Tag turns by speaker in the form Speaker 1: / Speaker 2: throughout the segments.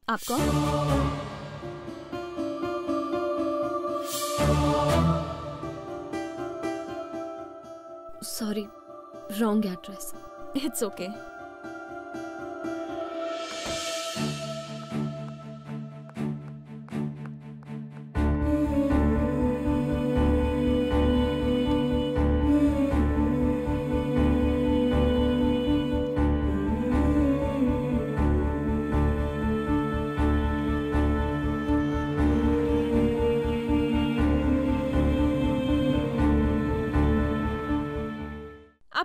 Speaker 1: आप कौन? Sorry, wrong address.
Speaker 2: It's okay.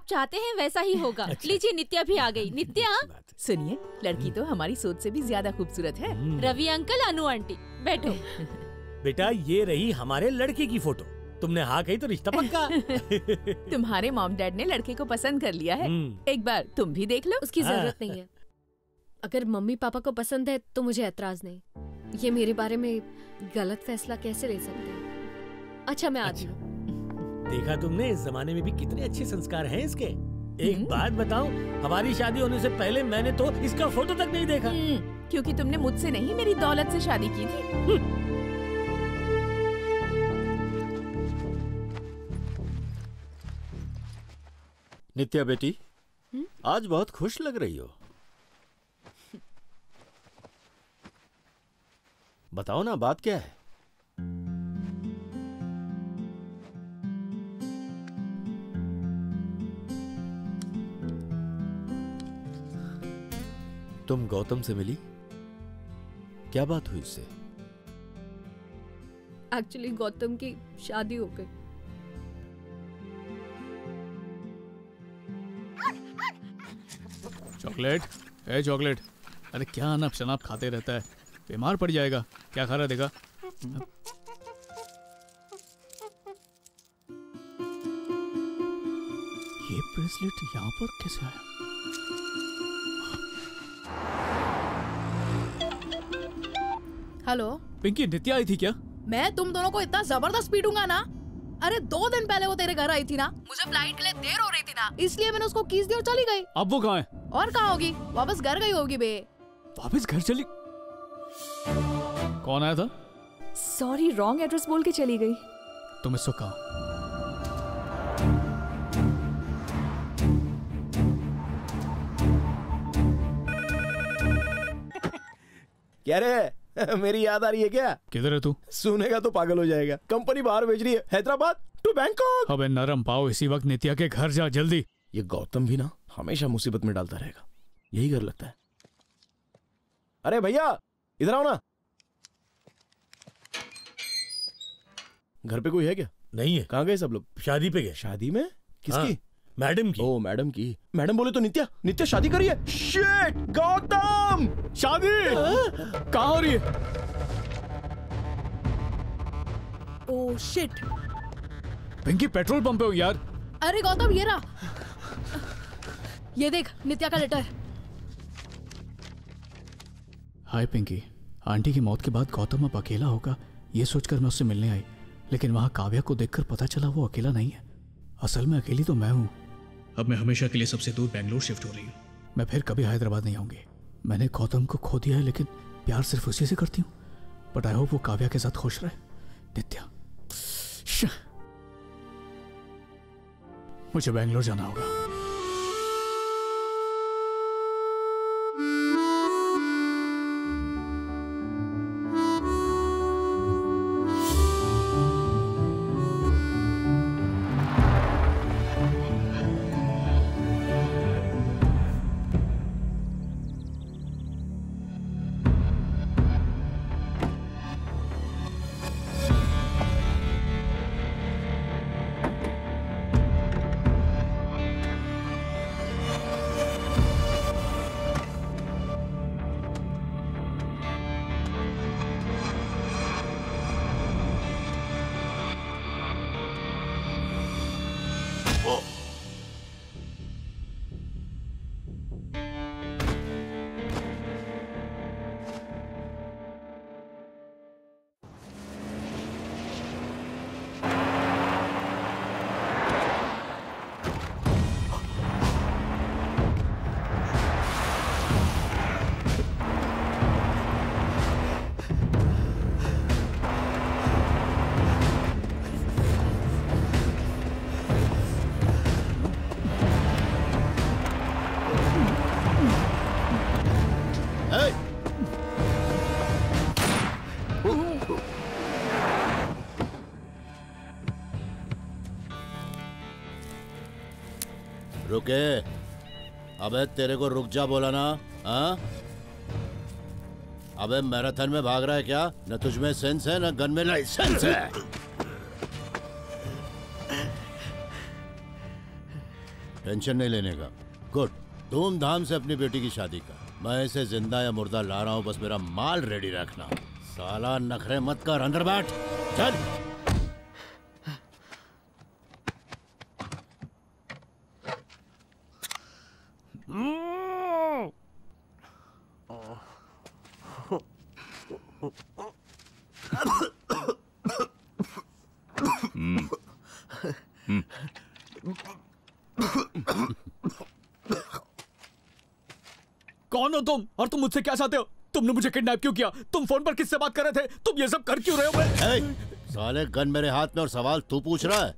Speaker 2: चाहते हैं वैसा ही होगा। लीजिए, नित्या भी आ गई। नित्या,
Speaker 3: सुनिए, लड़की तो हमारी सोच से भी ज्यादा खूबसूरत है।
Speaker 2: रवि अंकल, अनु आंटी, बैठो।
Speaker 4: बेटा, ये रही हमारे लड़के की फोटो। तुमने हाँ कही तो रिश्ता पक्का।
Speaker 3: तुम्हारे मॉम डैड ने लड़के को पसंद कर लिया है। एक बार तुम भी देख लो।
Speaker 1: उसकी जरूरत नहीं है। अगर मम्मी पापा को पसंद है तो मुझे ऐतराज नहीं। ये मेरे बारे में गलत फैसला कैसे ले सकते हैं? अच्छा, मैं आती हूँ।
Speaker 4: देखा तुमने, इस जमाने में भी कितने अच्छे संस्कार हैं इसके। एक बात बताऊं, हमारी शादी होने से पहले मैंने तो इसका फोटो तक नहीं देखा।
Speaker 3: क्योंकि तुमने मुझसे नहीं, मेरी दौलत से शादी की थी।
Speaker 5: नित्या बेटी, आज बहुत खुश लग रही हो। बताओ ना, बात क्या है? तुम गौतम से मिली? क्या बात हुई उससे?
Speaker 1: एक्चुअली गौतम की शादी हो गई।
Speaker 6: चॉकलेट, ए चॉकलेट, अरे क्या अनाप शनाप खाते रहता है, बीमार पड़ जाएगा। क्या खा रहा देखा? ये ब्रेसलेट यहाँ पर कैसे आया?
Speaker 7: हेलो
Speaker 6: पिंकी, नित्या आई थी क्या?
Speaker 7: मैं तुम दोनों को इतना जबरदस्त पीटूंगा ना। अरे 2 दिन पहले वो तेरे घर आई थी ना, मुझे फ्लाइट के लिए देर हो रही थी ना, इसलिए मैंने उसको कीज दी और चली गई।
Speaker 6: अब वो कहाँ है?
Speaker 7: और कहाँ होगी, वापस घर गई होगी बे।
Speaker 6: वापस घर चली? कौन आया था?
Speaker 2: सॉरी, रॉन्ग एड्रेस बोल के चली गई।
Speaker 6: तुम इसको कहा?
Speaker 8: क्या रे, मेरी याद आ रही है क्या?
Speaker 6: किधर है तू?
Speaker 8: सुनेगा तो पागल हो जाएगा। कंपनी बाहर भेज रही है, हैदराबाद टू बैंकॉक।
Speaker 6: अबे नरम पाओ, इसी वक्त नित्या के घर जा जल्दी।
Speaker 8: ये गौतम भी ना हमेशा मुसीबत में डालता रहेगा, यही घर लगता है। अरे भैया, इधर आओ ना। घर पे कोई है क्या?
Speaker 4: नहीं है।
Speaker 8: कहाँ गए सब लोग?
Speaker 4: शादी पे गए।
Speaker 8: शादी में? किसकी?
Speaker 4: मैडम की।
Speaker 8: ओ, मैडम की। मैडम बोले तो नित्या शादी करी है। शिट, गौतम!
Speaker 6: शादी कहाँ हो रही है?
Speaker 7: Oh shit.
Speaker 6: Pinky, petrol pump पे हो यार।
Speaker 7: अरे गौतम, ये रहा, ये देख, नित्या का लेटर।
Speaker 6: हाय पिंकी, आंटी की मौत के बाद गौतम अब अकेला होगा, ये सोचकर मैं उससे मिलने आई, लेकिन वहां काव्या को देखकर पता चला वो अकेला नहीं है। असल में अकेली तो मैं हूँ। अब मैं हमेशा के लिए सबसे दूर बैंगलोर शिफ्ट हो रही हूँ। मैं फिर कभी हैदराबाद नहीं आऊंगी। मैंने गौतम को खो दिया है, लेकिन प्यार सिर्फ उसी से करती हूँ। बट आई होप वो काव्या के साथ खुश रहे। नित्या, मुझे बैंगलोर जाना होगा।
Speaker 5: रुके। अबे तेरे को रुक जा बोला ना? हाँ? अबे मैराथन में भाग रहा है क्या? न तुझमें सेंस है न गन में लाइसेंस है। टेंशन नहीं लेने का। गुड। धूमधाम से अपनी बेटी की शादी का। मैं इसे जिंदा या मुर्दा ला रहा हूँ, बस मेरा माल रेडी रखना। साला नखरे मत कर, अंदर बैठ। चल।
Speaker 6: कौन हो तुम और तुम मुझसे क्या चाहते हो? तुमने मुझे किडनैप क्यों किया? तुम फोन पर किससे बात कर रहे थे? तुम ये सब कर क्यों रहे हो?
Speaker 5: साले गन मेरे हाथ में और सवाल तू पूछ रहा है?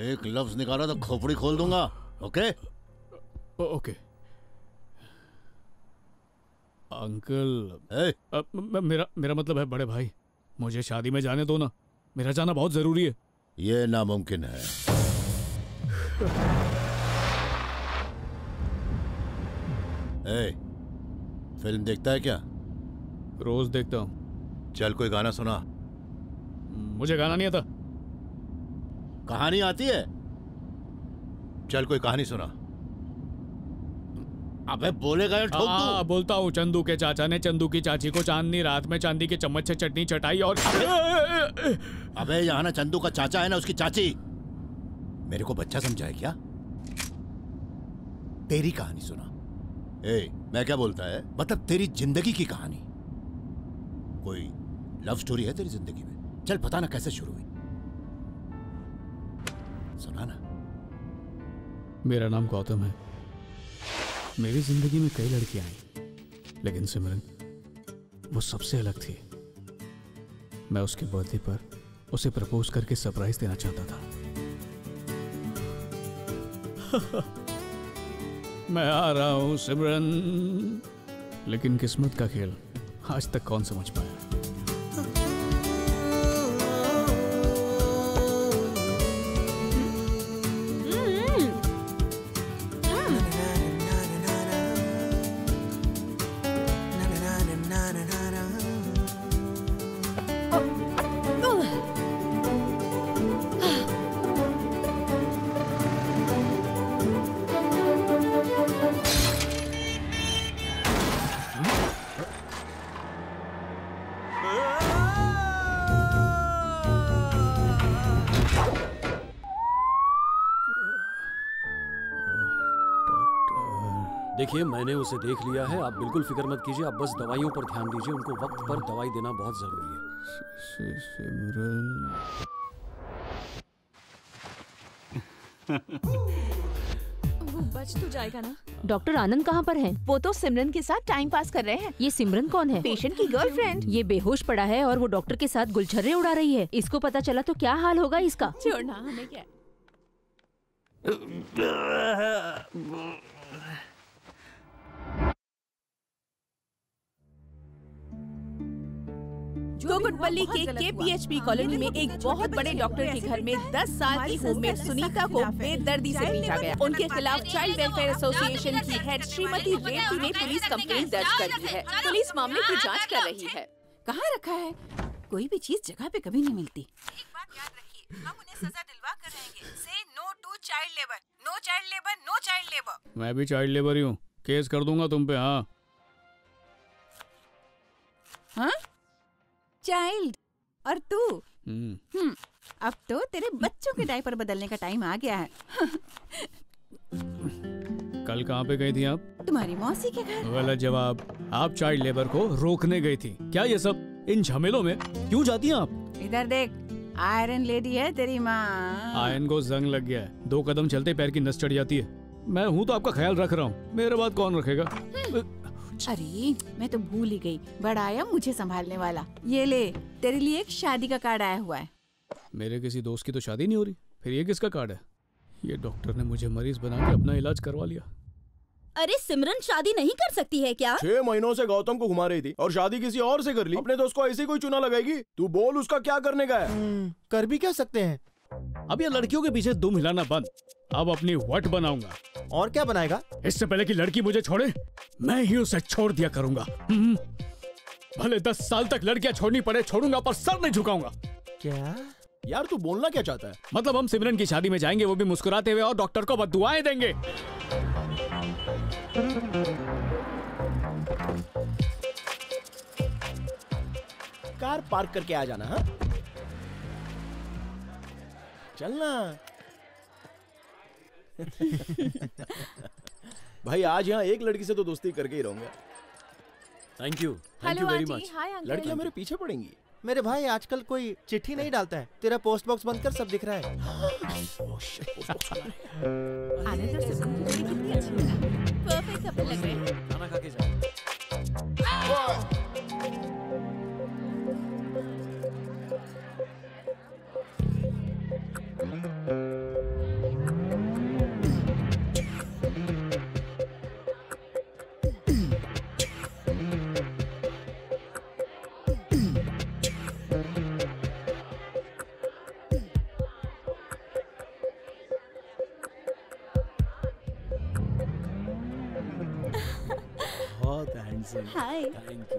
Speaker 5: एक लफ्ज निकाला तो खोपड़ी खोल दूंगा। ओके?
Speaker 6: Okay uncle. मेरा मतलब है बड़े भाई, मुझे शादी में जाने दो ना। मेरा जाना बहुत जरूरी है।
Speaker 5: ये नामुमकिन है। फिल्म देखता है क्या?
Speaker 6: रोज देखता हूँ।
Speaker 5: चल कोई गाना सुना।
Speaker 6: मुझे गाना नहीं आता।
Speaker 5: कहानी आती है? चल कोई कहानी सुना। अबे बोलेगा या ठोक दूं?
Speaker 6: बोलता हूँ। चंदू के चाचा ने चंदू की चाची को चांदनी रात में चांदी के चम्मच से चटनी चटाई और
Speaker 5: अबे यहाँ ना चंदू का चाचा है ना उसकी चाची। मेरे को बच्चा समझा है क्या? तेरी कहानी सुना। मैं क्या बोलता है, मतलब तेरी जिंदगी की कहानी। कोई लव स्टोरी है तेरी जिंदगी में? चल पता ना कैसे शुरू हुई, सुना ना।
Speaker 6: मेरा नाम गौतम है। मेरी जिंदगी में कई लड़कियां आई, लेकिन सिमरन वो सबसे अलग थी। मैं उसके बर्थडे पर उसे प्रपोज करके सरप्राइज देना चाहता था। मैं आ रहा हूं सिमरन, लेकिन किस्मत का खेल आज तक कौन समझ पाया।
Speaker 9: देखिए मैंने उसे देख लिया है, आप बिल्कुल फिक्र मत कीजिए। आप बस दवाइयों पर ध्यान दीजिए, उनको वक्त पर दवाई देना बहुत जरूरी है।
Speaker 6: सिमरन
Speaker 2: वो बच तो जाएगा ना?
Speaker 3: डॉक्टर आनंद कहाँ पर है?
Speaker 2: वो तो सिमरन के साथ टाइम पास कर रहे हैं।
Speaker 3: ये सिमरन कौन है?
Speaker 2: पेशेंट की गर्लफ्रेंड।
Speaker 3: ये बेहोश पड़ा है और वो डॉक्टर के साथ गुलछर्रे उड़ा रही है। इसको पता चला तो क्या हाल होगा इसका।
Speaker 2: छोड़ना, हमें क्या। कोकुटपल्ली के KPHP कॉलोनी में एक बहुत बड़े डॉक्टर के घर में 10 साल की होममेड सुनीता को बेदर्दी से पीटा गया। उनके खिलाफ चाइल्ड वेलफेयर एसोसिएशन की हेड श्रीमती रेवती ने पुलिस कंप्लेंट दर्ज कर दी है। पुलिस मामले की जांच कर रही है।
Speaker 10: कहाँ रखा है? कोई भी चीज जगह पे कभी नहीं मिलती। एक बात याद रखिए, हम उन्हें सजा दिलवा कर रहेंगे। Say no to child labour, no child labour, no child labour.
Speaker 6: मैं भी चाइल्ड लेबर ही हूँ, केस कर दूंगा तुम पे। हाँ
Speaker 10: हाँ चाइल्ड और तू। अब तो तेरे बच्चों के डायपर बदलने का टाइम आ गया है।
Speaker 6: कल कहाँ पे गई थी आप?
Speaker 10: तुम्हारी मौसी के घर।
Speaker 6: गलत जवाब। आप चाइल्ड लेबर को रोकने गई थी क्या? ये सब इन झमेलों में क्यों जाती हैं आप?
Speaker 10: इधर देख, आयरन लेडी है तेरी माँ।
Speaker 6: आयरन को जंग लग गया है, 2 कदम चलते पैर की नस चढ़ जाती है। मैं हूँ तो आपका ख्याल रख रहा हूँ, मेरे बाद कौन रखेगा?
Speaker 10: अरे मैं तो भूल ही गई, बड़ा आया मुझे संभालने वाला। ये ले, तेरे लिए एक शादी का कार्ड आया हुआ है।
Speaker 6: मेरे किसी दोस्त की तो शादी नहीं हो रही, फिर ये किसका कार्ड है? ये डॉक्टर ने मुझे मरीज बना के अपना इलाज करवा लिया।
Speaker 11: अरे सिमरन शादी नहीं कर सकती है क्या?
Speaker 8: 6 महीनों से गौतम को घुमा रही थी और शादी किसी और से कर ली। अपने दोस्त को ऐसे कोई चुना लगाएगी? तू बोल उसका क्या करने का है?
Speaker 4: कर भी क्या सकते हैं?
Speaker 6: अब ये लड़कियों के पीछे दुम हिलाना बंद। अब अपनी वट बनाऊंगा
Speaker 8: और क्या बनाएगा?
Speaker 6: इससे पहले कि लड़की मुझे छोड़े, मैं ही उसे छोड़ दिया करूंगा। भले 10 साल तक लड़कियां छोड़नी पड़े, छोड़ूंगा, पर सर नहीं झुकाऊंगा।
Speaker 8: क्या यार, तू बोलना क्या चाहता है?
Speaker 6: मतलब हम सिमरन की शादी में जाएंगे, वो भी मुस्कुराते हुए, और डॉक्टर को बद्दुआएं देंगे।
Speaker 8: कार पार्क करके आ जाना। हाँ, चलना। भाई आज यहाँ एक लड़की से तो दोस्ती करके ही रहूंगा।
Speaker 9: Thank you very much.
Speaker 8: लड़कियां मेरे पीछे पड़ेंगी।
Speaker 12: मेरे भाई आजकल कोई चिट्ठी नहीं डालता है, तेरा पोस्ट बॉक्स बंद कर, सब दिख रहा है।
Speaker 2: परफेक्ट कपल लग रहे हैं।
Speaker 9: खाना खा के जा।
Speaker 11: हाय।
Speaker 8: थैंक यू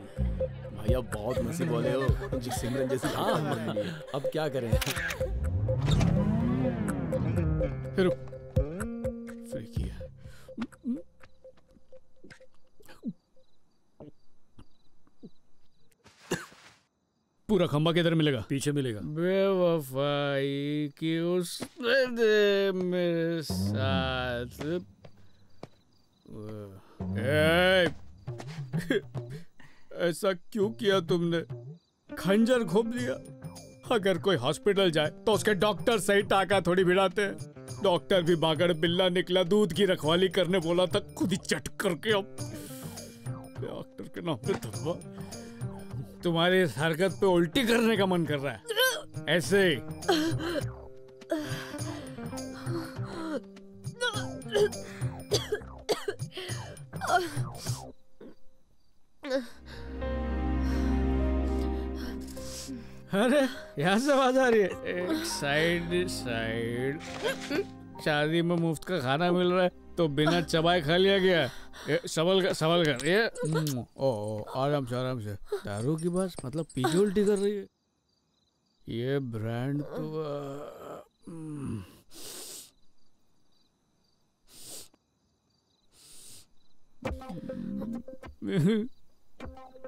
Speaker 8: भैया, बहुत नसीब वाले हो जी, सिमरन जैसी। हाँ,
Speaker 9: अब क्या करें?
Speaker 6: फिर किया। पूरा खंबा किधर मिलेगा?
Speaker 9: पीछे मिलेगा।
Speaker 6: बेवफाई की उसने दे मेरे साथ। ऐसा क्यों किया तुमने? खंजर घोंप दिया। अगर कोई हॉस्पिटल जाए तो उसके डॉक्टर सही टाका थोड़ी भिड़ाते हैं। डॉक्टर भी बागड़ बिल्ला निकला, दूध की रखवाली करने बोला था, खुद ही चट करके। अब डॉक्टर के नाम पे धब्बा। तुम्हारी इस हरकत पे उल्टी करने का मन कर रहा है ऐसे ही। अरे यहाँ से आवाज आ रही है। एक साइड शादी में मुफ्त का खाना मिल रहा है तो बिना चबाए खा लिया गया। सवाल कर ये आराम से। दारू की बात मतलब पीछे उल्टी कर रही है। ये ब्रांड तो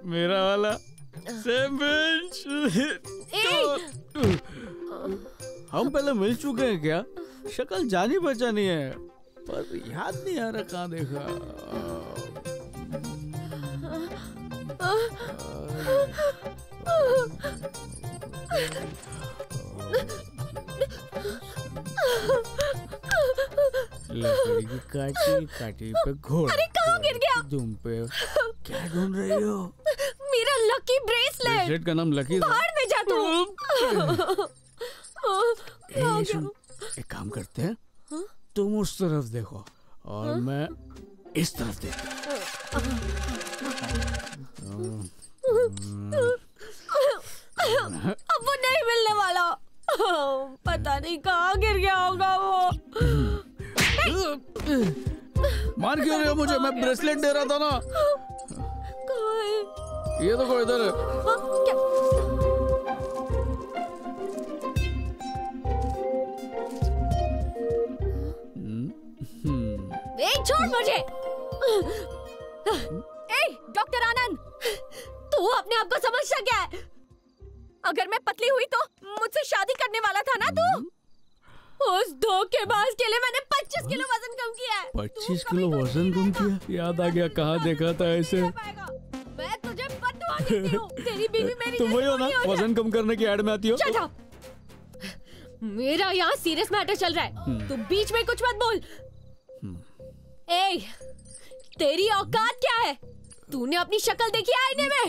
Speaker 6: मेरा वाला सेम बेंच। हम पहले मिल चुके हैं क्या? शक्ल जानी पहचानी है पर याद नहीं आ रहा कहाँ देखा। लकड़ी की काटी पे घोड़ा।
Speaker 1: अरे कहाँ गिर गया?
Speaker 6: तुम पे क्या ढूंढ रही हो?
Speaker 1: मेरा लकी ब्रेसलेट
Speaker 6: का नाम लकी।
Speaker 1: बाहर में जा तू।
Speaker 6: एक काम करते हैं, तुम उस तरफ देखो और मैं इस तरफ देखता।
Speaker 1: अब वो नहीं मिलने वाला। पता नहीं कहाँ गिर गया होगा वो।
Speaker 6: मार क्यों रहे हो मुझे? मैं ब्रेसलेट दे रहा था ना। ये देखो इधर है।
Speaker 1: छोड़ मुझे। डॉक्टर आनंद, तू अपने आप को समझता क्या है? अगर मैं पतली हुई तो मुझसे शादी करने वाला था ना तू? उस धोखेबाज के लिए मैंने 25 किलो वजन कम किया है।
Speaker 6: 25 किलो वजन कम किया? याद आ गया, कहाँ देखा था ऐसे।
Speaker 1: मैं तुझे बद्दुआ देती हूँ। तेरी बीवी मेरी
Speaker 6: तुम वही हो ना वजन कम करने की ऐड में आती हो?
Speaker 1: Shut up! मेरा यहाँ सीरियस मैटर चल रहा है, तू बीच में कुछ मत बोल। ए, तेरी औकात क्या है? तूने अपनी शक्ल देखी आईने में?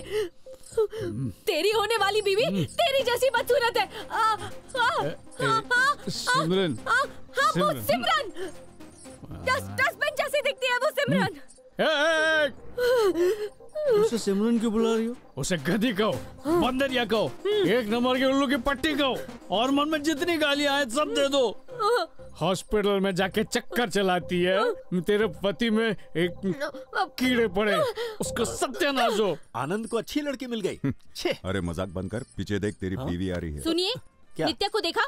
Speaker 1: तेरी होने वाली बीवी तेरी जैसी बदसूरत है।
Speaker 6: सिमरन,
Speaker 1: वो सिमरन डस्टबिन जैसी दिखती है वो सिमरन।
Speaker 6: उसे सिमरन क्यों बुला रही हो? उसे गधी कहो, बंदरिया कहो, एक नंबर के उल्लू की पट्टी कहो और मन में जितनी गालियां आए सब दे दो।
Speaker 4: हॉस्पिटल में जाके चक्कर चलाती है। तेरे पति में एक कीड़े पड़े, उसको सत्यानाश हो।
Speaker 13: आनंद को अच्छी लड़की मिल गई।
Speaker 14: अरे मजाक बंद कर, पीछे देख तेरी बीवी आ रही है।
Speaker 1: सुनिए, नित्या को देखा?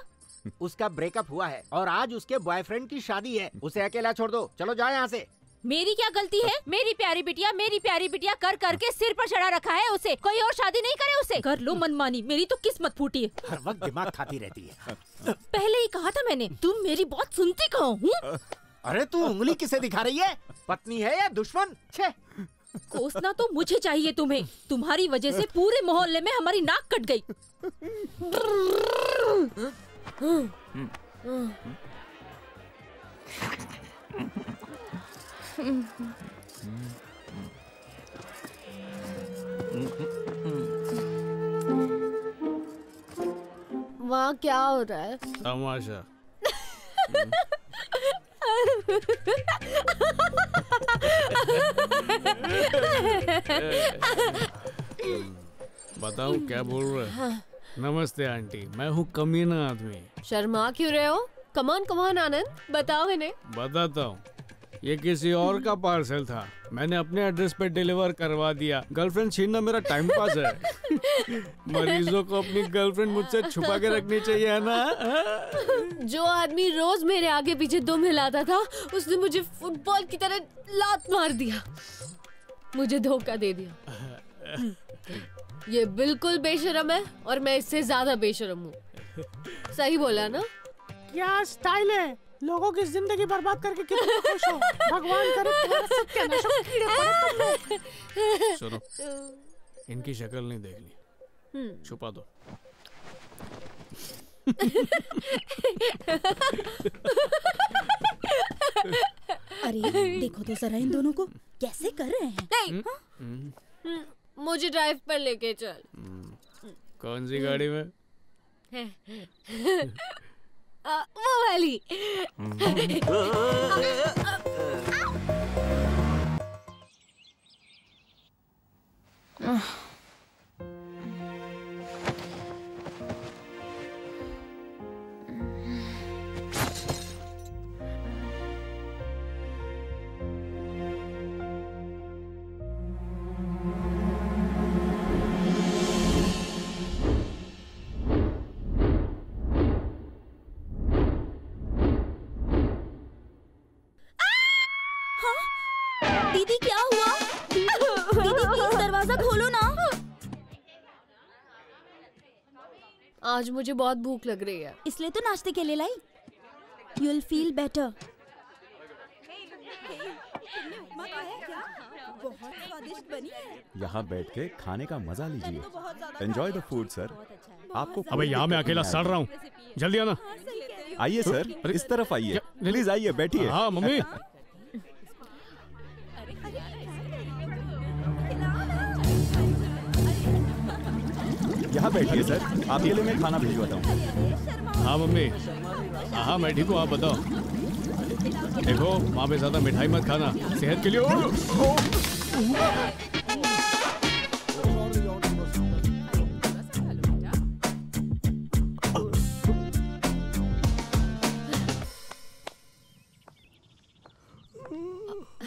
Speaker 12: उसका ब्रेकअप हुआ है और आज उसके बॉयफ्रेंड की शादी है। उसे अकेला छोड़ दो, चलो जाओ यहाँ से।
Speaker 1: मेरी क्या गलती है? मेरी प्यारी बिटिया कर करके सिर पर चढ़ा रखा है उसे। कोई और शादी नहीं करे उसे। कर लो मनमानी, मेरी तो किस्मत फूटी है।
Speaker 12: हर वक्त दिमाग खाती रहती है।
Speaker 1: पहले ही कहा था मैंने, तुम मेरी बहुत सुनती कहाँ हूँ।
Speaker 12: अरे तू उंगली किसे दिखा रही है? पत्नी है या दुश्मन? छे।
Speaker 1: कोसना तो मुझे चाहिए तुम्हें। तुम्हारी वजह से पूरे मोहल्ले में हमारी नाक कट गई। वहाँ क्या हो रहा है?
Speaker 4: तमाशा। बताओ क्या बोल रहे हो? नमस्ते आंटी, मैं हूँ कमीना आदमी।
Speaker 1: शर्मा क्यों रहे हो? कमान आनंद, बताओ इन्हें।
Speaker 4: बताता हूँ, ये किसी और का पार्सल था, मैंने अपने एड्रेस पे डिलीवर करवा दिया। गर्लफ्रेंड छीनना मेरा टाइम पास है। मरीजों को अपनी गर्लफ्रेंड मुझसे छुपा के रखनी चाहिए, है ना?
Speaker 1: जो आदमी रोज मेरे आगे पीछे दुम हिलाता था, उसने मुझे फुटबॉल की तरह लात मार दिया, मुझे धोखा दे दिया। ये बिल्कुल बेशरम है और मैं इससे ज्यादा बेशरम हूँ। सही बोला ना?
Speaker 15: क्या स्टाइल है, लोगों की जिंदगी बर्बाद करके कितने खुश हो। भगवान करे तुम्हारा सत्यानाश हो, कीड़े पड़े तुम लोग।
Speaker 4: सुनो, इनकी शक्ल नहीं देखनी, छुपा दो।
Speaker 11: अरे देखो तो जरा इन दोनों को कैसे कर रहे हैं।
Speaker 1: नहीं, मुझे ड्राइव पर लेके चल।
Speaker 4: कौन सी गाड़ी में?
Speaker 1: वो वाली।
Speaker 11: दीदी क्या हुआ? दीदी प्लीज दरवाजा खोलो ना।
Speaker 1: आज मुझे बहुत भूख लग रही है,
Speaker 11: इसलिए तो नाश्ते के लिए लाई। You'll feel better. बहुत स्वादिष्ट बनी है।
Speaker 14: यहाँ बैठ के खाने का मजा लीजिए। Enjoy the food sir. आपको
Speaker 4: अबे यहाँ मैं अकेला सड़ रहा हूँ, जल्दी आना।
Speaker 14: आइए सर, इस तरफ आइए, प्लीज आइए, बैठिए।
Speaker 4: हाँ मम्मी।
Speaker 14: यहाँ बैठिए सर, आपके लिए मैं खाना भिजवाता हूँ।
Speaker 4: हाँ मम्मी। हाँ मैं ठीक हूँ, आप बताओ। देखो माँ पे ज्यादा मिठाई मत खाना, सेहत के लिए।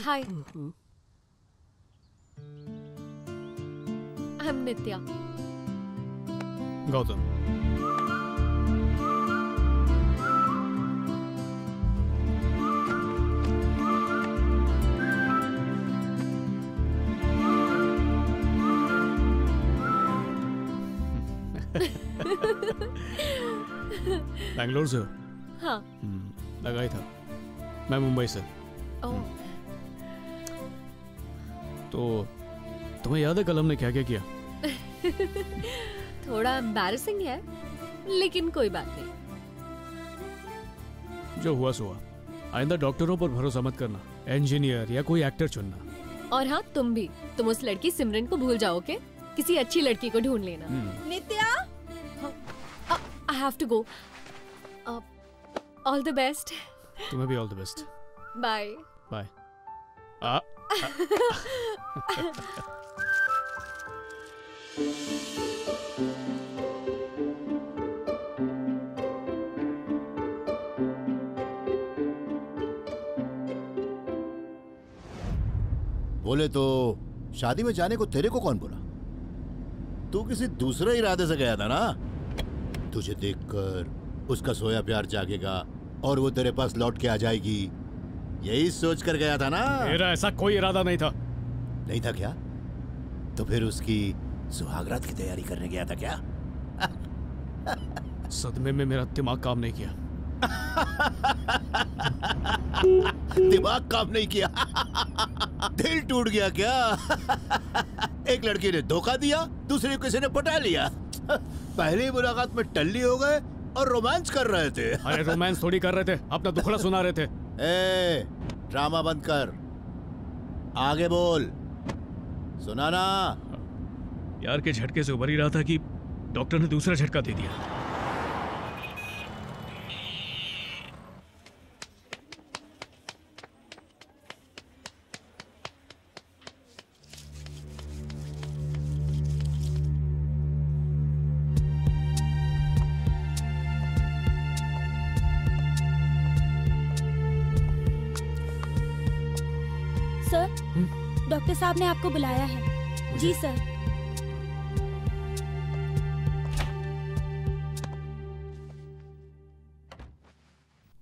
Speaker 1: हाय, I'm नित्या।
Speaker 4: गौतम। बैंगलोर से हो?
Speaker 1: हाँ।
Speaker 4: लगा ही था, मैं मुंबई से। तो तुम्हें याद है कल हमने क्या क्या किया?
Speaker 1: थोड़ा एम्बैरेसिंग है, लेकिन कोई बात नहीं।
Speaker 4: जो हुआ सो हुआ। आइंदा डॉक्टरों पर भरोसा मत करना, इंजीनियर या कोई एक्टर चुनना।
Speaker 1: और हाँ, तुम भी, तुम उस लड़की सिमरन को भूल जाओ के किसी अच्छी लड़की को ढूंढ लेना।
Speaker 11: नित्या,
Speaker 1: I have to go. All the best.
Speaker 4: तुम्हें भी all the best.
Speaker 1: Bye.
Speaker 4: Bye.
Speaker 5: बोले तो शादी में जाने को तेरे को कौन बोला? तू किसी दूसरे इरादे से गया था ना। तुझे देखकर उसका सोया प्यार जागेगा और वो तेरे पास लौट के आ जाएगी, यही सोच कर गया था ना।
Speaker 4: मेरा ऐसा कोई इरादा नहीं था।
Speaker 5: नहीं था क्या? तो फिर उसकी सुहागरात की तैयारी करने गया था क्या?
Speaker 4: सदमे में मेरा दिमाग काम नहीं किया।
Speaker 5: दिमाग काम नहीं किया? दिल टूट गया क्या? एक लड़की ने धोखा दिया, दूसरी किसी ने पटा लिया। पहली मुलाकात में टल्ली हो गए और रोमांस कर रहे थे।
Speaker 4: अरे रोमांस थोड़ी कर रहे थे, अपना दुखड़ा सुना रहे थे।
Speaker 5: ए, ड्रामा बंद कर, आगे बोल। सुनाना।
Speaker 6: प्यार के झटके से उभर ही रहा था कि डॉक्टर ने दूसरा झटका दे दिया।
Speaker 11: सर, डॉक्टर साहब ने आपको बुलाया है। जी सर।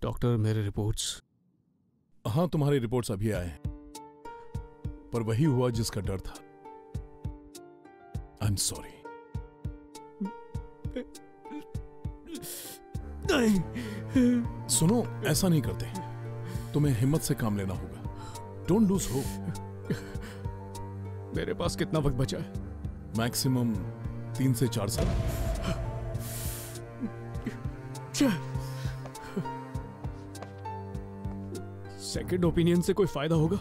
Speaker 4: डॉक्टर, मेरे रिपोर्ट्स।
Speaker 16: हाँ, तुम्हारी रिपोर्ट्स अभी आए हैं, पर वही हुआ जिसका डर था। I am sorry. सुनो, ऐसा नहीं करते, तुम्हें हिम्मत से काम लेना होगा। Don't lose hope.
Speaker 4: मेरे पास कितना वक्त बचा है?
Speaker 16: मैक्सिमम 3 से 4 साल।
Speaker 4: सेकंड ओपिनियन से कोई फायदा होगा?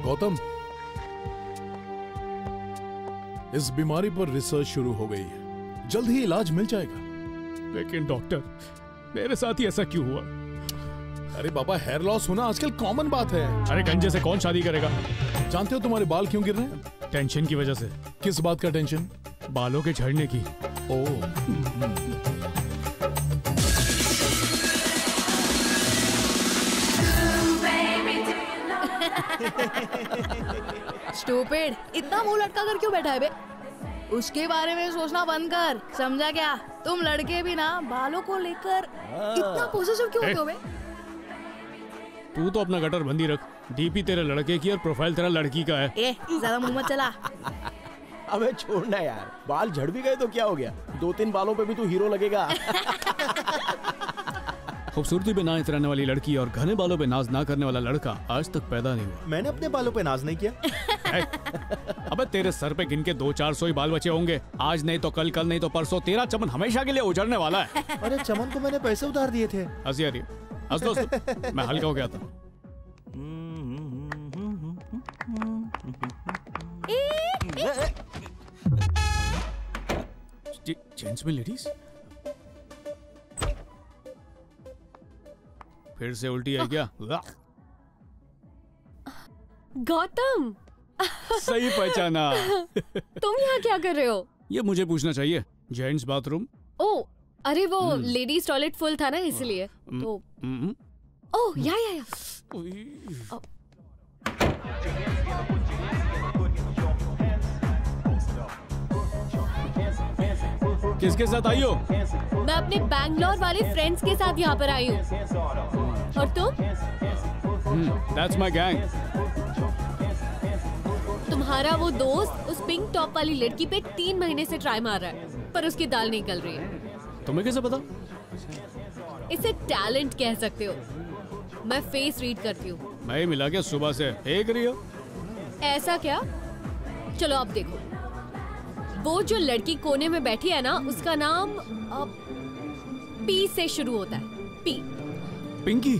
Speaker 16: गौतम, इस बीमारी पर रिसर्च शुरू हो गई है, जल्द ही इलाज मिल जाएगा।
Speaker 4: लेकिन डॉक्टर, मेरे साथ ही ऐसा क्यों हुआ?
Speaker 16: अरे बाबा, हेयर लॉस होना आजकल कॉमन बात है।
Speaker 4: अरे गंजे से कौन शादी करेगा?
Speaker 16: जानते हो तुम्हारे बाल क्यों गिर रहे हैं?
Speaker 4: टेंशन की वजह से।
Speaker 16: किस बात का टेंशन?
Speaker 4: बालों के झड़ने की।
Speaker 7: स्टूपिड, इतना मुंह लटका कर क्यों बैठा है बे? उसके बारे में सोचना बंद कर, समझा क्या? तुम लड़के भी ना बालों को लेकर इतना पॉजिटिव क्यों होते हो बे?
Speaker 4: तू तो अपना गटर बंदी रख। डीपी तेरे लड़के की और प्रोफाइल तेरा लड़की का है।
Speaker 7: ज्यादा मुंह मत चला।
Speaker 8: अबे छोड़ना यार, बाल झड़ भी गए तो क्या हो गया? 2-3 बालों पे भी तू हीरो लगेगा।
Speaker 4: खूबसूरती पे ना इतराने वाली लड़की और घने बालों पे नाज ना करने वाला लड़का आज तक पैदा नहीं हुआ।
Speaker 8: मैंने अपने बालों पे नाज नहीं किया।
Speaker 4: अबे तेरे सर पे गिन के 200-400 ही बाल बचे होंगे। आज नहीं तो कल, कल नहीं तो परसों तेरा चमन हमेशा के लिए उजड़ने वाला है।
Speaker 8: अरे चमन को मैंने पैसे उधार दिए थे।
Speaker 4: हंसी आ रही है? हंस दो, मैं हल्का हो गया था। जेंट्स में लेडीज? फिर से उल्टी है क्या?
Speaker 1: गौतम,
Speaker 4: सही पहचाना।
Speaker 1: तुम यहाँ क्या कर रहे हो?
Speaker 4: ये मुझे पूछना चाहिए। Gents bathroom?
Speaker 1: ओ, अरे वो लेडीज टॉयलेट फुल था ना, इसलिए। तो ओह, या।
Speaker 4: किसके साथ आई हो?
Speaker 1: मैं अपने बैंगलोर वाले फ्रेंड्स के साथ यहाँ पर आई हूँ। और तुम?
Speaker 4: That's my gang.
Speaker 1: तुम्हारा वो दोस्त उस पिंक टॉप वाली लड़की पे 3 महीने से ट्राई मार रहा है, पर उसकी दाल नहीं गल रही है।
Speaker 4: तुम्हें कैसे पता?
Speaker 1: इसे टैलेंट कह सकते हो। मैं फेस रीड करती हूँ।
Speaker 4: मैं ही मिला के सुबह से एक रही हो।
Speaker 1: ऐसा क्या? चलो आप देखो, वो जो लड़की कोने में बैठी है ना, उसका नाम पी से शुरू होता है। पी।
Speaker 4: पिंकी?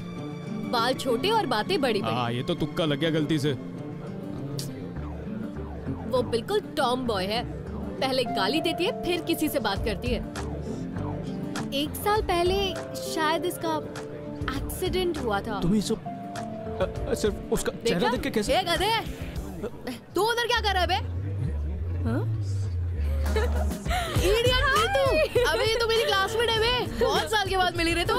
Speaker 1: बाल छोटे और बातें बड़ी बड़ी।
Speaker 4: ये तो तुक्का लग गया गलती से।
Speaker 1: वो बिल्कुल टॉम बॉय है। पहले गाली देती है, फिर किसी से बात करती है। 1 साल पहले शायद इसका एक्सीडेंट हुआ था।
Speaker 4: तुम्हें सब सिर्फ उसका चेहरा देख के कैसे?
Speaker 7: ए गधे, तू उधर क्या कर रहा है बे? इडियट तू! अबे ये तो मेरी क्लासमेट है बे। बहुत साल के बाद मिली रे तू।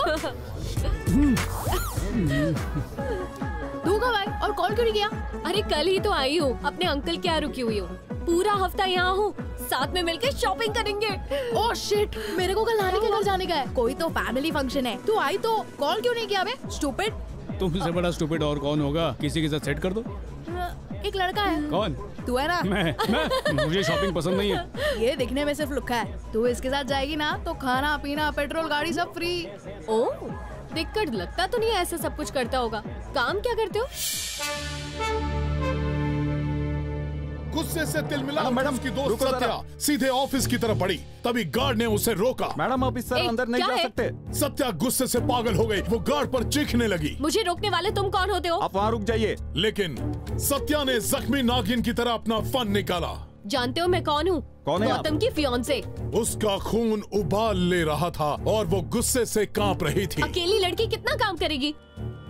Speaker 7: तू कब आई और कॉल क्यों नहीं किया?
Speaker 1: अरे कल ही तो आई हूँ, अपने अंकल के यहाँ रुकी हुई हूँ। पूरा हफ्ता यहाँ हूँ, साथ में मिलकर शॉपिंग करेंगे।
Speaker 7: ओह शिट, मेरे को कल नानी के घर जाने का है। कोई तो फैमिली फंक्शन है। तू आई तो कॉल क्यों नहीं किया बे? स्टूपिड।
Speaker 4: तुमसे बड़ा स्टूपिड और कौन होगा? किसी के साथ सेट कर दो।
Speaker 7: एक लड़का है।
Speaker 4: कौन?
Speaker 7: तू है ना?
Speaker 4: मैं मुझे शॉपिंग पसंद नहीं है।
Speaker 7: ये दिखने में सिर्फ लुक्का है। तू इसके साथ जाएगी ना तो खाना पीना पेट्रोल गाड़ी सब फ्री।
Speaker 1: ओह, देखकर लगता तो नहीं ऐसा सब कुछ करता होगा। काम क्या करते हो?
Speaker 16: गुस्से से तिलमिला मैडम की दोस्त सत्या सीधे ऑफिस की तरफ बढ़ी, तभी गार्ड ने उसे रोका।
Speaker 14: मैडम आप इस तरह अंदर नहीं जा सकते।
Speaker 16: सत्या गुस्से से पागल हो गई, वो गार्ड पर चीखने लगी।
Speaker 1: मुझे रोकने वाले तुम कौन होते हो?
Speaker 14: आप वहाँ रुक जाइए।
Speaker 16: लेकिन सत्या ने जख्मी नागिन की तरह अपना फन निकाला।
Speaker 1: जानते हो मैं कौन हूँ?
Speaker 14: कौन है आप?
Speaker 1: गौतम की फियांसे।
Speaker 16: उसका खून उबाल ले रहा था और वो गुस्से से कांप रही थी।
Speaker 1: अकेली लड़की कितना काम करेगी?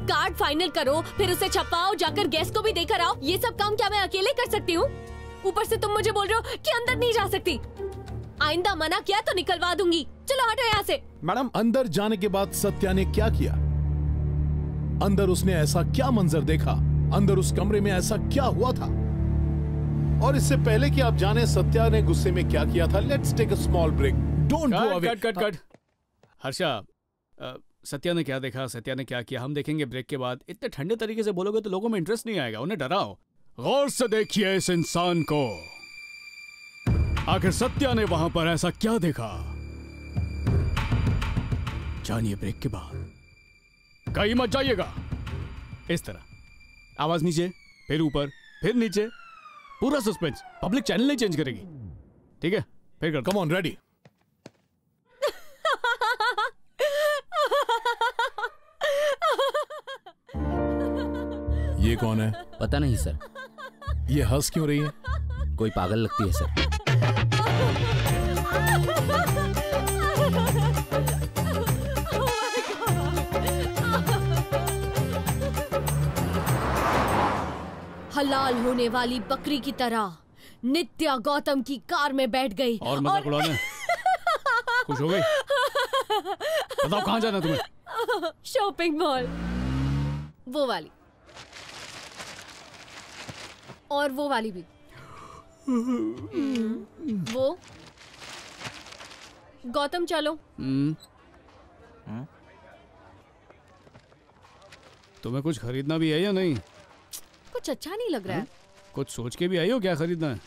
Speaker 1: कार्ड फाइनल करो, फिर उसे छपाओ, जाकर गेस्ट को भी देकर आओ। ये सब काम क्या मैं अकेले कर सकती हूँ? ऊपर से तुम मुझे बोल रहे हो कि अंदर नहीं जा सकती। आइंदा मना किया तो निकलवा दूंगी। चलो हटो यहाँ से।
Speaker 16: मैडम अंदर जाने के बाद सत्या ने क्या किया? अंदर उसने ऐसा क्या मंजर देखा? अंदर उस कमरे में ऐसा क्या हुआ था? और इससे पहले कि आप जाने सत्या ने गुस्से में क्या किया था, let's take a small break. Don't go away.
Speaker 4: Cut. Harsha, Satya ने क्या देखा, सत्या ने क्या किया, हम देखेंगे ब्रेक के बाद। इतने ठंडे तरीके से बोलोगे तो लोगों में इंटरेस्ट नहीं आएगा, उन्हें डराओ। गौर से देखिए इस इंसान को। आखिर सत्या ने वहां पर ऐसा क्या देखा? जानिए ब्रेक के बाद। कहीं मत जाइएगा। इस तरह आवाज नीचे, फिर ऊपर, फिर नीचे, पूरा सस्पेंस। पब्लिक चैनल नहीं चेंज करेगी, ठीक है? फिर कर।
Speaker 16: Come on, ready. ये कौन है?
Speaker 17: पता नहीं सर।
Speaker 16: ये हंस क्यों रही है?
Speaker 17: कोई पागल लगती है सर।
Speaker 1: हलाल होने वाली बकरी की तरह नित्या गौतम की कार में बैठ गई
Speaker 4: और मजाक उड़ाने। खुश हो गई? बताओ कहाँ जाना तुम्हें?
Speaker 1: Shopping mall. वो वाली और वो वाली भी। वो गौतम चलो।
Speaker 4: तुम्हें कुछ खरीदना भी है या नहीं?
Speaker 1: कुछ अच्छा नहीं लग रहा है।
Speaker 4: कुछ सोच के भी आई हो क्या खरीदना है?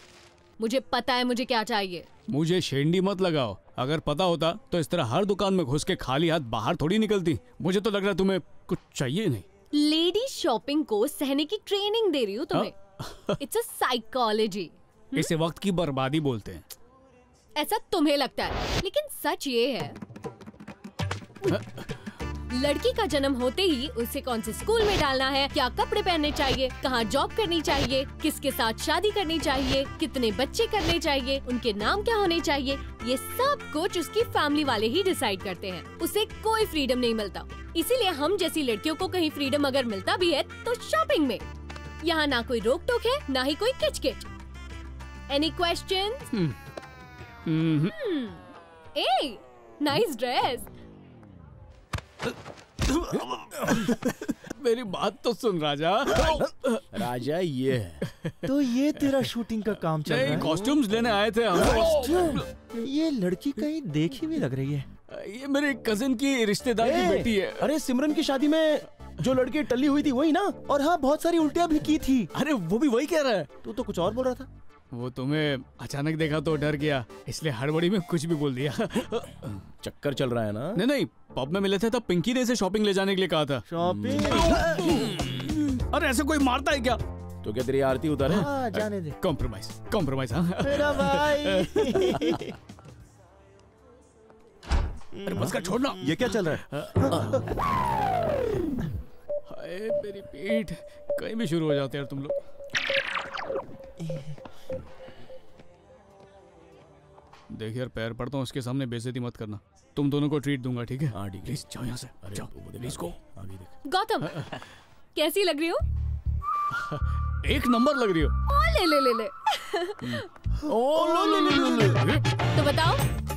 Speaker 1: मुझे पता है मुझे क्या चाहिए।
Speaker 4: मुझे शेंडी मत लगाओ। अगर पता होता तो इस तरह हर दुकान में घुस के खाली हाथ बाहर थोड़ी निकलती। मुझे तो लग रहा है तुम्हें कुछ चाहिए नहीं।
Speaker 1: लेडी शॉपिंग को सहने की ट्रेनिंग दे रही हूँ तुम्हें। It's a psychology.
Speaker 4: इसे वक्त की बर्बादी बोलते हैं।
Speaker 1: ऐसा तुम्हें लगता है, लेकिन सच ये है लड़की का जन्म होते ही उसे कौन से स्कूल में डालना है, क्या कपड़े पहनने चाहिए, कहाँ जॉब करनी चाहिए, किसके साथ शादी करनी चाहिए, कितने बच्चे करने चाहिए, उनके नाम क्या होने चाहिए, ये सब कुछ उसकी फैमिली वाले ही डिसाइड करते हैं। उसे कोई फ्रीडम नहीं मिलता। इसीलिए हम जैसी लड़कियों को कहीं फ्रीडम अगर मिलता भी है तो शॉपिंग में। यहाँ ना कोई रोक टोक है, ना ही कोई किचकिच। Any questions? ए, नाइस ड्रेस।
Speaker 4: मेरी बात तो सुन राजा।
Speaker 8: राजा ये है। तो ये तेरा शूटिंग का काम चल रहा है?
Speaker 4: कॉस्ट्यूम्स लेने आए थे हम।
Speaker 8: ये लड़की कहीं देखी भी लग रही है।
Speaker 4: ये मेरे कजिन की रिश्तेदार की बेटी है।
Speaker 8: अरे सिमरन की शादी में जो लड़की टली हुई थी वही ना? और हाँ, बहुत सारी उल्टियाँ भी की थी।
Speaker 4: अरे वो भी वही कह रहा है।
Speaker 8: तू तो कुछ और बोल रहा था।
Speaker 4: वो तुम्हें अचानक देखा तो डर गया, इसलिए हड़बड़ी में कुछ भी बोल दिया।
Speaker 8: चक्कर चल रहा है ना?
Speaker 4: नहीं, पब में मिले थे तब पिंकी ने इसे शॉपिंग ले जाने के लिए कहा था।
Speaker 8: शॉपिंग?
Speaker 4: अरे ऐसे कोई मारता है क्या?
Speaker 8: तो क्या तेरी आरती उतारे? हाँ, जाने दे।
Speaker 4: कॉम्प्रोमाइज। हाँ
Speaker 8: मेरा भाई।
Speaker 4: अरे बस का छोड़ना।
Speaker 14: ये क्या चल रहा है?
Speaker 4: हाय मेरी पीठ, कहीं भी शुरू हो जाते हैं तुम लोग। देख यार, पैर पड़ता हूँ उसके सामने, बेइज्जती मत करना। तुम दोनों को ट्रीट दूंगा, ठीक है?
Speaker 8: हाँ ठीक है।
Speaker 4: प्लीज जाओ यहाँ से। जाओ प्लीज को।
Speaker 8: आगे देख।
Speaker 1: गौतम कैसी लग रही हो?
Speaker 4: एक नंबर लग रही हो।
Speaker 1: ले ले ले ले।
Speaker 8: ओ ले ले ले ले।
Speaker 1: तो बताओ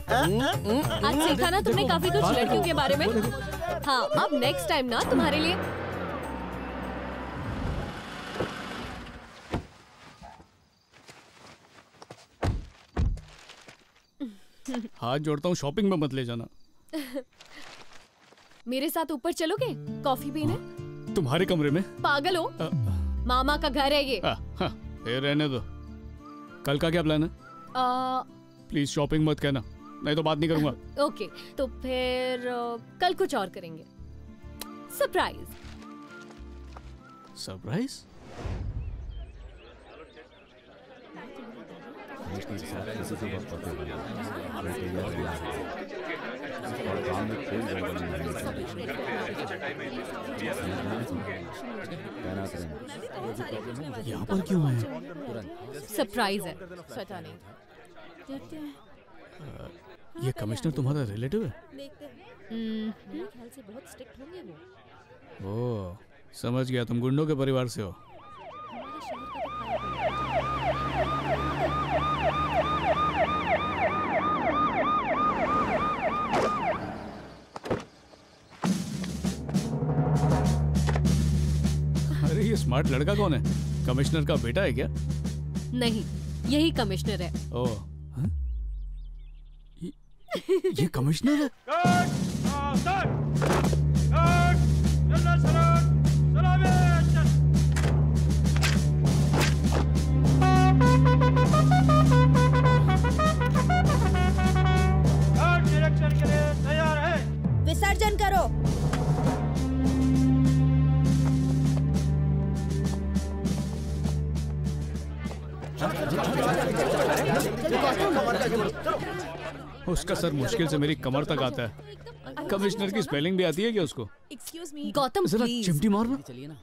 Speaker 1: आज सीखा ना तुमने काफी कुछ लड़कियों के बारे में। हाँ, अब नेक्स्ट टाइम ना तुम्हारे लिए
Speaker 6: हाथ जोड़ता हूँ, शॉपिंग में मत ले जाना।
Speaker 1: मेरे साथ ऊपर चलोगे कॉफी पीने?
Speaker 6: तुम्हारे कमरे में?
Speaker 1: पागल हो? मामा का घर है ये।
Speaker 6: फिर रहने दो। कल का क्या प्लान है? प्लीज शॉपिंग मत कहना, नहीं तो बात नहीं करूंगा।
Speaker 1: ओके, तो फिर कल कुछ और करेंगे। सरप्राइज।
Speaker 6: सरप्राइज? यहाँ पर क्यों है?
Speaker 1: सरप्राइज है।
Speaker 6: ये कमिश्नर तुम्हारा रिलेटिव है?
Speaker 1: मेरे ख्याल से बहुत स्ट्रिक्ट होंगे वो।
Speaker 6: ओह, समझ गया, तुम गुंडों के परिवार से हो। अरे ये स्मार्ट लड़का कौन है? कमिश्नर का बेटा है क्या?
Speaker 1: नहीं, यही कमिश्नर है।
Speaker 6: ओह, ये कमिश्नर है?
Speaker 11: विसर्जन करो।
Speaker 6: उसका सर मुश्किल से मेरी कमर तक आता है। कमिश्नर की स्पेलिंग भी आती है क्या उसको?
Speaker 1: एक्सक्यूज मी गौतम,
Speaker 6: जरा चिमटी मारना।
Speaker 17: चलिए ना।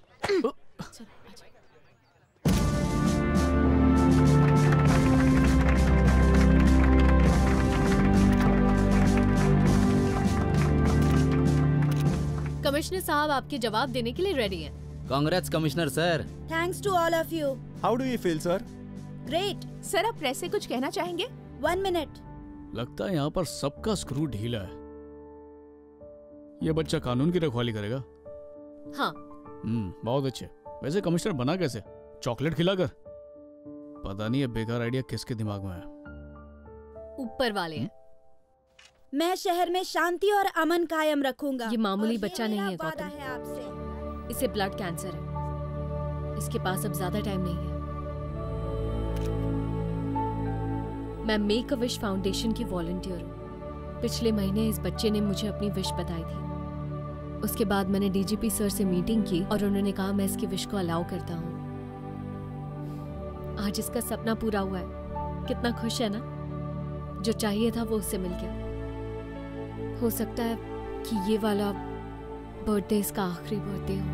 Speaker 1: कमिश्नर साहब आपके जवाब देने के लिए रेडी हैं।
Speaker 17: Congress commissioner sir.
Speaker 11: Thanks to all of you.
Speaker 14: How do you feel sir?
Speaker 11: Great.
Speaker 2: Sir, आप प्रेस से कुछ कहना चाहेंगे?
Speaker 11: 1 मिनट।
Speaker 6: लगता है यहाँ पर सबका स्क्रू ढीला है। ये बच्चा कानून की रखवाली करेगा?
Speaker 1: हाँ।
Speaker 6: बहुत अच्छे। वैसे कमिश्नर बना कैसे? चॉकलेट खिलाकर? पता नहीं ये बेकार आइडिया किसके दिमाग में है।
Speaker 1: ऊपर वाले हैं।
Speaker 11: मैं शहर में शांति और अमन कायम रखूंगा।
Speaker 1: ये मामूली बच्चा नहीं है
Speaker 11: वादा
Speaker 1: गौतम।
Speaker 11: है आपसे।
Speaker 1: इसे ब्लड कैंसर है। इसके पास अब ज्यादा टाइम नहीं है। मैं मेक अ विश फाउंडेशन की वॉलंटियर हूँ। पिछले महीने इस बच्चे ने मुझे अपनी विश बताई थी। उसके बाद मैंने डीजीपी सर से मीटिंग की और उन्होंने कहा मैं इसकी विश को अलाउ करता हूँ। आज इसका सपना पूरा हुआ है। कितना खुश है ना? जो चाहिए था वो उससे मिल गया। हो सकता है कि ये वाला बर्थडे इसका आखिरी बर्थडे हो।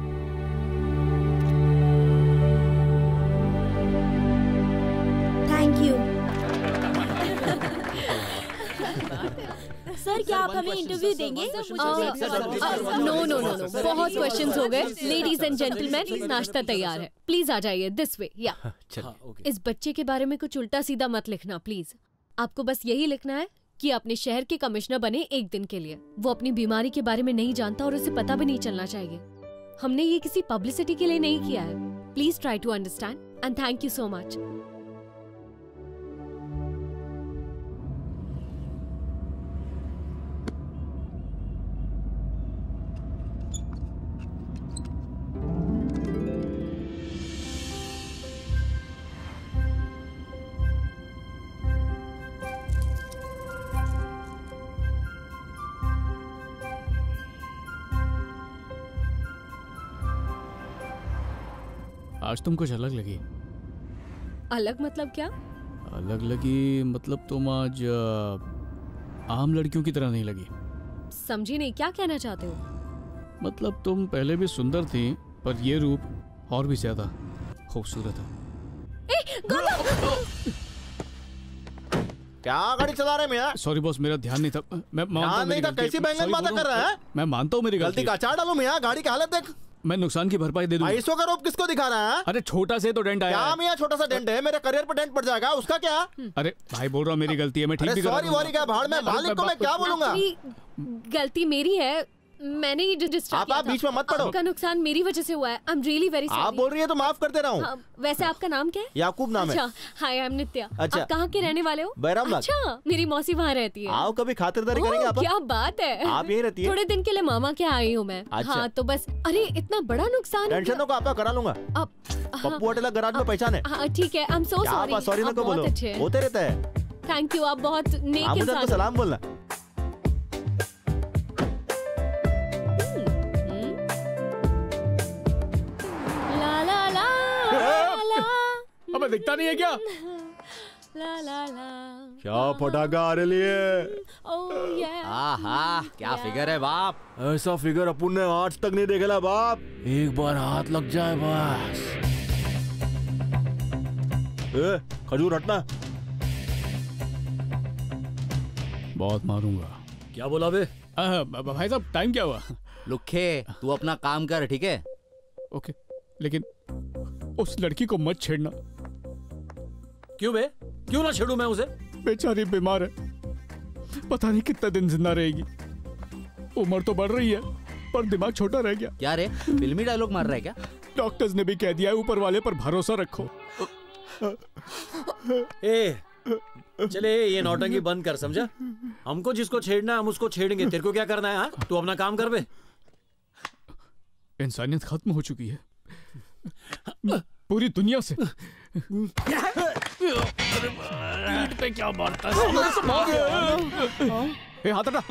Speaker 11: Thank you. सर, क्या आप हमें इंटरव्यू देंगे?
Speaker 1: नो नो नो नो, बहुत क्वेश्चंस हो गए। लेडीज एंड जेंटलमैन, नाश्ता तैयार है। प्लीज आ जाइए दिस वे। या इस बच्चे के बारे में कुछ उल्टा सीधा मत लिखना प्लीज। आपको बस यही लिखना है कि अपने शहर के कमिश्नर बने एक दिन के लिए। वो अपनी बीमारी के बारे में नहीं जानता और उसे पता भी नहीं चलना चाहिए। हमने ये किसी पब्लिसिटी के लिए नहीं किया है। Please try to understand and thank you so much.
Speaker 6: आज तुम कुछ अलग लगी।
Speaker 1: अलग मतलब क्या?
Speaker 6: अलग लगी मतलब तुम आज आम लड़कियों की तरह नहीं लगी।
Speaker 1: समझी नहीं, क्या कहना चाहते हो?
Speaker 6: मतलब तुम पहले भी सुंदर थी, पर ये रूप और भी ज्यादा खूबसूरत है।
Speaker 12: क्या गाड़ी चला रहे मियां?
Speaker 6: सॉरी बॉस, मेरा ध्यान नहीं था। मैं
Speaker 12: ध्यान नहीं था? कैसी बैंगन बातें कर रहा है?
Speaker 6: मैं मानता हूँ मेरी
Speaker 12: गलती का अचार डालो मियां। गाड़ी की हालत देख।
Speaker 6: मैं नुकसान की भरपाई दे दूंगा।
Speaker 8: 250 का रोप किसको दिखा रहा है?
Speaker 6: अरे छोटा से तो डेंट आया
Speaker 8: क्या
Speaker 6: है।
Speaker 8: मियां छोटा सा डेंट है, मेरे करियर पर डेंट पड़ जाएगा, उसका क्या?
Speaker 6: अरे भाई बोल रहा हूँ मेरी गलती है, मैं ठीक भी कर रहा हूँ।
Speaker 8: सॉरी वॉरी का भाड़ में, मालिक को मैं क्या बोलूंगा?
Speaker 1: गलती मेरी है, मैंने ही डिस्टर्ब किया था।
Speaker 8: आप बीच में मत पड़ो।
Speaker 1: आपका नुकसान मेरी वजह से हुआ है। I am really very sorry.
Speaker 8: आप बोल रही है तो माफ कर दे रहा हूँ।
Speaker 1: वैसे आपका नाम क्या है?
Speaker 8: याकूब नाम है।
Speaker 1: अच्छा, हाय आई एम नित्या।
Speaker 8: अच्छा।
Speaker 1: आप कहाँ के रहने वाले हो?
Speaker 8: बैरामबाग।
Speaker 1: अच्छा, मेरी मौसी वहाँ रहती है।
Speaker 8: आओ कभी खातिरदारी करेंगे आप।
Speaker 1: क्या बात है,
Speaker 8: आप यही रहती है?
Speaker 1: थोड़े दिन के लिए मामा के आई हूँ मैं।
Speaker 8: अच्छा।
Speaker 1: हाँ तो बस, अरे इतना बड़ा नुकसान।
Speaker 8: टेंशन को आपका करा लूंगा। पप्पू होटल गराज में पहचान है।
Speaker 1: हाँ ठीक है, I am so sorry.
Speaker 8: Sorry ना को बोलो, होते रहता है।
Speaker 1: थैंक यू, आप बहुत नेक
Speaker 8: आप
Speaker 1: इंसान
Speaker 8: मुझे सलाम बोलना।
Speaker 6: अबे दिखता नहीं है क्या?
Speaker 1: ला ला ला।
Speaker 8: क्या पटाखा आ रही है?
Speaker 17: आहा, क्या फिगर है बाप।
Speaker 8: ऐसा फिगर अपन ने आज तक नहीं देखा बाप। एक बार हाथ लग जाए बस। खजूर हटना।
Speaker 6: बहुत मारूंगा।
Speaker 9: क्या बोला बे?
Speaker 6: भाई साहब टाइम क्या हुआ?
Speaker 17: लुखे तू अपना काम कर, ठीक है?
Speaker 6: ओके, लेकिन उस लड़की को मत छेड़ना।
Speaker 9: क्यों बे? क्यों ना छेड़ू मैं उसे?
Speaker 6: बेचारी बीमार है, पता नहीं कितना दिन जिंदा रहेगी। उम्र तो बढ़ रही है पर दिमाग छोटा रह गया।
Speaker 17: क्या रे, फिल्मी डायलॉग मार रहा है क्या?
Speaker 6: डॉक्टर्स ने भी कह दिया है ऊपर वाले पर भरोसा रखो।
Speaker 9: चले ये नौटंकी बंद कर, समझा? हमको जिसको छेड़ना है हम उसको छेड़ेंगे, तेरे को क्या करना है? हाँ, तू अपना काम कर बे।
Speaker 6: इंसानियत खत्म हो चुकी है पूरी दुनिया से। पे क्या मारता है? हाथ हटा।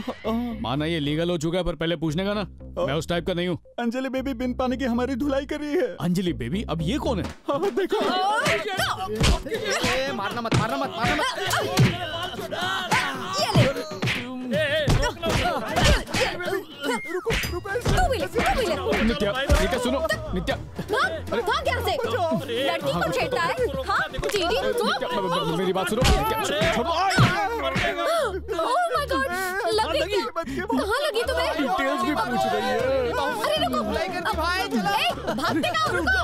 Speaker 6: माना ये लीगल हो चुका है पर पहले पूछने का ना, मैं उस टाइप का नहीं हूँ।
Speaker 14: अंजलि बेबी बिन पानी की हमारी धुलाई कर रही है।
Speaker 6: अंजलि बेबी? अब ये कौन है?
Speaker 14: देखो।
Speaker 17: मारना मत, मारना मत, मारना मत।
Speaker 6: नित्या, नित्या सुनो, नित्या।
Speaker 1: भाग यहाँ से। लड़की को छेड़ता है? हाँ, दीदी तू।
Speaker 6: मेरी बात सुनो।
Speaker 1: ओह माय गॉड, लगी। कहाँ लगी तुम्हें?
Speaker 6: डिटेल्स भी पूछ रही है।
Speaker 1: अरे रुको, भागते कहाँ? रुको।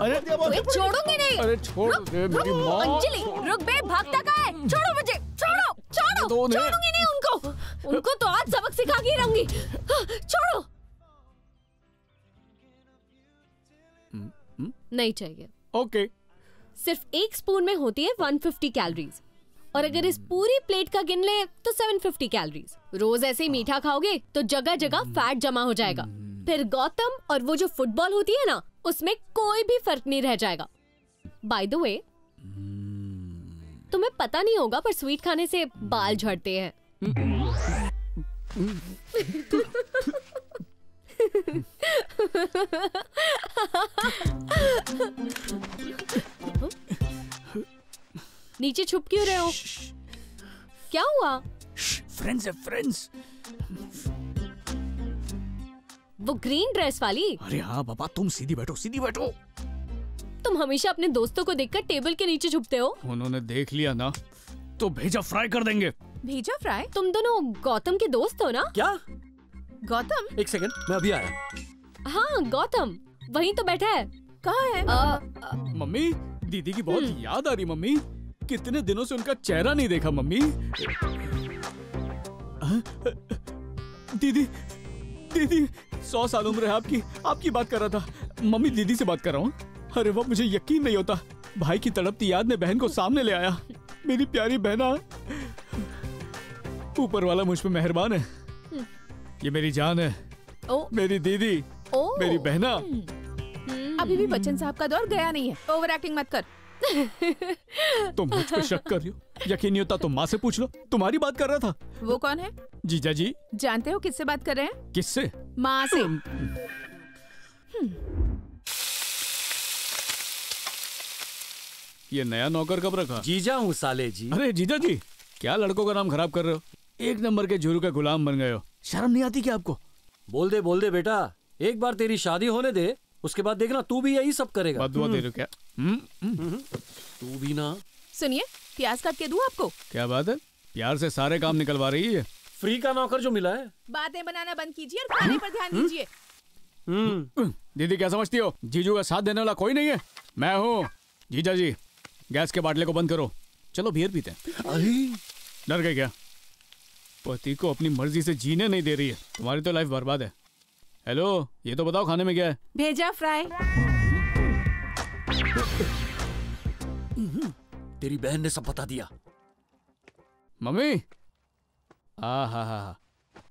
Speaker 6: अरे
Speaker 1: छोड़ूंगी नहीं।
Speaker 6: अरे छोड़ दे मेरी माँ।
Speaker 1: अंजलि रुक बे, भागता कहाँ है? छोड़ो मुझे, छोड़ो, छोड़ो। छोड़ूंगी नहीं उनको। उनको तो आज सबक सिखा के रहूंगी। छोड़ो। नहीं चाहिए।
Speaker 6: ओके।
Speaker 1: सिर्फ एक स्पून में होती है 150 कैलोरीज, और अगर इस पूरी प्लेट का गिन ले तो 750 कैलोरीज। रोज ऐसे ही मीठा खाओगे तो जगह जगह फैट जमा हो जाएगा। फिर गौतम और वो जो फुटबॉल होती है ना, उसमें कोई भी फर्क नहीं रह जाएगा। बाय द वे, तुम्हें पता नहीं होगा पर स्वीट खाने से बाल झड़ते हैं। नीचे छुप क्यों रहे हो? क्या हुआ?
Speaker 6: फ्रेंड्स है, फ्रेंड्स।
Speaker 1: वो ग्रीन ड्रेस वाली?
Speaker 6: अरे हाँ बाबा, तुम सीधी बैठो, सीधी बैठो।
Speaker 1: तुम हमेशा अपने दोस्तों को देखकर टेबल के नीचे छुपते हो।
Speaker 6: उन्होंने देख लिया ना तो भेजा फ्राई कर देंगे।
Speaker 2: भेजा फ्राई?
Speaker 1: तुम दोनों गौतम के दोस्त हो ना?
Speaker 9: क्या?
Speaker 2: गौतम?
Speaker 9: एक सेकंड, मैं अभी आया।
Speaker 1: हाँ गौतम वहीं तो बैठा है।
Speaker 2: कहाँ है?
Speaker 6: मम्मी, दीदी की बहुत याद आ रही। मम्मी, कितने दिनों से उनका चेहरा नहीं देखा। मम्मी, दीदी, दीदी 100 साल उम्र है आपकी बात कर रहा था। मम्मी, दीदी से बात कर रहा हूँ। अरे वाह, मुझे यकीन नहीं होता। भाई की तड़पती याद ने बहन को सामने ले आया। मेरी प्यारी बहना। ऊपर वाला मुझ पे मेहरबान है। ये मेरी जान है। मेरी दीदी, मेरी बहना।
Speaker 2: अभी भी बच्चन साहब का दौर गया नहीं है। ओवर एक्टिंग मत कर।
Speaker 6: तुम मुझ पे शक कर रही हो? यकीन नहीं होता तो माँ से पूछ लो। तुम्हारी बात कर रहा था।
Speaker 2: वो कौन है?
Speaker 6: जीजा जी।
Speaker 2: जानते हो किससे बात कर रहे हैं?
Speaker 6: किससे?
Speaker 2: माँ से।
Speaker 4: ये नया नौकर कब रखा?
Speaker 9: जीजा हूँ साले जी।
Speaker 4: अरे जीजा जी, क्या लड़कों का नाम खराब कर रहे हो? एक नंबर के झुरू के गुलाम बन गए हो। शर्म नहीं आती क्या आपको?
Speaker 9: बोल दे बेटा, एक बार तेरी शादी होने दे, उसके बाद देखना तू भी यही सब करेगा।
Speaker 4: बदुआ दे रहे हो क्या?
Speaker 9: तू भी ना।
Speaker 2: सुनिए, प्याज काट के दूं आपको?
Speaker 4: क्या बात है, प्यार से सारे काम निकलवा रही है।
Speaker 9: फ्री का नौकर जो मिला है।
Speaker 2: बातें बनाना बंद कीजिए और खाने पर ध्यान दीजिए।
Speaker 6: दीदी क्या समझती हो, जीजू का साथ देने वाला कोई नहीं है? मैं हूँ। जीजा जी, गैस के बाटले को बंद करो, चलो बियर पीते हैं। डर गए क्या? पति को अपनी मर्जी से जीने नहीं दे रही है, तुम्हारी तो लाइफ बर्बाद है। हेलो, ये तो बताओ खाने में क्या है?
Speaker 10: भेजा फ्राई।
Speaker 9: तेरी बहन ने सब बता दिया।
Speaker 6: मम्मी, हा,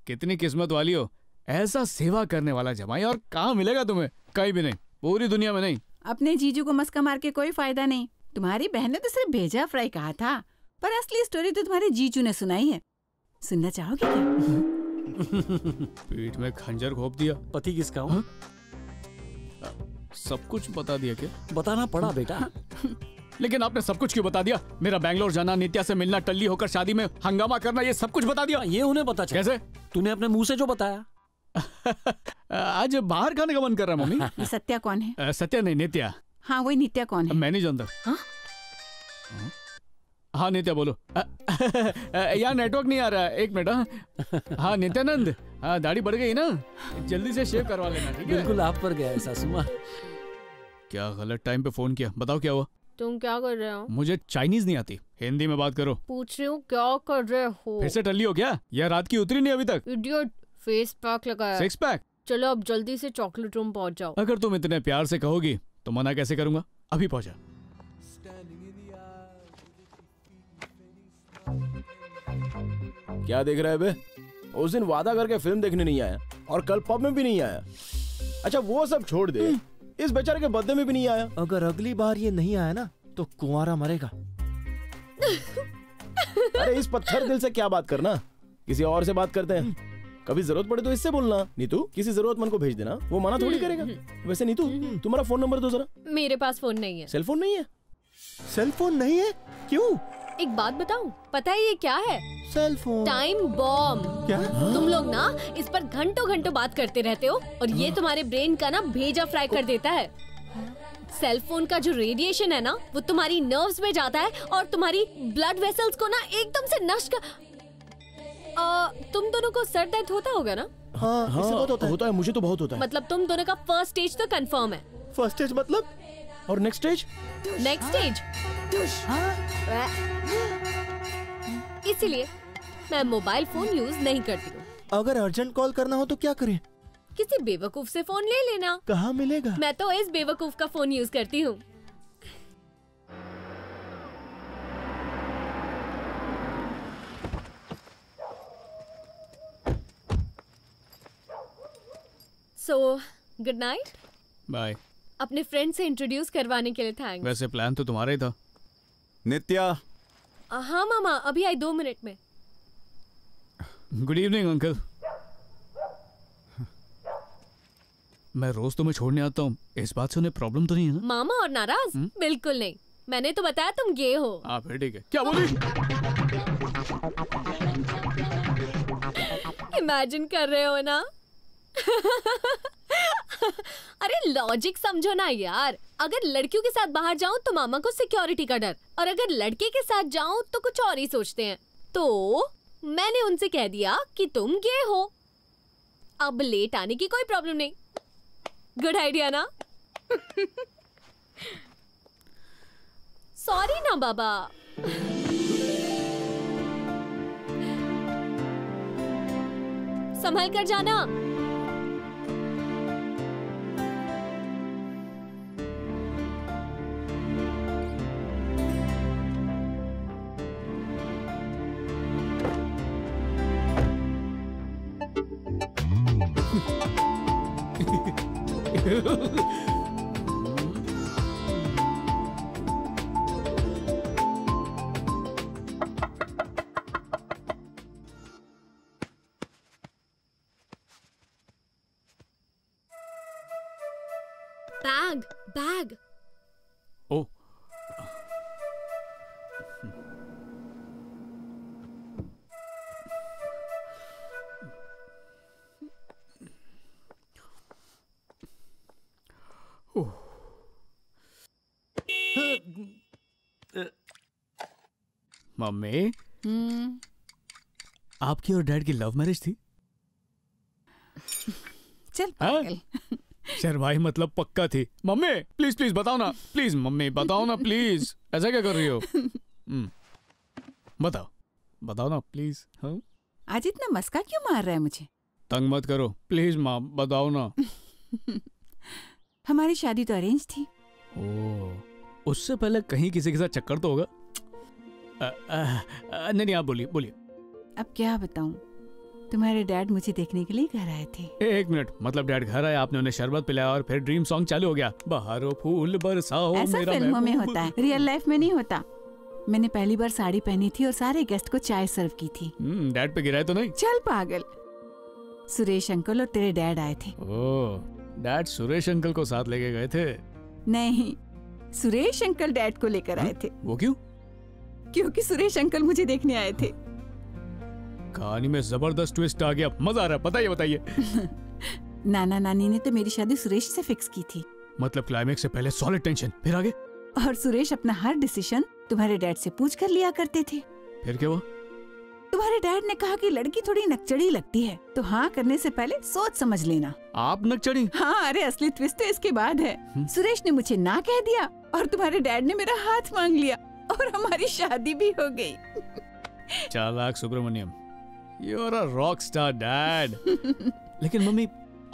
Speaker 6: कितनी किस्मत वाली हो, ऐसा सेवा करने वाला जमाई और कहाँ मिलेगा तुम्हें? कहीं भी नहीं, पूरी दुनिया में नहीं।
Speaker 10: अपने जीजू को मस्का मार के कोई फायदा नहीं। तुम्हारी बहन ने तो सिर्फ भेजा फ्राई कहा था, पर असली स्टोरी तो तुम्हारे जीजू ने सुनाई है। सुनना चाहोगे क्या?
Speaker 6: पीठ में खंजर घोंप दिया।
Speaker 9: पति किसका हूँ?
Speaker 6: सब कुछ बता दिया क्या?
Speaker 9: बताना पड़ा बेटा।
Speaker 6: लेकिन आपने सब कुछ क्यों बता दिया? मेरा बैंगलोर जाना, नित्या से मिलना, टल्ली होकर शादी में हंगामा करना, ये सब कुछ बता दिया।
Speaker 9: ये उन्हें पता चला।
Speaker 6: कैसे?
Speaker 9: तूने अपने मुंह से जो बताया।
Speaker 6: आज बाहर खाने का मन कर रहा है मम्मी।
Speaker 10: ये सत्या कौन है?
Speaker 6: सत्या नहीं, नित्या।
Speaker 10: हाँ, वही नित्या कौन है?
Speaker 6: मैं नहीं जानता। हाँ नित्या बोलो। यहाँ नेटवर्क नहीं आ रहा है, एक मिनट। हाँ नित्यानंद, हाँ दाढ़ी बढ़ गई ना, जल्दी से शेव करवा लेना, ठीक है?
Speaker 9: बिल्कुल आप पर गया है सासू माँ।
Speaker 6: क्या गलत टाइम पे फोन किया, बताओ क्या हुआ?
Speaker 1: तुम क्या कर रहे हो?
Speaker 6: मुझे चाइनीज नहीं आती, हिंदी में बात करो।
Speaker 1: पूछ रही हूँ क्या कर रहे हो?
Speaker 6: फिर से टल्ली हो क्या, या रात की उतरी नहीं अभी तक?
Speaker 1: इडियट, फेस पैक लगाया।
Speaker 6: 6 पैक?
Speaker 1: चलो अब जल्दी से चॉकलेट रूम पहुँच जाओ।
Speaker 6: अगर तुम इतने प्यार से कहोगी तो मना कैसे करूंगा। अभी पहुंचा।
Speaker 8: क्या देख रहा है बे? उस दिन वादा करके फिल्म देखने नहीं आया और कल पब में भी नहीं आया। अच्छा वो सब छोड़ दे, इस बेचारे के बर्थडे में भी नहीं आया।
Speaker 13: अगर अगली बार ये नहीं आया ना तो कुंवारा मरेगा।
Speaker 8: अरे इस पत्थर दिल से क्या बात करना, किसी और से बात करते हैं। कभी जरूरत पड़े तो इससे बोलना। नीतू, किसी जरूरतमंद को भेज देना, वो मना थोड़ी करेगा। वैसे नीतू, तुम्हारा फोन नंबर दो जरा।
Speaker 1: मेरे पास फोन नहीं है।
Speaker 8: सेल फोन नहीं है?
Speaker 13: सेल फोन नहीं है? क्यों?
Speaker 1: एक बात बताऊं, पता है ये क्या है?
Speaker 13: Cell phone.
Speaker 1: Time bomb.
Speaker 13: क्या?
Speaker 1: तुम लोग ना इस पर घंटों घंटों बात करते रहते हो और ये तुम्हारे ब्रेन का ना भेजा फ्राई कर देता है। सेल फोन का जो रेडिएशन है ना, वो तुम्हारी नर्व्स में जाता है और तुम्हारी ब्लड वेसल्स को ना एकदम से नष्ट कर। तुम दोनों को सर दर्द होता होगा ना?
Speaker 8: हाँ, बहुत होता है। मुझे तो बहुत होता है।
Speaker 1: मतलब तुम दोनों का फर्स्ट स्टेज तो कंफर्म है।
Speaker 8: फर्स्ट स्टेज मतलब? और नेक्स्ट स्टेज?
Speaker 1: नेक्स्ट स्टेज इसीलिए मैं मोबाइल फोन यूज नहीं करती हूँ।
Speaker 13: अगर अर्जेंट कॉल करना हो तो क्या करें?
Speaker 1: किसी बेवकूफ से फोन ले लेना।
Speaker 13: कहाँ मिलेगा?
Speaker 1: मैं तो इस बेवकूफ का फोन यूज करती हूँ। So good night.
Speaker 6: बाय।
Speaker 1: अपने फ्रेंड से इंट्रोड्यूस करवाने के लिए थैंक्स।
Speaker 6: वैसे प्लान तो तुम्हारा ही था।
Speaker 14: नित्या।
Speaker 1: हाँ मामा, अभी आई 2 मिनट में।
Speaker 6: Good evening uncle. मैं रोज तुम्हें छोड़ने आता हूँ, इस बात से उन्हें प्रॉब्लम तो नहीं है ना?
Speaker 1: मामा और नाराज? बिल्कुल नहीं, मैंने तो बताया तुम गे हो।
Speaker 6: हाँ फिर ठीक है। क्या बोली?
Speaker 1: इमेजिन कर रहे हो ना? अरे लॉजिक समझो ना यार। अगर लड़कियों के साथ बाहर जाऊं तो मामा को सिक्योरिटी का डर, और अगर लड़के के साथ जाऊं तो कुछ और ही सोचते हैं। तो मैंने उनसे कह दिया कि तुम गे हो। अब लेट आने की कोई प्रॉब्लम नहीं। गुड आइडिया ना? सॉरी ना बाबा। संभल कर जाना। Bag bag.
Speaker 6: ओ मम्मी, आपकी और डैड की लव मैरिज थी?
Speaker 10: चल पागल।
Speaker 6: शर्माई मतलब पक्का थी। मम्मी प्लीज प्लीज बताओ ना, प्लीज मम्मी बताओ ना प्लीज, ऐसा क्या कर रही हो? बताओ बताओ ना प्लीज। हाँ
Speaker 10: आज इतना मस्का क्यों मार रहा है मुझे?
Speaker 6: तंग मत करो प्लीज माँ, बताओ ना।
Speaker 10: हमारी शादी तो अरेंज थी।
Speaker 6: ओह, उससे पहले कहीं किसी के साथ चक्कर तो होगा? नहीं नहीं, आप बोलिए बोलिए।
Speaker 10: अब क्या बताऊं, तुम्हारे डैड मुझे देखने के लिए घर आए थे।
Speaker 6: एक मिनट, मतलब डैड घर आए, आपने उन्हें शरबत पिलाया और फिर ड्रीम सॉन्ग चालू हो गया, बहारो फूल बरसाओ।
Speaker 10: ऐसा फिल्मों में होता है, रियल लाइफ में नहीं होता। मैंने पहली बार साड़ी पहनी थी और सारे गेस्ट को चाय सर्व की थी।
Speaker 6: डैड पे गिराए तो नहीं?
Speaker 10: चल पागल, सुरेश अंकल और तेरे डैड आए थे।
Speaker 6: ओह, डैड सुरेश अंकल को साथ लेके गए थे?
Speaker 10: नहीं, सुरेश अंकल डैड को लेकर आए थे।
Speaker 6: वो क्यों?
Speaker 10: क्योंकि सुरेश अंकल मुझे देखने आए थे।
Speaker 6: कहानी में जबरदस्त ट्विस्ट आ गया, मजा आ रहा है, बताइए बताइए।
Speaker 10: नाना नानी ने तो मेरी शादी सुरेश से फिक्स की थी।
Speaker 6: मतलब क्लाइमेक्स से पहले सॉलिड टेंशन, फिर आगे?
Speaker 10: और सुरेश अपना हर डिसीजन तुम्हारे डैड से पूछ कर लिया करते थे।
Speaker 6: फिर क्या हुआ?
Speaker 10: तुम्हारे डैड ने कहा कि लड़की थोड़ी नकचड़ी लगती है, तो हाँ करने से पहले सोच समझ लेना।
Speaker 6: आप नकचड़ी?
Speaker 10: हाँ, अरे असली ट्विस्ट तो इसके बाद है। सुरेश ने मुझे ना कह दिया और तुम्हारे डैड ने मेरा हाथ मांग लिया और हमारी शादी भी हो गई।
Speaker 6: चालाक Subramaniam, you are a rock star dad. लेकिन मम्मी,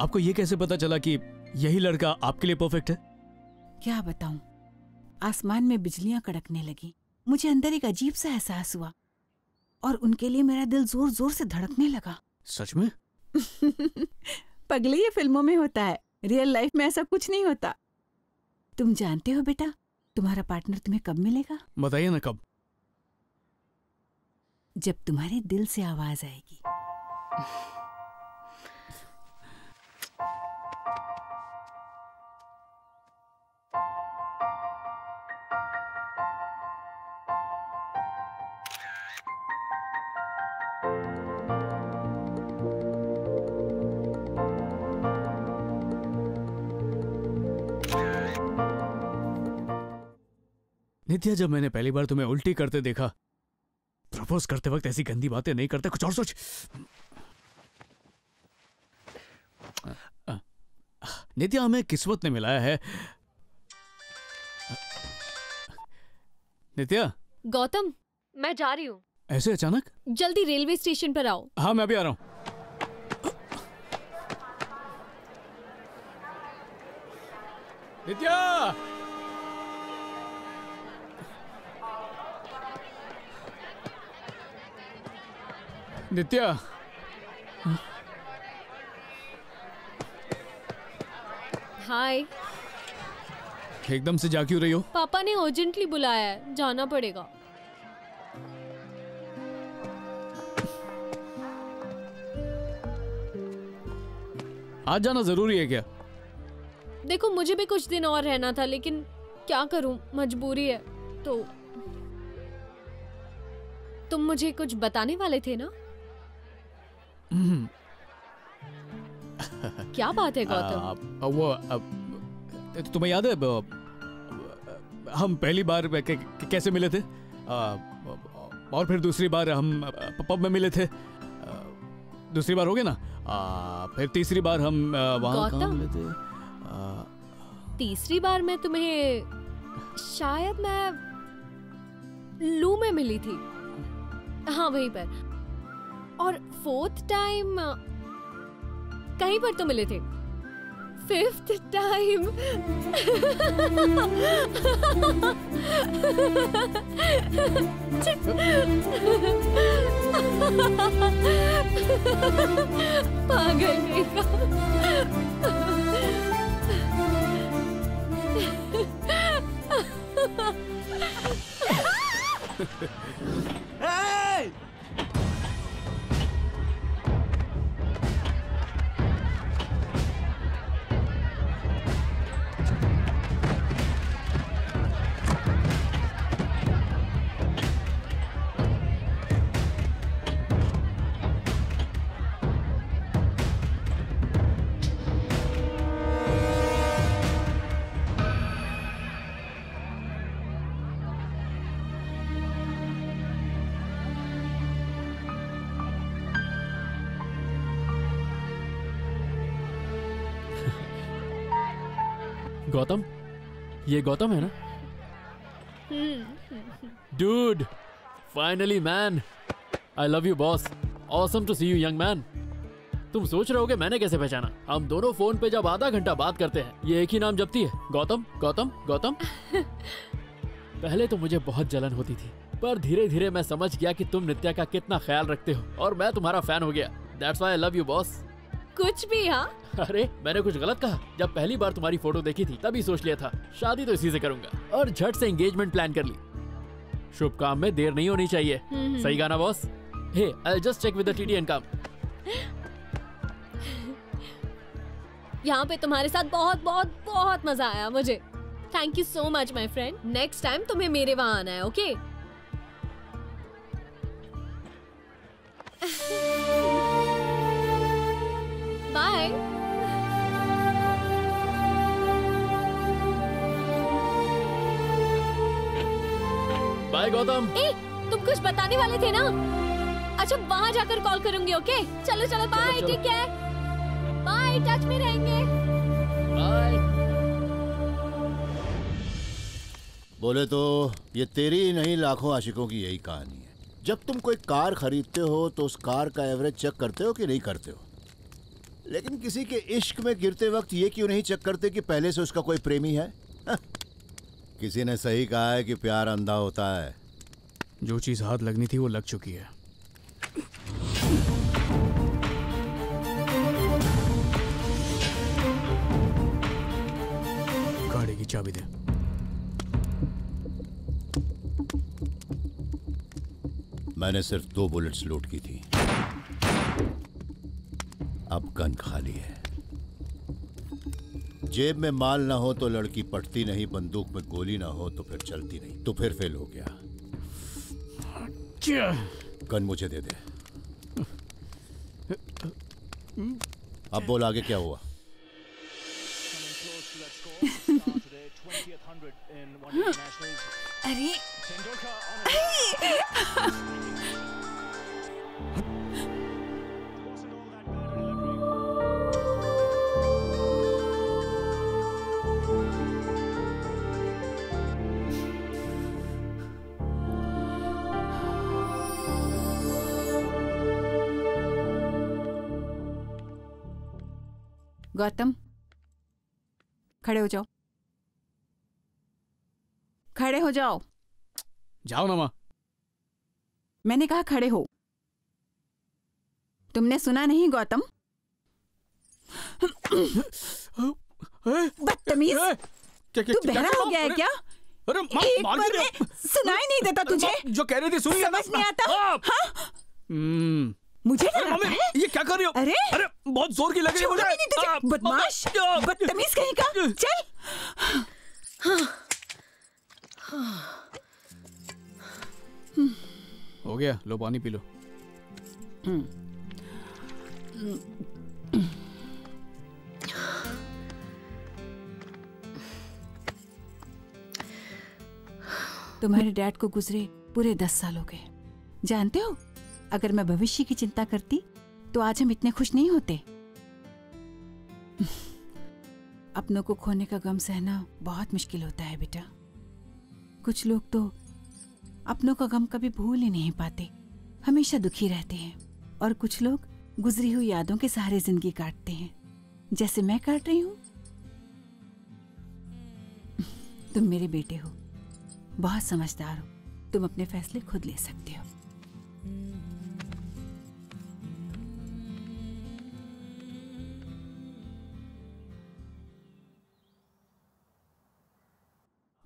Speaker 6: आपको ये कैसे पता चला कि यही लड़का आपके लिए परफेक्ट है?
Speaker 10: क्या बताऊं, आसमान में बिजलियां कड़कने लगी, मुझे अंदर एक अजीब सा एहसास हुआ और उनके लिए मेरा दिल जोर जोर से धड़कने लगा।
Speaker 6: सच में?
Speaker 10: पगले, ये फिल्मों में होता है, रियल लाइफ में ऐसा कुछ नहीं होता। तुम जानते हो बेटा, तुम्हारा पार्टनर तुम्हें कब मिलेगा?
Speaker 6: बताइए ना कब।
Speaker 10: जब तुम्हारे दिल से आवाज आएगी।
Speaker 6: नित्या, जब मैंने पहली बार तुम्हें उल्टी करते देखा, प्रपोज करते वक्त ऐसी गंदी बातें नहीं करते, कुछ और सोच। नित्या, हमें किस्मत ने मिलाया है। नित्या।
Speaker 1: गौतम, मैं जा रही हूँ।
Speaker 6: ऐसे अचानक?
Speaker 1: जल्दी रेलवे स्टेशन पर आओ।
Speaker 6: हाँ, मैं अभी आ रहा हूँ। नित्या! नित्या,
Speaker 1: हाय।
Speaker 6: एकदम से जा क्यों रही हो?
Speaker 1: पापा ने अर्जेंटली बुलाया है, जाना पड़ेगा।
Speaker 6: आज जाना जरूरी है क्या?
Speaker 1: देखो, मुझे भी कुछ दिन और रहना था, लेकिन क्या करूं, मजबूरी है। तो तुम मुझे कुछ बताने वाले थे ना? क्या बात है गौतम?
Speaker 6: वो तुम्हें याद है हम पहली बार कैसे मिले थे? और फिर दूसरी बार हम पब में मिले थे। दूसरी बार हो गया ना? फिर तीसरी बार हम वहाँ कहाँ मिले थे?
Speaker 1: तीसरी बार मैं तुम्हें शायद मैं लू में मिली थी। हाँ, वहीं पर। और फोर्थ टाइम कहीं पर तो मिले थे। फिफ्थ टाइम पागल
Speaker 18: Hey! गौतम, ये गौतम है ना? Dude, finally man, I love you boss, awesome to see you young man. तुम सोच रहे होगे मैंने कैसे पहचाना? हम दोनों फोन पे जब आधा घंटा बात करते हैं ये एक ही नाम जपती है, गौतम गौतम गौतम। पहले तो मुझे बहुत जलन होती थी, पर धीरे धीरे मैं समझ गया कि तुम नित्या का कितना ख्याल रखते हो और मैं तुम्हारा फैन हो गया। That's why I love you boss.
Speaker 1: कुछ भी? हाँ,
Speaker 18: अरे मैंने कुछ गलत कहा? जब पहली बार तुम्हारी फोटो देखी थी तभी सोच लिया था शादी तो इसी से करूंगा और झट से एंगेजमेंट प्लान कर ली। शुभ काम में देर नहीं होनी चाहिए। सही गाना boss? Hey, I just check with the TT and come.
Speaker 1: यहाँ पे तुम्हारे साथ बहुत बहुत बहुत मजा आया मुझे। Thank you so much my friend. Next time तुम्हें मेरे वहाँ आना है, ओके? बाय।
Speaker 18: बाय गौतम।
Speaker 1: ए, तुम कुछ बताने वाले थे ना? अच्छा, वहाँ जाकर कॉल करूंगी, ओके? चलो चलो, bye, take care, bye, touch में रहेंगे,
Speaker 18: बाय।
Speaker 5: बोले तो ये तेरी ही नहीं लाखों आशिकों की यही कहानी है। जब तुम कोई कार खरीदते हो तो उस कार का एवरेज चेक करते हो कि नहीं करते हो, लेकिन किसी के इश्क में गिरते वक्त ये क्यों नहीं चेक करते कि पहले से उसका कोई प्रेमी है? किसी ने सही कहा है कि प्यार अंधा होता है।
Speaker 6: जो चीज हाथ लगनी थी वो लग चुकी है। गाड़ी की चाबी दे।
Speaker 5: मैंने सिर्फ 2 बुलेट्स लोड की थी, अब गन खाली है। जेब में माल ना हो तो लड़की पटती नहीं, बंदूक में गोली ना हो तो फिर चलती नहीं। तो फिर फेल हो गया। गन मुझे दे दे। अब बोल आगे क्या हुआ?
Speaker 10: अरे गौतम, खड़े हो जाओ, खड़े हो जाओ।
Speaker 6: जाओ ना माँ।
Speaker 10: मैंने कहा खड़े हो। तुमने सुना नहीं गौतम? बदतमीज, तू बहरा हो गया है क्या?
Speaker 6: अरे माँ,
Speaker 10: एक बार में सुनाई नहीं देता तुझे?
Speaker 6: जो कह रही थी सुनिए।
Speaker 10: समझ नहीं आता? हाँ? मुझे
Speaker 6: मम्मी, ये क्या कर रही हो?
Speaker 10: अरे
Speaker 6: बहुत जोर की लग रही है मुझे।
Speaker 10: नहीं तुझे, बदमाश, बदतमीज कहीं का। चल।
Speaker 6: हो गया, लो पानी पी लो।
Speaker 10: तुम्हारे डैड को गुजरे पूरे 10 साल हो गए। जानते हो, अगर मैं भविष्य की चिंता करती तो आज हम इतने खुश नहीं होते। अपनों को खोने का गम सहना बहुत मुश्किल होता है बेटा। कुछ लोग तो अपनों का गम कभी भूल ही नहीं पाते, हमेशा दुखी रहते हैं। और कुछ लोग गुजरी हुई यादों के सहारे जिंदगी काटते हैं, जैसे मैं काट रही हूं। तुम मेरे बेटे हो, बहुत समझदार हो, तुम अपने फैसले खुद ले सकते हो।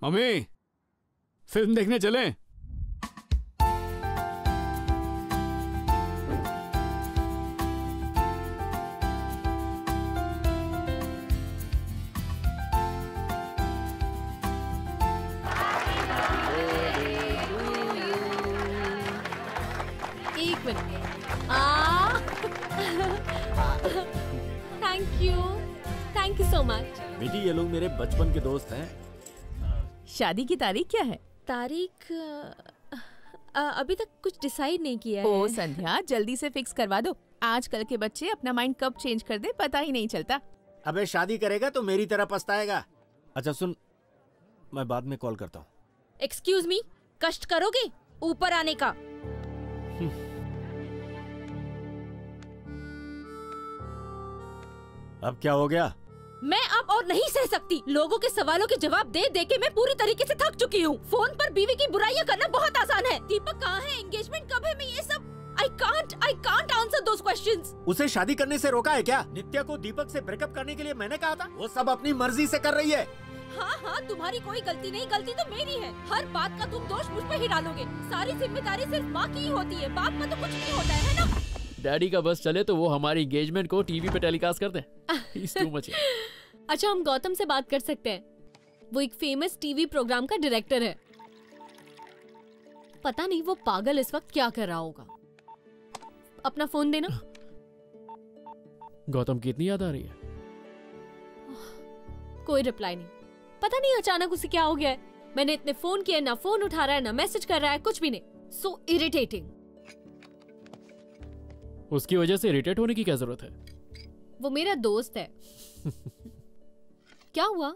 Speaker 6: मम्मी, फिल्म देखने चलें?
Speaker 1: एक minute. Thank you so much.
Speaker 9: बेटी, ये लोग मेरे बचपन के दोस्त हैं।
Speaker 3: शादी की तारीख क्या है?
Speaker 1: तारीख अभी तक कुछ डिसाइड नहीं किया है।
Speaker 3: ओ संध्या, जल्दी से फिक्स करवा दो। आजकल के बच्चे अपना माइंड कब चेंज कर दे पता ही नहीं चलता।
Speaker 12: अबे शादी करेगा तो मेरी तरह पछताएगा।
Speaker 9: अच्छा सुन, मैं बाद में कॉल करता हूँ।
Speaker 1: एक्सक्यूज मी, कष्ट करोगे ऊपर आने का?
Speaker 9: अब क्या हो गया?
Speaker 1: मैं अब और नहीं सह सकती। लोगों के सवालों के जवाब दे दे के मैं पूरी तरीके से थक चुकी हूँ। फोन पर बीवी की बुराइयां करना बहुत आसान है। दीपक कहाँ है, एंगेजमेंट कब है, मैं ये सब I can't answer those questions.
Speaker 9: उसे शादी करने से रोका है क्या? नित्या को दीपक से ब्रेकअप करने के लिए मैंने कहा था। वो सब अपनी मर्जी से कर रही है।
Speaker 1: हाँ, तुम्हारी कोई गलती नहीं, गलती तो मेरी है। हर बात का तुम दोष मुझ पे ही डालोगे। सारी जिम्मेदारी सिर्फ माँ की ही होती है, बाप का तो कुछ नहीं होता है ना?
Speaker 18: डैडी का बस चले तो वो हमारी एंगेजमेंट को टीवी पे टेलीकास्ट कर दें। He's too much.
Speaker 1: अच्छा, हम गौतम से बात कर सकते हैं। वो एक फेमस टीवी प्रोग्राम का डायरेक्टर है। पता नहीं वो पागल इस वक्त क्या कर रहा होगा। अपना फोन देना।
Speaker 18: गौतम की इतनी याद आ रही है?
Speaker 1: कोई रिप्लाई नहीं। पता नहीं अचानक उसे क्या हो गया है। मैंने इतने फोन किए, ना फोन उठा रहा है, ना मैसेज कर रहा है, कुछ भी नहीं। So irritating.
Speaker 18: उसकी वजह से इरिटेट होने की क्या जरूरत है?
Speaker 1: वो मेरा दोस्त है। क्या हुआ?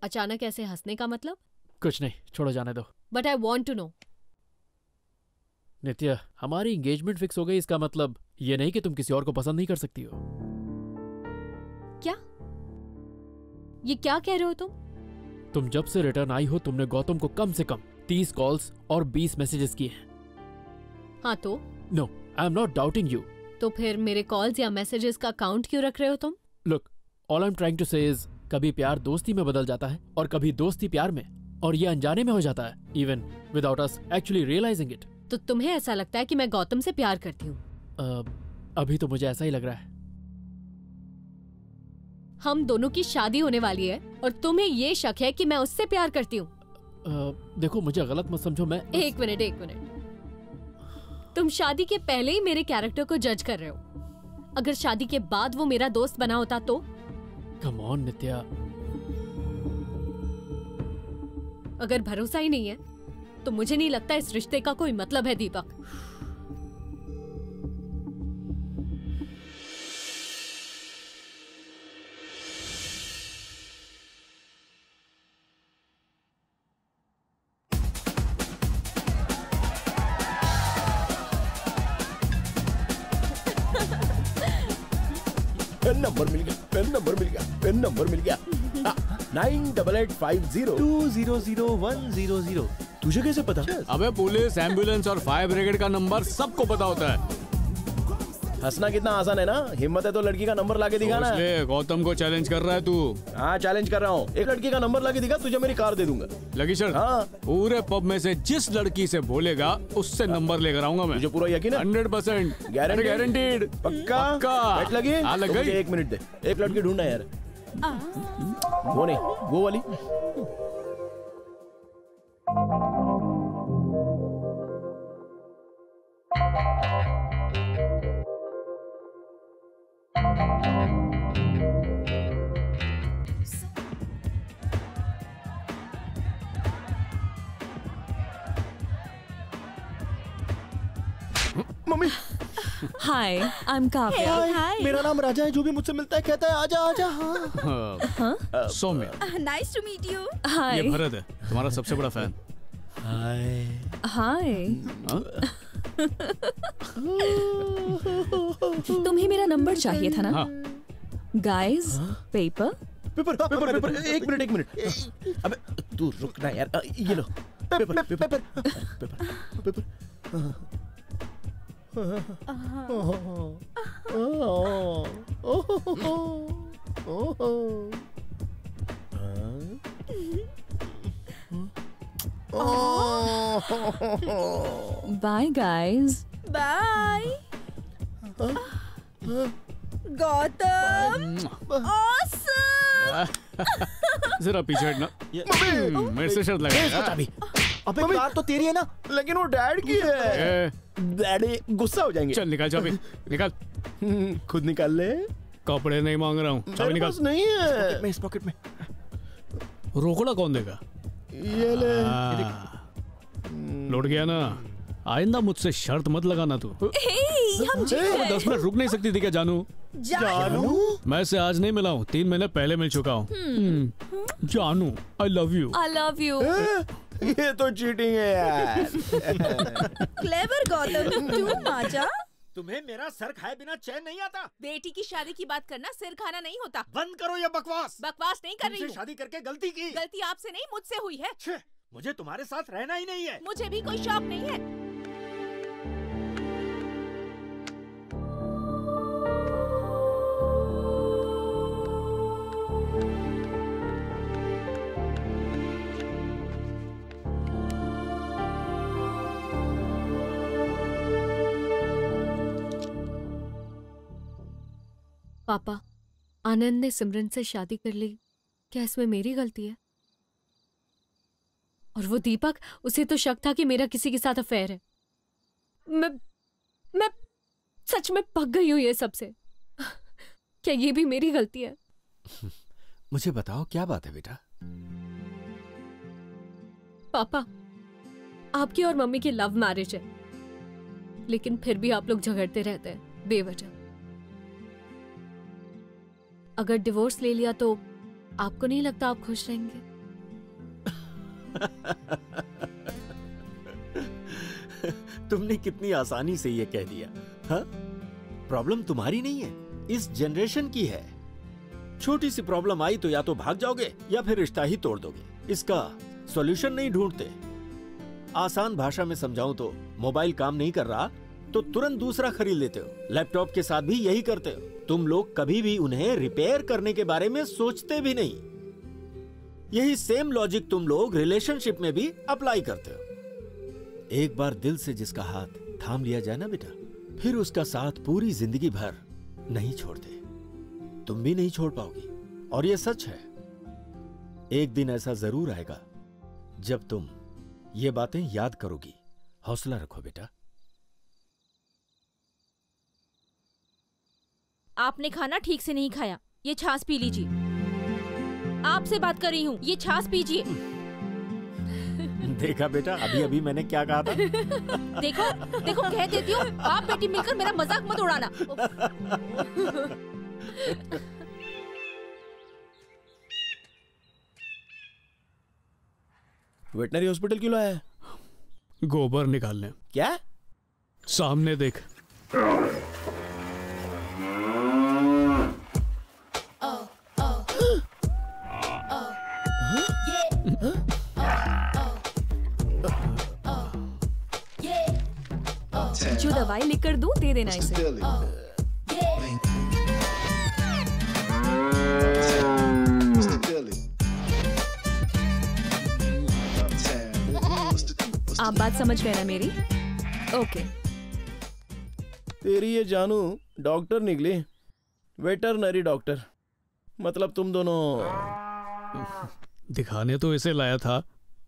Speaker 1: अचानक ऐसे हंसने का मतलब?
Speaker 18: कुछ नहीं, छोड़ो, जाने दो।
Speaker 1: But I want to know.
Speaker 18: Nitya, हमारी एंगेजमेंट फिक्स हो गई, इसका मतलब ये नहीं कि तुम किसी और को पसंद नहीं कर सकती हो।
Speaker 1: क्या? ये क्या कह रहे हो तुम?
Speaker 18: तुम जब से रिटर्न आई हो तुमने गौतम को कम से कम 30 कॉल्स और 20 मैसेजेस किए हैं।
Speaker 1: हाँ तो?
Speaker 18: No, I am not doubting you.
Speaker 1: तो फिर मेरे कॉल्स या मैसेजेस का काउंट क्यों रख रहे हो तुम?
Speaker 18: Look, all I am trying to say is, कभी प्यार दोस्ती में बदल जाता है और कभी दोस्ती प्यार में, और ये अनजाने में हो जाता है, even without us actually realising it.
Speaker 1: तो तुम्हें ऐसा लगता है कि मैं गौतम से प्यार करती हूँ?
Speaker 18: अभी तो मुझे ऐसा ही लग रहा है।
Speaker 1: हम दोनों की शादी होने वाली है और तुम्हें ये शक है कि मैं उससे प्यार करती हूँ?
Speaker 18: देखो, मुझे गलत मत समझो। मैं
Speaker 1: एक मिनट। तुम शादी के पहले ही मेरे कैरेक्टर को जज कर रहे हो। अगर शादी के बाद वो मेरा दोस्त बना होता तो?
Speaker 18: कम ऑन नित्या।
Speaker 1: अगर भरोसा ही नहीं है तो मुझे नहीं लगता इस रिश्ते का कोई मतलब है, दीपक।
Speaker 8: पेन नंबर मिल गया 988502001000। तुझे कैसे पता?
Speaker 4: अबे पुलिस, एम्बुलेंस और फायर ब्रिगेड का नंबर सबको पता होता है।
Speaker 8: हंसना कितना आसान है ना। हिम्मत है तो लड़की का नंबर लाके दिखाना।
Speaker 4: गौतम को चैलेंज कर रहा है तू?
Speaker 8: हाँ, चैलेंज कर रहा हूँ। एक लड़की का नंबर लाके दिखा, तुझे मेरी कार दे दूंगा।
Speaker 4: लगी शर्त?
Speaker 8: हाँ।
Speaker 4: पूरे पब में से जिस लड़की से बोलेगा उससे नंबर लेकर आऊंगा मैं।
Speaker 8: तुझे पूरा यकीन है?
Speaker 4: 100%
Speaker 8: गारंटीड। पक्का? बैठ लगी?
Speaker 4: हाँ, लग गई।
Speaker 8: 1 मिनट दे, एक लड़की ढूंढना यार। वो नहीं, वो वाली। Mummy.
Speaker 3: Hi, I am Kavya.
Speaker 13: Hi, मेरा नाम राजा है। जो भी मुझसे मिलता है कहता है आजा आजा।
Speaker 4: हाँ। Saumya.
Speaker 11: Nice to meet you.
Speaker 3: Hi.
Speaker 4: ये भरत है, तुम्हारा सबसे बड़ा फैन।
Speaker 3: हाय। तुम्हें मेरा नंबर चाहिए था ना?
Speaker 4: हाँ।
Speaker 3: Guys, paper.
Speaker 8: एक मिनट। अबे तू रुक ना यार। ये लो paper.
Speaker 3: Bye guys.
Speaker 11: Bye. Gautam, awesome.
Speaker 4: जरा पीछे हटना। मेरे से शर्त लगा।
Speaker 8: अबे कार तो तेरी है ना, लेकिन वो डैड की है। डैडी गुस्सा हो जाएंगे।
Speaker 4: चल निकाल चाबी, निकाल।
Speaker 8: खुद निकाल ले।
Speaker 4: कपड़े नहीं मांग रहा हूँ, चाबी निकाल।
Speaker 8: नहीं है। इस पॉकेट में।
Speaker 4: रोकड़ा कौन देगा?
Speaker 8: ये ले।
Speaker 4: लौट गया ना। आइंदा मुझसे शर्त मत लगाना तू।
Speaker 11: हम
Speaker 4: 10 मिनट रुक नहीं सकती थी क्या जानू?
Speaker 11: जानू?
Speaker 4: मैं से आज नहीं मिला हूँ, 3 महीने पहले मिल चुका हूँ। जानू, I love you.
Speaker 3: I love you.
Speaker 8: ये तो चीटिंग है यार।
Speaker 11: क्लेवर गौतम, क्यों माचा?
Speaker 12: तुम्हें मेरा सर खाए बिना चैन नहीं आता?
Speaker 2: बेटी की शादी की बात करना सिर खाना नहीं होता।
Speaker 12: बंद करो ये बकवास।
Speaker 2: बकवास नहीं कर रही हूँ।
Speaker 12: शादी करके गलती की।
Speaker 2: गलती आपसे नहीं, मुझसे हुई है।
Speaker 12: मुझे तुम्हारे साथ रहना ही नहीं है।
Speaker 2: मुझे भी कोई शौक नहीं है।
Speaker 1: पापा, आनंद ने सिमरन से शादी कर ली, क्या इसमें मेरी गलती है? और वो दीपक, उसे तो शक था कि मेरा किसी के साथ अफेयर है। मैं सच में पक गई हूं ये सबसे। क्या ये भी मेरी गलती है?
Speaker 9: मुझे बताओ क्या बात है बेटा?
Speaker 1: पापा, आपकी और मम्मी की लव मैरिज है, लेकिन फिर भी आप लोग झगड़ते रहते हैं बेवजह। अगर डिवोर्स ले लिया तो आपको नहीं लगता आप खुश रहेंगे?
Speaker 9: तुमने कितनी आसानी से ये कह दिया। हाँ? प्रॉब्लम तुम्हारी नहीं है, इस जनरेशन की है। छोटी सी प्रॉब्लम आई तो या तो भाग जाओगे या फिर रिश्ता ही तोड़ दोगे। इसका सॉल्यूशन नहीं ढूंढते। आसान भाषा में समझाऊं तो मोबाइल काम नहीं कर रहा तो तुरंत दूसरा खरीद लेते हो। लैपटॉप के साथ भी यही करते हो। तुम लोग कभी भी उन्हें रिपेयर करने के बारे में सोचते भी नहीं। यही सेम लॉजिक तुम लोग रिलेशनशिप में भी अप्लाई करते हो। एक बार दिल से जिसका हाथ थाम लिया जाए ना बेटा, फिर उसका साथ पूरी जिंदगी भर नहीं छोड़ते। तुम भी नहीं छोड़ पाओगी। और ये सच है, एक दिन ऐसा जरूर आएगा जब तुम ये बातें याद करोगी। हौसला रखो बेटा।
Speaker 11: आपने खाना ठीक से नहीं खाया, ये छाछ पी लीजिए। आपसे बात कर रही हूँ, ये छाछ पीजिए।
Speaker 9: देखा बेटा, अभी अभी मैंने क्या कहा था?
Speaker 11: देखो देखो, कह देती हूँ, बाप बेटी मिलकर मेरा मजाक मत उड़ाना।
Speaker 8: वेटनरी हॉस्पिटल क्यों लाया है?
Speaker 4: गोबर निकालने।
Speaker 8: क्या?
Speaker 4: सामने देख।
Speaker 3: जो दवाई लिखकर दूं दे देना इसे। आप बात समझ गए ना मेरी? ओके।
Speaker 8: तेरी ये जानू डॉक्टर निकली, वेटरनरी डॉक्टर। मतलब तुम दोनों।
Speaker 4: दिखाने तो इसे लाया था,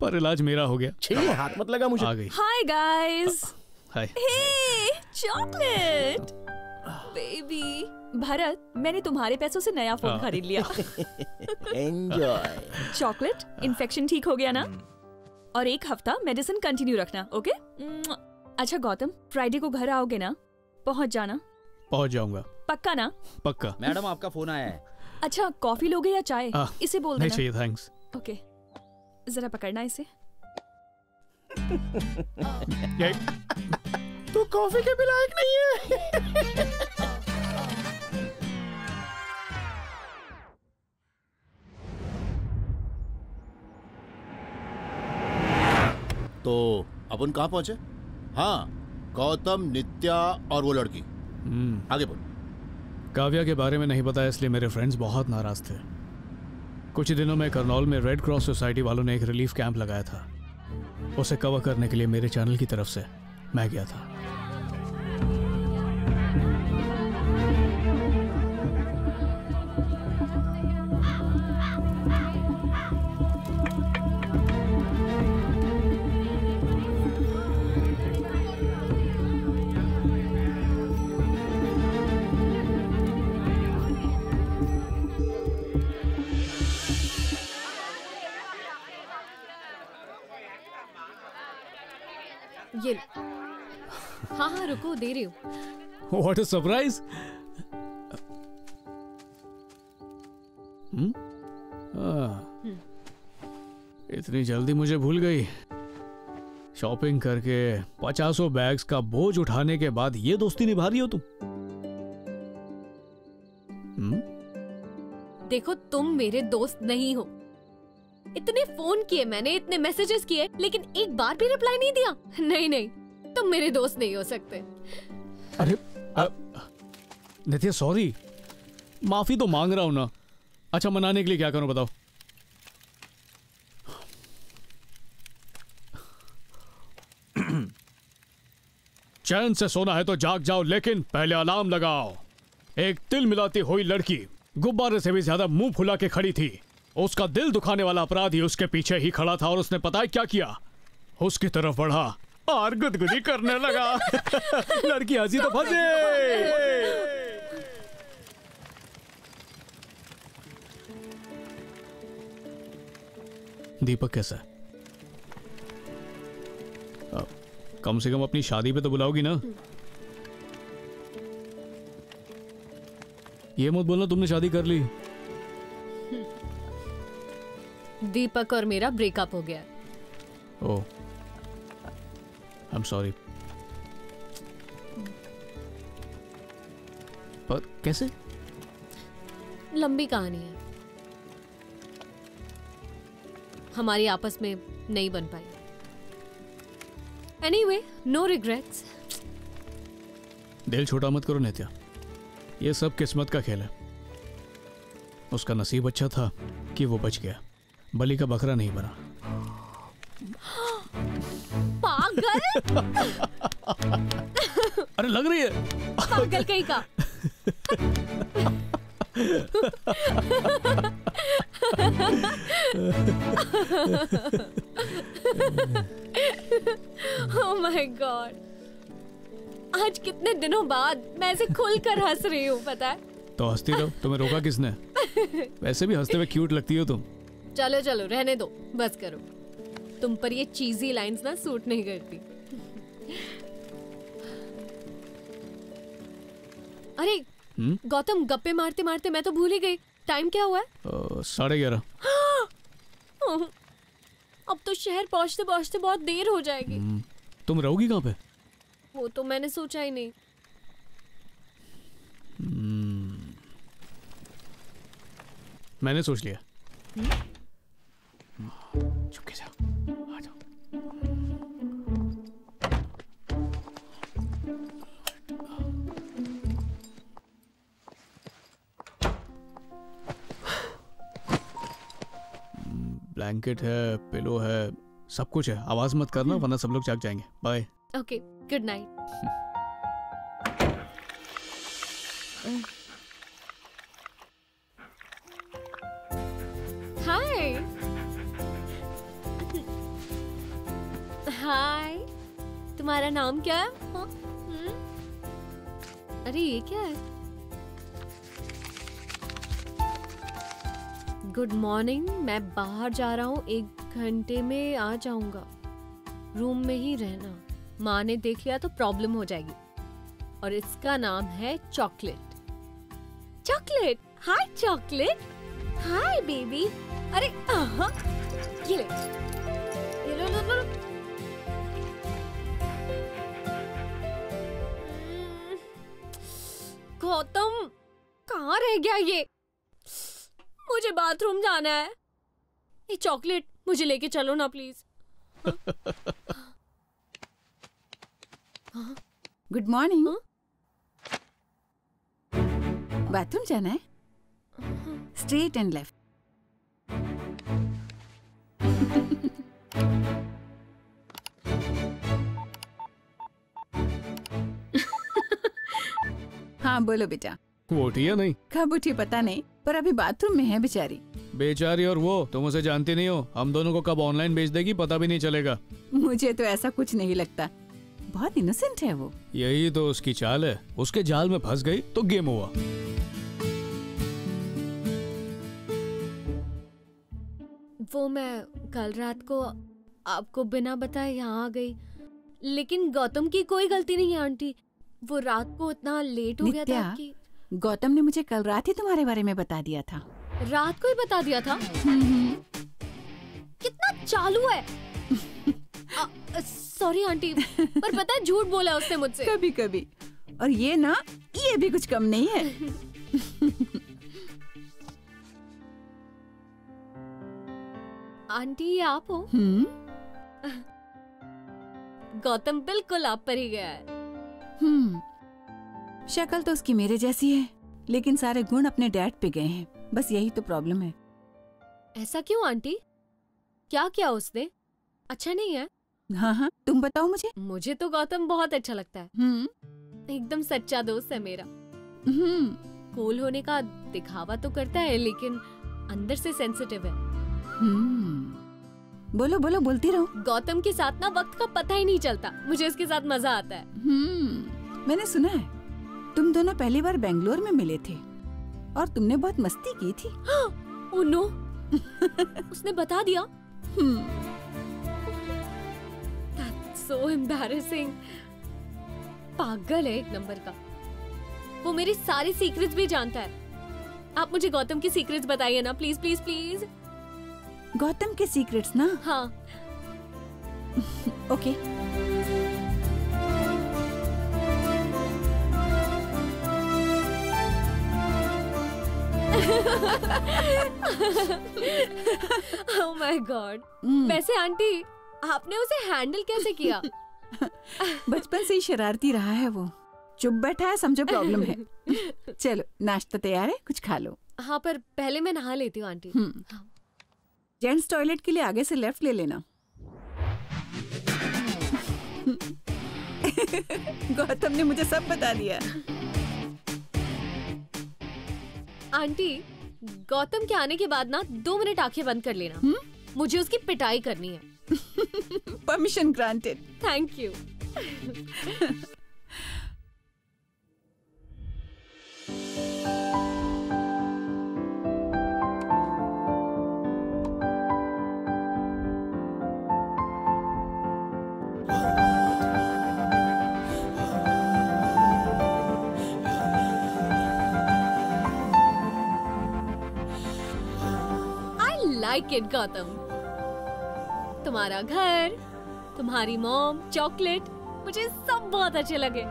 Speaker 4: पर इलाज मेरा हो गया।
Speaker 8: हाथ मत लगा मुझे।
Speaker 4: आ गई।
Speaker 3: Hi guys.
Speaker 4: Hi.
Speaker 3: Hey chocolate baby. Bharat, मैंने तुम्हारे पैसों से नया फोन खरीद लिया।
Speaker 8: एंजॉय।
Speaker 3: चॉकलेट, इन्फेक्शन ठीक हो गया ना? और 1 हफ्ता मेडिसिन कंटिन्यू रखना, ओके? अच्छा गौतम, फ्राइडे को घर आओगे ना? पहुंच जाना।
Speaker 4: पहुंच जाऊंगा।
Speaker 3: पक्का ना?
Speaker 4: पक्का।
Speaker 17: मैडम आपका फोन आया है।
Speaker 3: अच्छा, कॉफी लोगे या चाय? इसे बोल देना।
Speaker 4: नहीं चाहिए, थैंक्स।
Speaker 3: ओके, जरा पकड़ना इसे।
Speaker 8: तू कॉफी के भी लायक नहीं है।
Speaker 5: तो अपन कहाँ पहुंचे? हाँ, गौतम, नित्या और वो लड़की। आगे बोल।
Speaker 6: काव्या के बारे में नहीं बताया, इसलिए मेरे फ्रेंड्स बहुत नाराज थे। कुछ दिनों में करनौल में रेड क्रॉस सोसाइटी वालों ने एक रिलीफ कैंप लगाया था। उसे कवर करने के लिए मेरे चैनल की तरफ से मैं गया था।
Speaker 1: ये हाँ हाँ रुको, दे रही हूँ।
Speaker 6: What a surprise! इतनी जल्दी मुझे भूल गई। शॉपिंग करके 50 बैग्स का बोझ उठाने के बाद ये दोस्ती निभा रही हो तुम?
Speaker 1: देखो तुम मेरे दोस्त नहीं हो। इतने फोन किए मैंने, इतने मैसेजेस किए, लेकिन एक बार भी रिप्लाई नहीं दिया। नहीं नहीं, तुम मेरे दोस्त नहीं हो सकते।
Speaker 6: अरे नित्या सॉरी, माफी तो मांग रहा हूं ना। अच्छा मनाने के लिए क्या करूं बताओ? चैन से सोना है तो जाग जाओ, लेकिन पहले अलार्म लगाओ। एक तिल मिलाती हुई लड़की गुब्बारे से भी ज्यादा मुंह फुला के खड़ी थी। उसका दिल दुखाने वाला अपराधी उसके पीछे ही खड़ा था और उसने पता है क्या किया? उसकी तरफ बढ़ा और गुदगुदी करने लगा। लड़की हंसी तो फंसे। दीपक कैसा है? कम से कम अपनी शादी पे तो बुलाओगी ना? ये मत बोलना तुमने शादी कर ली।
Speaker 1: दीपक और मेरा ब्रेकअप हो गया।
Speaker 6: ओह, आई एम सॉरी। पर कैसे?
Speaker 1: लंबी कहानी है, हमारी आपस में नहीं बन पाई। Anyway, no regrets.
Speaker 6: दिल छोटा मत करो नित्या, ये सब किस्मत का खेल है। उसका नसीब अच्छा था कि वो बच गया, बलि का बकरा नहीं बना।
Speaker 1: पागल।
Speaker 6: अरे लग रही है
Speaker 1: पागल कहीं का। Oh my God! आज कितने दिनों बाद मैं ऐसे खुलकर हंस रही हूँ, पता है?
Speaker 6: तो हंसती रहो, तुम्हें रोका किसने? वैसे भी हंसते हुए क्यूट लगती हो तुम।
Speaker 1: चलो चलो रहने दो, बस करो। तुम पर ये चीजी लाइंस ना सूट नहीं करती। अरे गौतम, गप्पे मारते मारते मैं तो भूल ही गई, टाइम क्या हुआ है?
Speaker 6: 11:30।
Speaker 1: अब तो शहर पहुंचते पहुंचते बहुत देर हो जाएगी।
Speaker 6: तुम रहोगी कहाँ पे?
Speaker 1: वो तो मैंने सोचा ही नहीं।
Speaker 6: मैंने सोच लिया। चुपके से आ जाओ। ब्लैंकेट है, पिलो है, सब कुछ है। आवाज मत करना वरना सब लोग जाग जाएंगे। Bye.
Speaker 1: Okay, good night. Hi. Hi, तुम्हारा नाम क्या है? अरे ये क्या है? गुड मॉर्निंग, मैं बाहर जा रहा हूँ, 1 घंटे में आ जाऊंगा। रूम में ही रहना, माँ ने देख लिया तो प्रॉब्लम हो जाएगी। और इसका नाम है चॉकलेट। चॉकलेट, हाय चॉकलेट। Hi baby. अरे ये ले, ये लो लो लो। गौतम, कहाँ रह गया ये? मुझे बाथरूम जाना है। ये चॉकलेट मुझे लेके चलो ना प्लीज।
Speaker 10: Good morning. बाथरूम जाना है? Straight and left. हाँ बोलो बेटा।
Speaker 6: वो उठी या नहीं?
Speaker 10: कब उठी पता नहीं, पर अभी बाथरूम में है बेचारी।
Speaker 6: बेचारी और वो, तुम उसे जानती नहीं हो। हम दोनों को कब ऑनलाइन भेज देगी पता भी नहीं चलेगा।
Speaker 10: मुझे तो ऐसा कुछ नहीं लगता, बहुत इनोसेंट है वो।
Speaker 6: यही तो उसकी चाल है। उसके जाल में फंस गई तो गेम हुआ।
Speaker 1: वो मैं कल रात को आपको बिना बताए यहाँ आ गई, लेकिन गौतम की कोई गलती नहीं है आंटी। वो रात को इतना लेट हो गया था कि
Speaker 10: गौतम ने मुझे कल रात ही तुम्हारे बारे में बता दिया था।
Speaker 1: रात को ही बता दिया था। कितना चालू है। सॉरी आंटी, पर पता है झूठ बोला उसने मुझसे।
Speaker 10: कभी कभी, और ये ना, ये भी कुछ कम नहीं है।
Speaker 1: आंटी ये आप हो? गौतम बिल्कुल आप पर ही गया है।
Speaker 10: शक्ल तो उसकी मेरे जैसी है, लेकिन सारे गुण अपने डैड पे गए हैं। बस यही तो प्रॉब्लम है।
Speaker 1: ऐसा क्यों आंटी? क्या किया उसने? अच्छा नहीं है?
Speaker 10: हाँ हाँ, तुम बताओ मुझे।
Speaker 1: मुझे तो गौतम बहुत अच्छा लगता है। एकदम सच्चा दोस्त है मेरा। कूल होने का दिखावा तो करता है, लेकिन अंदर से सेंसिटिव है।
Speaker 10: बोलो बोलो, बोलती रहो।
Speaker 1: गौतम के साथ ना वक्त का पता ही नहीं चलता। मुझे उसके साथ मजा आता है।
Speaker 10: मैंने सुना है तुम दोनों पहली बार बेंगलोर में मिले थे और तुमने बहुत मस्ती की थी।
Speaker 1: ओह नो, उसने बता दिया। That's so embarrassing। पागल है एक नंबर का। वो मेरी सारी सीक्रेट्स भी जानता है। आप मुझे गौतम की सीक्रेट्स बताइए ना, प्लीज प्लीज प्लीज।
Speaker 10: गौतम के सीक्रेट्स ना?
Speaker 1: हाँ।
Speaker 10: ओके।
Speaker 1: Oh my God। वैसे आंटी, आपने उसे हैंडल कैसे किया?
Speaker 10: बचपन से ही शरारती रहा है वो। चुप बैठा है, समझो प्रॉब्लम है। चलो नाश्ता तैयार है, कुछ खा लो।
Speaker 1: हाँ, पर पहले मैं नहा लेती हूँ आंटी।
Speaker 10: जेंट्स टॉयलेट के लिए आगे से लेफ्ट ले लेना। गौतम ने मुझे सब बता दिया।
Speaker 1: आंटी, गौतम के आने के बाद ना 2 मिनट आंखें बंद कर लेना। मुझे उसकी पिटाई करनी है।
Speaker 10: Permission granted.
Speaker 1: Thank you. Like it Gautam. तुम्हारा घर, तुम्हारी मॉम, चॉकलेट, मुझे सब बहुत अच्छे लगे।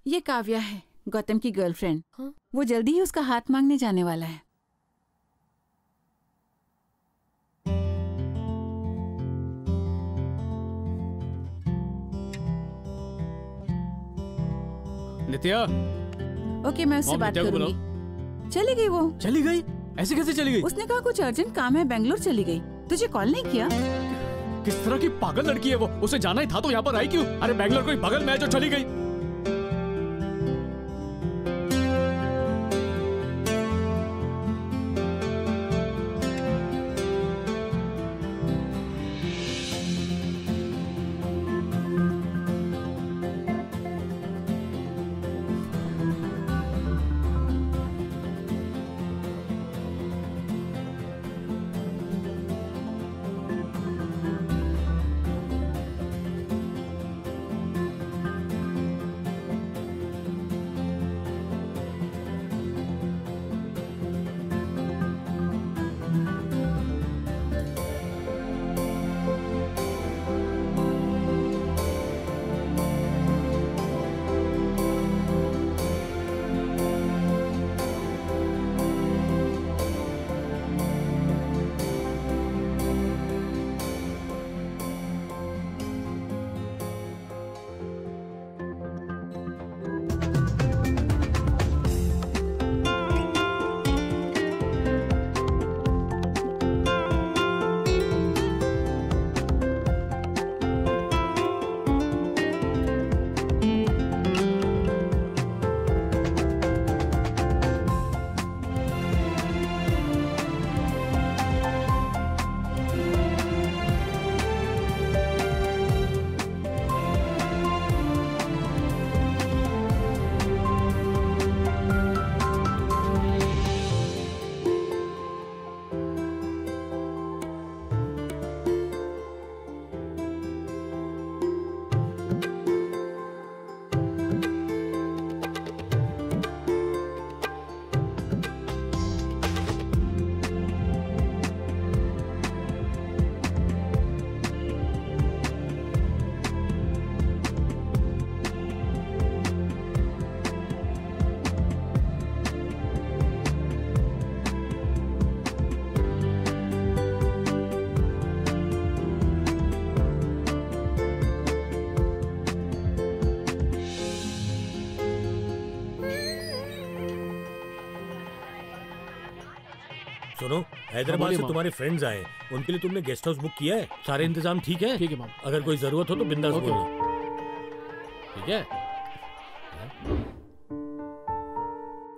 Speaker 10: ये काव्या है, गौतम की गर्लफ्रेंड। वो जल्दी ही उसका हाथ मांगने जाने वाला है।
Speaker 4: नित्या।
Speaker 10: ओके, मैं उससे बात करूंगी। चली गई वो।
Speaker 4: चली गई? ऐसे कैसे चली गई?
Speaker 10: उसने कहा कुछ अर्जेंट काम है, बेंगलोर चली गई। तुझे कॉल नहीं किया?
Speaker 4: किस तरह की पागल लड़की है वो? उसे जाना ही था तो यहाँ पर आई क्यों? अरे बेंगलोर कोई बगल में है जो चली गई।
Speaker 19: सुनो, हैदराबाद
Speaker 18: बोलिए
Speaker 19: से
Speaker 18: मामा।
Speaker 19: तुम्हारे फ्रेंड्स आए, उनके लिए तुमने गेस्ट हाउस बुक किया है? सारे इंतजाम ठीक है?
Speaker 18: ठीक है मामा।
Speaker 19: अगर कोई जरूरत हो तो बिंदास
Speaker 18: ओके।
Speaker 19: बोलो। ठीक है?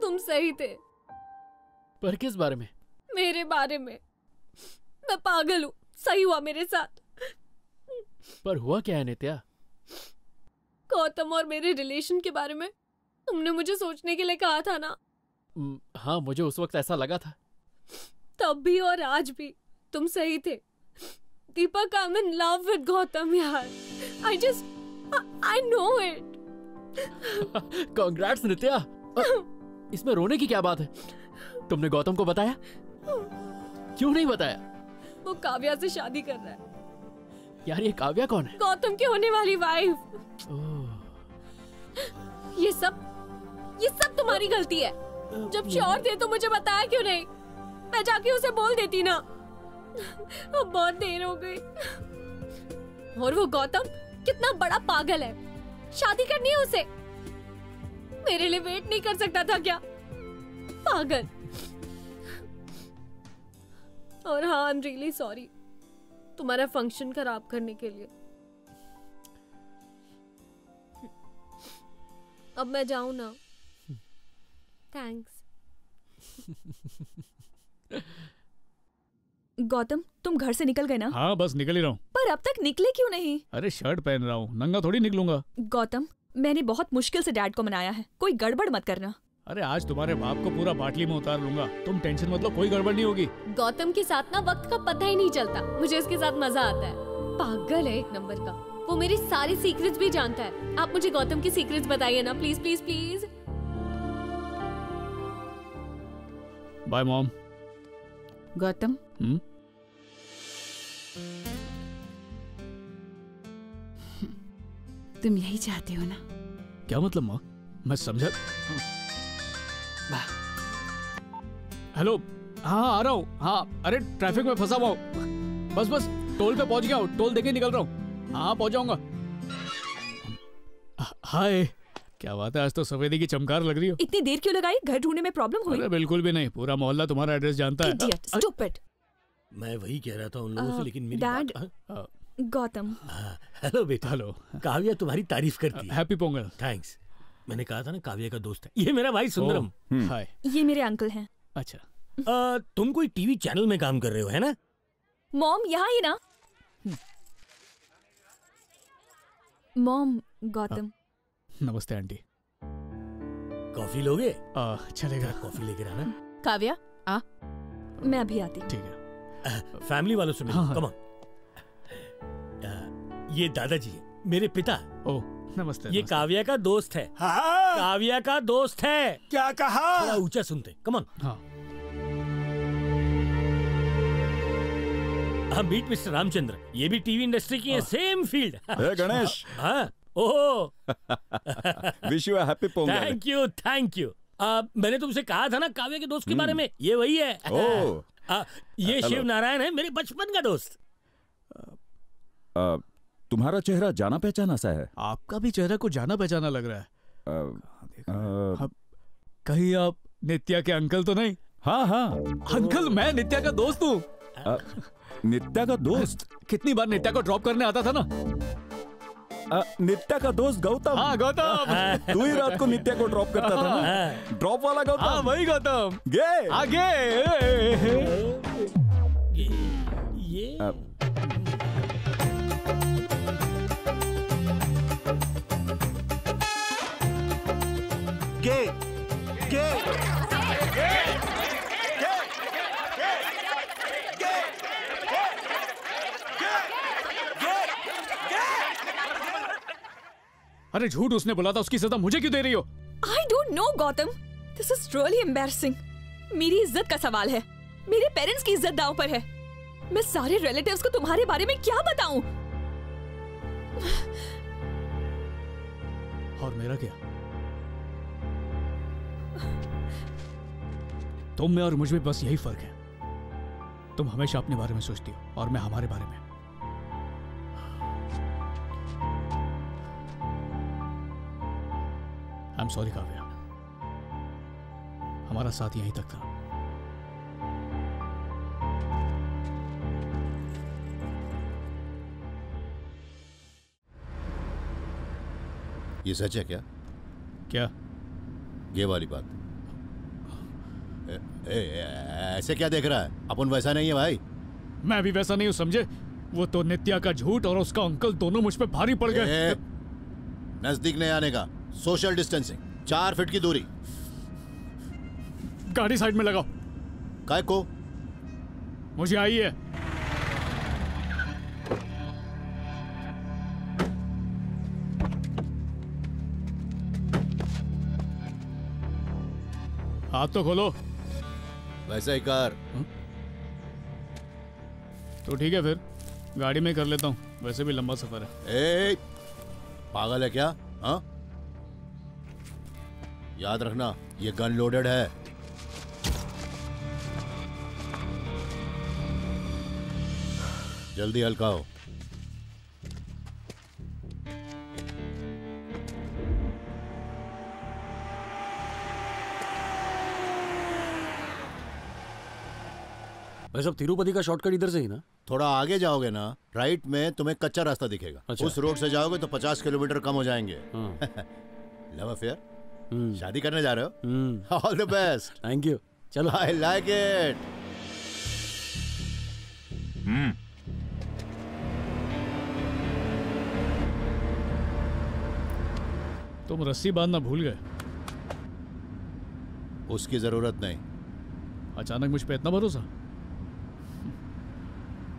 Speaker 1: तुम सही थे
Speaker 18: पर किस बारे में?
Speaker 1: मेरे बारे में। मैं पागल हूँ, सही हुआ मेरे साथ।
Speaker 18: पर हुआ क्या है नित्या?
Speaker 1: गौतम और मेरे रिलेशन के बारे में तुमने मुझे सोचने के लिए कहा था ना।
Speaker 18: हाँ, मुझे उस वक्त ऐसा लगा था।
Speaker 1: तब भी और आज भी तुम सही थे। Deepak, I am in love with Gautam यार। I know it.
Speaker 18: Congrats Nitya. इसमें रोने की क्या बात है? तुमने गौतम को बताया? क्यों नहीं बताया?
Speaker 1: वो काव्या से शादी कर रहा है।
Speaker 18: यार ये काव्या कौन है?
Speaker 1: गौतम की होने वाली वाइफ। ये सब तुम्हारी गलती है। जब श्योर थे तो मुझे बताया क्यों नहीं? मैं जाके उसे बोल देती ना। अब बहुत देर हो गई। और वो गौतम कितना बड़ा पागल है। शादी करनी है उसे। मेरे लिए वेट नहीं कर सकता था क्या? पागल। और हाँ, आई एम रियली सॉरी तुम्हारा फंक्शन खराब करने के लिए। अब मैं जाऊं ना? थैंक्स।
Speaker 3: गौतम, तुम घर से निकल गए ना?
Speaker 6: हाँ बस निकल ही रहा हूँ।
Speaker 3: पर अब तक निकले क्यों नहीं?
Speaker 6: अरे शर्ट पहन रहा हूँ, नंगा थोड़ी निकलूंगा।
Speaker 3: गौतम, मैंने बहुत मुश्किल से डैड को मनाया है, कोई गड़बड़ मत करना।
Speaker 6: अरे आज तुम्हारे बाप को पूरा बाटली में उतार लूंगा, तुम टेंशन मत लो, कोई गड़बड़ नहीं होगी।
Speaker 1: गौतम के साथ ना वक्त का पता ही नहीं चलता। मुझे इसके साथ मजा आता है। पागल है एक नंबर का। वो मेरी सारी सीक्रेट्स भी जानता है। आप मुझे गौतम की सीक्रेट्स बताइए ना, please please please.
Speaker 6: Bye mom.
Speaker 10: Gautam, तुम यही चाहते हो ना?
Speaker 6: क्या मतलब माँ? मैं समझा। हेलो, हाँ आ रहा हूँ। हाँ अरे ट्रैफिक में फंसा हुआ हूँ। बस टोल पे पहुंच गया हूँ, टोल देके निकल रहा हूँ। हाँ पहुंच जाऊंगा। हाय, क्या बात है, आज तो सफेदी की चमकार लग रही हो।
Speaker 3: इतनी देर क्यों लगाई? घर ढूंढने में प्रॉब्लम हुई?
Speaker 6: अरे बिल्कुल भी नहीं, पूरा मोहल्ला तुम्हारा एड्रेस जानता है।
Speaker 3: Idiot, stupid।
Speaker 19: मैं वही कह रहा था उन लोगों से, लेकिन मेरी
Speaker 3: डैड,
Speaker 19: बात-
Speaker 3: गौतम।
Speaker 19: हेलो बेटा।
Speaker 6: हेलो।
Speaker 19: काव्या तुम्हारी तारीफ करती है।
Speaker 6: हैप्पी पोंगल।
Speaker 19: थैंक्स। मैंने कहा था ना काव्या का दोस्त है। ये मेरा भाई सुंदरम।
Speaker 6: हाय।
Speaker 3: ये मेरे अंकल हैं।
Speaker 6: अच्छा।
Speaker 19: तुम कोई टीवी चैनल में काम कर रहे हो, है ना?
Speaker 3: मॉम यहाँ ही ना? मॉम, गौतम।
Speaker 6: नमस्ते आंटी।
Speaker 19: कॉफी लोगे?
Speaker 6: चलेगा।
Speaker 19: कॉफी लेकर आना।
Speaker 3: काव्या, आ। मैं अभी आती।
Speaker 6: ठीक है।
Speaker 19: फैमिली वालों से मिलो।
Speaker 6: हाँ।
Speaker 19: Come on. ये दादाजी है, मेरे पिता।
Speaker 6: ओह नमस्ते।
Speaker 19: ये काव्या का दोस्त है।
Speaker 20: हाँ।
Speaker 19: काव्या का दोस्त है।
Speaker 20: क्या कहा?
Speaker 19: थोड़ा ऊंचा सुनते। Come on.
Speaker 6: हाँ।
Speaker 19: Meet mister Ramchandra. ये भी टीवी इंडस्ट्री की है, सेम फील्ड।
Speaker 14: हे गणेश।
Speaker 19: हाँ। Oh.
Speaker 14: Wish you a happy Pongal.
Speaker 19: Thank you. मैंने तुमसे कहा था ना काव्या के दोस्त के बारे में, ये वही है। ये
Speaker 14: हेलो।
Speaker 19: शिव नारायण है, मेरे बचपन का दोस्त।
Speaker 14: तुम्हारा चेहरा जाना पहचाना सा है।
Speaker 6: आपका भी चेहरा को जाना पहचाना लग रहा है। कहीं आप नित्या के अंकल तो नहीं?
Speaker 14: हाँ हाँ
Speaker 6: अंकल, मैं नित्या का दोस्त हूँ।
Speaker 14: नित्या का दोस्त?
Speaker 6: कितनी बार नित्या को ड्रॉप करने आता था ना।
Speaker 14: नित्या का दोस्त गौतम।
Speaker 6: हाँ गौतम।
Speaker 14: तू ही रात को नित्या को ड्रॉप करता था ना? ड्रॉप वाला गौतम।
Speaker 6: हाँ वही गौतम।
Speaker 14: गे
Speaker 6: आगे।
Speaker 19: ये
Speaker 20: गे गे
Speaker 6: अरे झूठ उसने बोला था, उसकी सजा मुझे क्यों दे रही हो?
Speaker 3: I don't know, Gautam. This is really embarrassing। मेरी इज्जत का सवाल है, मेरे पेरेंट्स की इज्जत दांव पर है। मैं सारे रिलेटिव्स को तुम्हारे बारे में क्या बताऊं?
Speaker 6: और मेरा क्या? तुम में और मुझ में बस यही फर्क है। तुम हमेशा अपने बारे में सोचती हो और मैं हमारे बारे में। आई एम सॉरी काव्या, हमारा साथ यहीं तक था।
Speaker 5: ये सच है क्या?
Speaker 4: क्या?
Speaker 5: ये वाली बात। ऐसे क्या देख रहा है? अपन वैसा नहीं है भाई।
Speaker 4: मैं भी वैसा नहीं हूँ, समझे? वो तो नित्या का झूठ और उसका अंकल दोनों मुझ पे भारी पड़ गए।
Speaker 5: नजदीक नहीं आने का, सोशल डिस्टेंसिंग, 4 फीट की दूरी।
Speaker 4: गाड़ी साइड में लगाओ।
Speaker 5: काय को?
Speaker 4: मुझे आई है। हाथ तो खोलो।
Speaker 5: वैसा ही कर।
Speaker 4: तो ठीक है, फिर गाड़ी में कर लेता हूँ, वैसे भी लंबा सफर है।
Speaker 5: ए, पागल है क्या? हाँ, याद रखना ये गन लोडेड है। जल्दी हल्का हो।
Speaker 9: भाई साहब, तिरुपति का शॉर्टकट इधर से ही ना?
Speaker 5: थोड़ा आगे जाओगे ना, राइट में तुम्हें कच्चा रास्ता दिखेगा।
Speaker 9: अच्छा।
Speaker 5: उस रोड से जाओगे तो 50 किलोमीटर कम हो जाएंगे। Love affair? शादी करने जा रहे हो? All the best.
Speaker 9: Thank you. चलो।
Speaker 5: I like it.
Speaker 4: तुम रस्सी बांधना भूल गए।
Speaker 5: उसकी जरूरत नहीं।
Speaker 4: अचानक मुझ पे इतना भरोसा?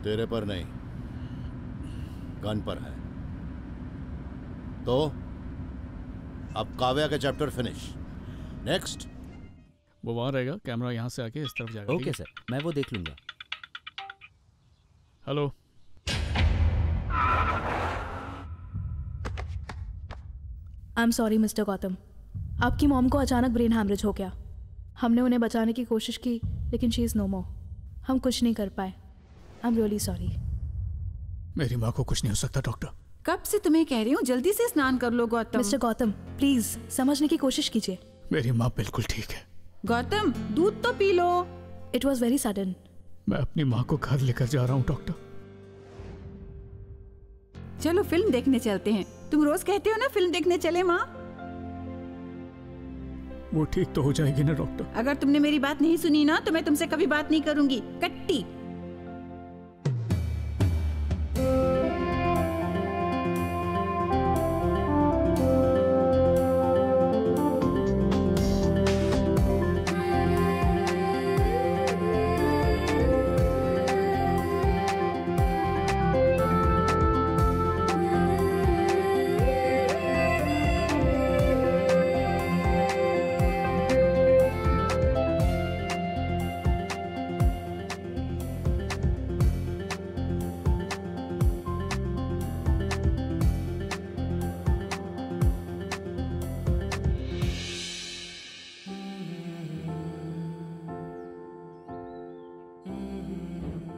Speaker 5: तेरे पर नहीं, गन पर है। तो अब काव्या का चैप्टर फिनिश। नेक्स्ट।
Speaker 4: वो वहां रहेगा, कैमरा यहाँ से आके इस तरफ जाएगा।
Speaker 17: ओके सर, मैं वो देख लूंगा।
Speaker 4: Hello.
Speaker 7: I am sorry mister Gautam, आपकी मॉम को अचानक ब्रेन हैमरेज हो गया। हमने उन्हें बचाने की कोशिश की, लेकिन शी इज नो मोर। हम कुछ नहीं कर पाए। I am really sorry.
Speaker 6: मेरी माँ को कुछ नहीं हो सकता डॉक्टर।
Speaker 10: कब से तुम्हें कह रही हूँ जल्दी से स्नान कर लो गौतम।
Speaker 7: मिस्टर गौतम प्लीज समझने की कोशिश कीजिए।
Speaker 6: मेरी माँ बिल्कुल ठीक है।
Speaker 10: गौतम दूध तो P low.
Speaker 7: It was very sudden.
Speaker 6: मैं अपनी माँ को घर लेकर जा रहा हूँ डॉक्टर।
Speaker 10: चलो फिल्म देखने चलते हैं। तुम रोज कहते हो ना फिल्म देखने चले माँ।
Speaker 6: वो ठीक तो हो जाएगी ना डॉक्टर?
Speaker 10: अगर तुमने मेरी बात नहीं सुनी ना तो मैं तुमसे कभी बात नहीं करूंगी। कट्टी।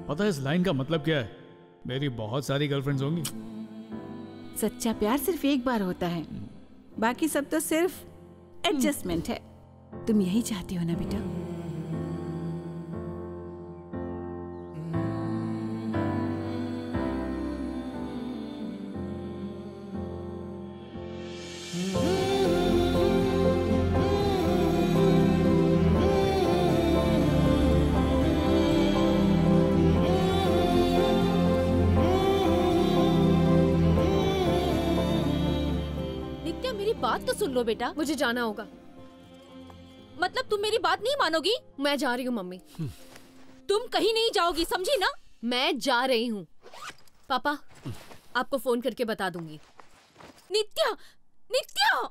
Speaker 4: पता है इस लाइन का मतलब क्या है? मेरी बहुत सारी गर्लफ्रेंड्स होंगी।
Speaker 10: सच्चा प्यार सिर्फ एक बार होता है, बाकी सब तो सिर्फ एडजस्टमेंट है। तुम यही चाहती हो ना बेटा?
Speaker 11: बात तो सुन लो बेटा।
Speaker 1: मुझे जाना होगा।
Speaker 11: मतलब तुम मेरी बात नहीं मानोगी?
Speaker 1: मैं जा रही हूँ मम्मी।
Speaker 11: तुम कहीं नहीं जाओगी, समझी ना?
Speaker 1: मैं जा रही हूँ। पापा आपको फोन करके बता दूंगी।
Speaker 11: नित्या, नित्या!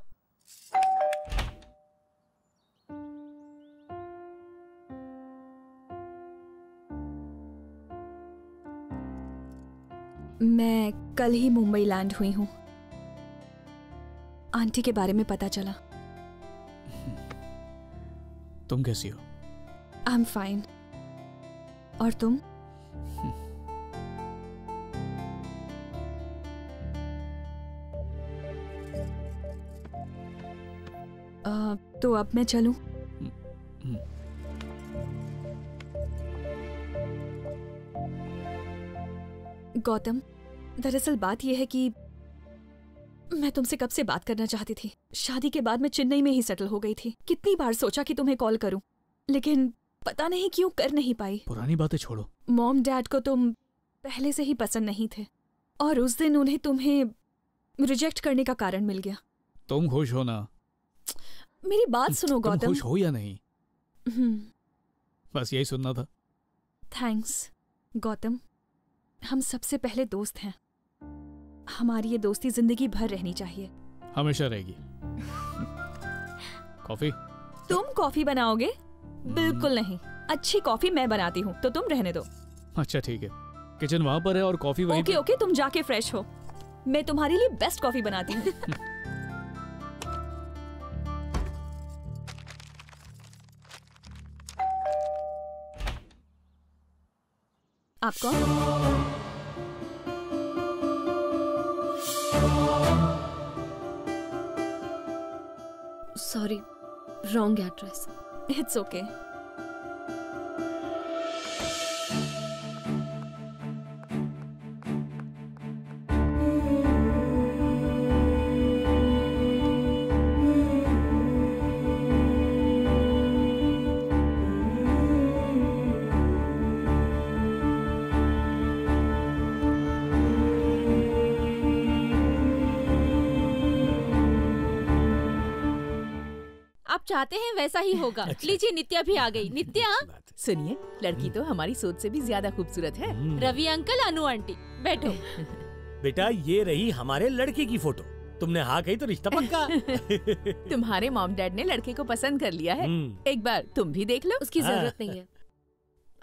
Speaker 3: मैं कल ही मुंबई लैंड हुई हूँ। आंटी के बारे में पता चला।
Speaker 6: तुम कैसी हो?
Speaker 3: I am fine. और तुम? तो अब मैं चलूं? गौतम, दरअसल बात यह है कि मैं तुमसे कब से बात करना चाहती थी। शादी के बाद मैं चेन्नई में ही सेटल हो गई थी। कितनी बार सोचा कि तुम्हें कॉल करूं, लेकिन पता नहीं क्यों कर नहीं पाई।
Speaker 6: पुरानी बातें छोड़ो।
Speaker 3: मॉम डैड को तुम पहले से ही पसंद नहीं थे और उस दिन उन्हें तुम्हें रिजेक्ट करने का कारण मिल गया।
Speaker 6: तुम खुश हो ना?
Speaker 3: मेरी बात सुनो गौतम।
Speaker 6: तुम खुश हो या नहीं? बस यही सुनना था।
Speaker 3: थैंक्स गौतम। हम सबसे पहले दोस्त हैं। हमारी ये दोस्ती जिंदगी भर रहनी चाहिए।
Speaker 6: हमेशा रहेगी। कॉफी?
Speaker 3: तुम कॉफी बनाओगे? बिल्कुल नहीं, अच्छी कॉफी मैं बनाती हूँ, तो तुम रहने दो।
Speaker 6: अच्छा ठीक है, किचन वहाँ पर है और कॉफी वहीं
Speaker 3: ओके ओके, तुम जाके फ्रेश हो, मैं तुम्हारे लिए बेस्ट कॉफी बनाती हूँ। आप कौन?
Speaker 1: Sorry, wrong address.
Speaker 3: It's okay.
Speaker 11: चाहते हैं वैसा ही होगा। लीजिए, नित्या भी आ गई। नित्या,
Speaker 2: सुनिए, लड़की तो हमारी सोच से भी ज्यादा खूबसूरत है।
Speaker 11: रवि अंकल, अनु आंटी, बैठो।
Speaker 19: बेटा, ये रही हमारे लड़के की फोटो। तुमने हाँ कही तो रिश्ता पक्का।
Speaker 2: तुम्हारे मॉम डैड ने लड़के को पसंद कर लिया है। एक बार तुम भी देख लो।
Speaker 1: उसकी जरूरत नहीं है।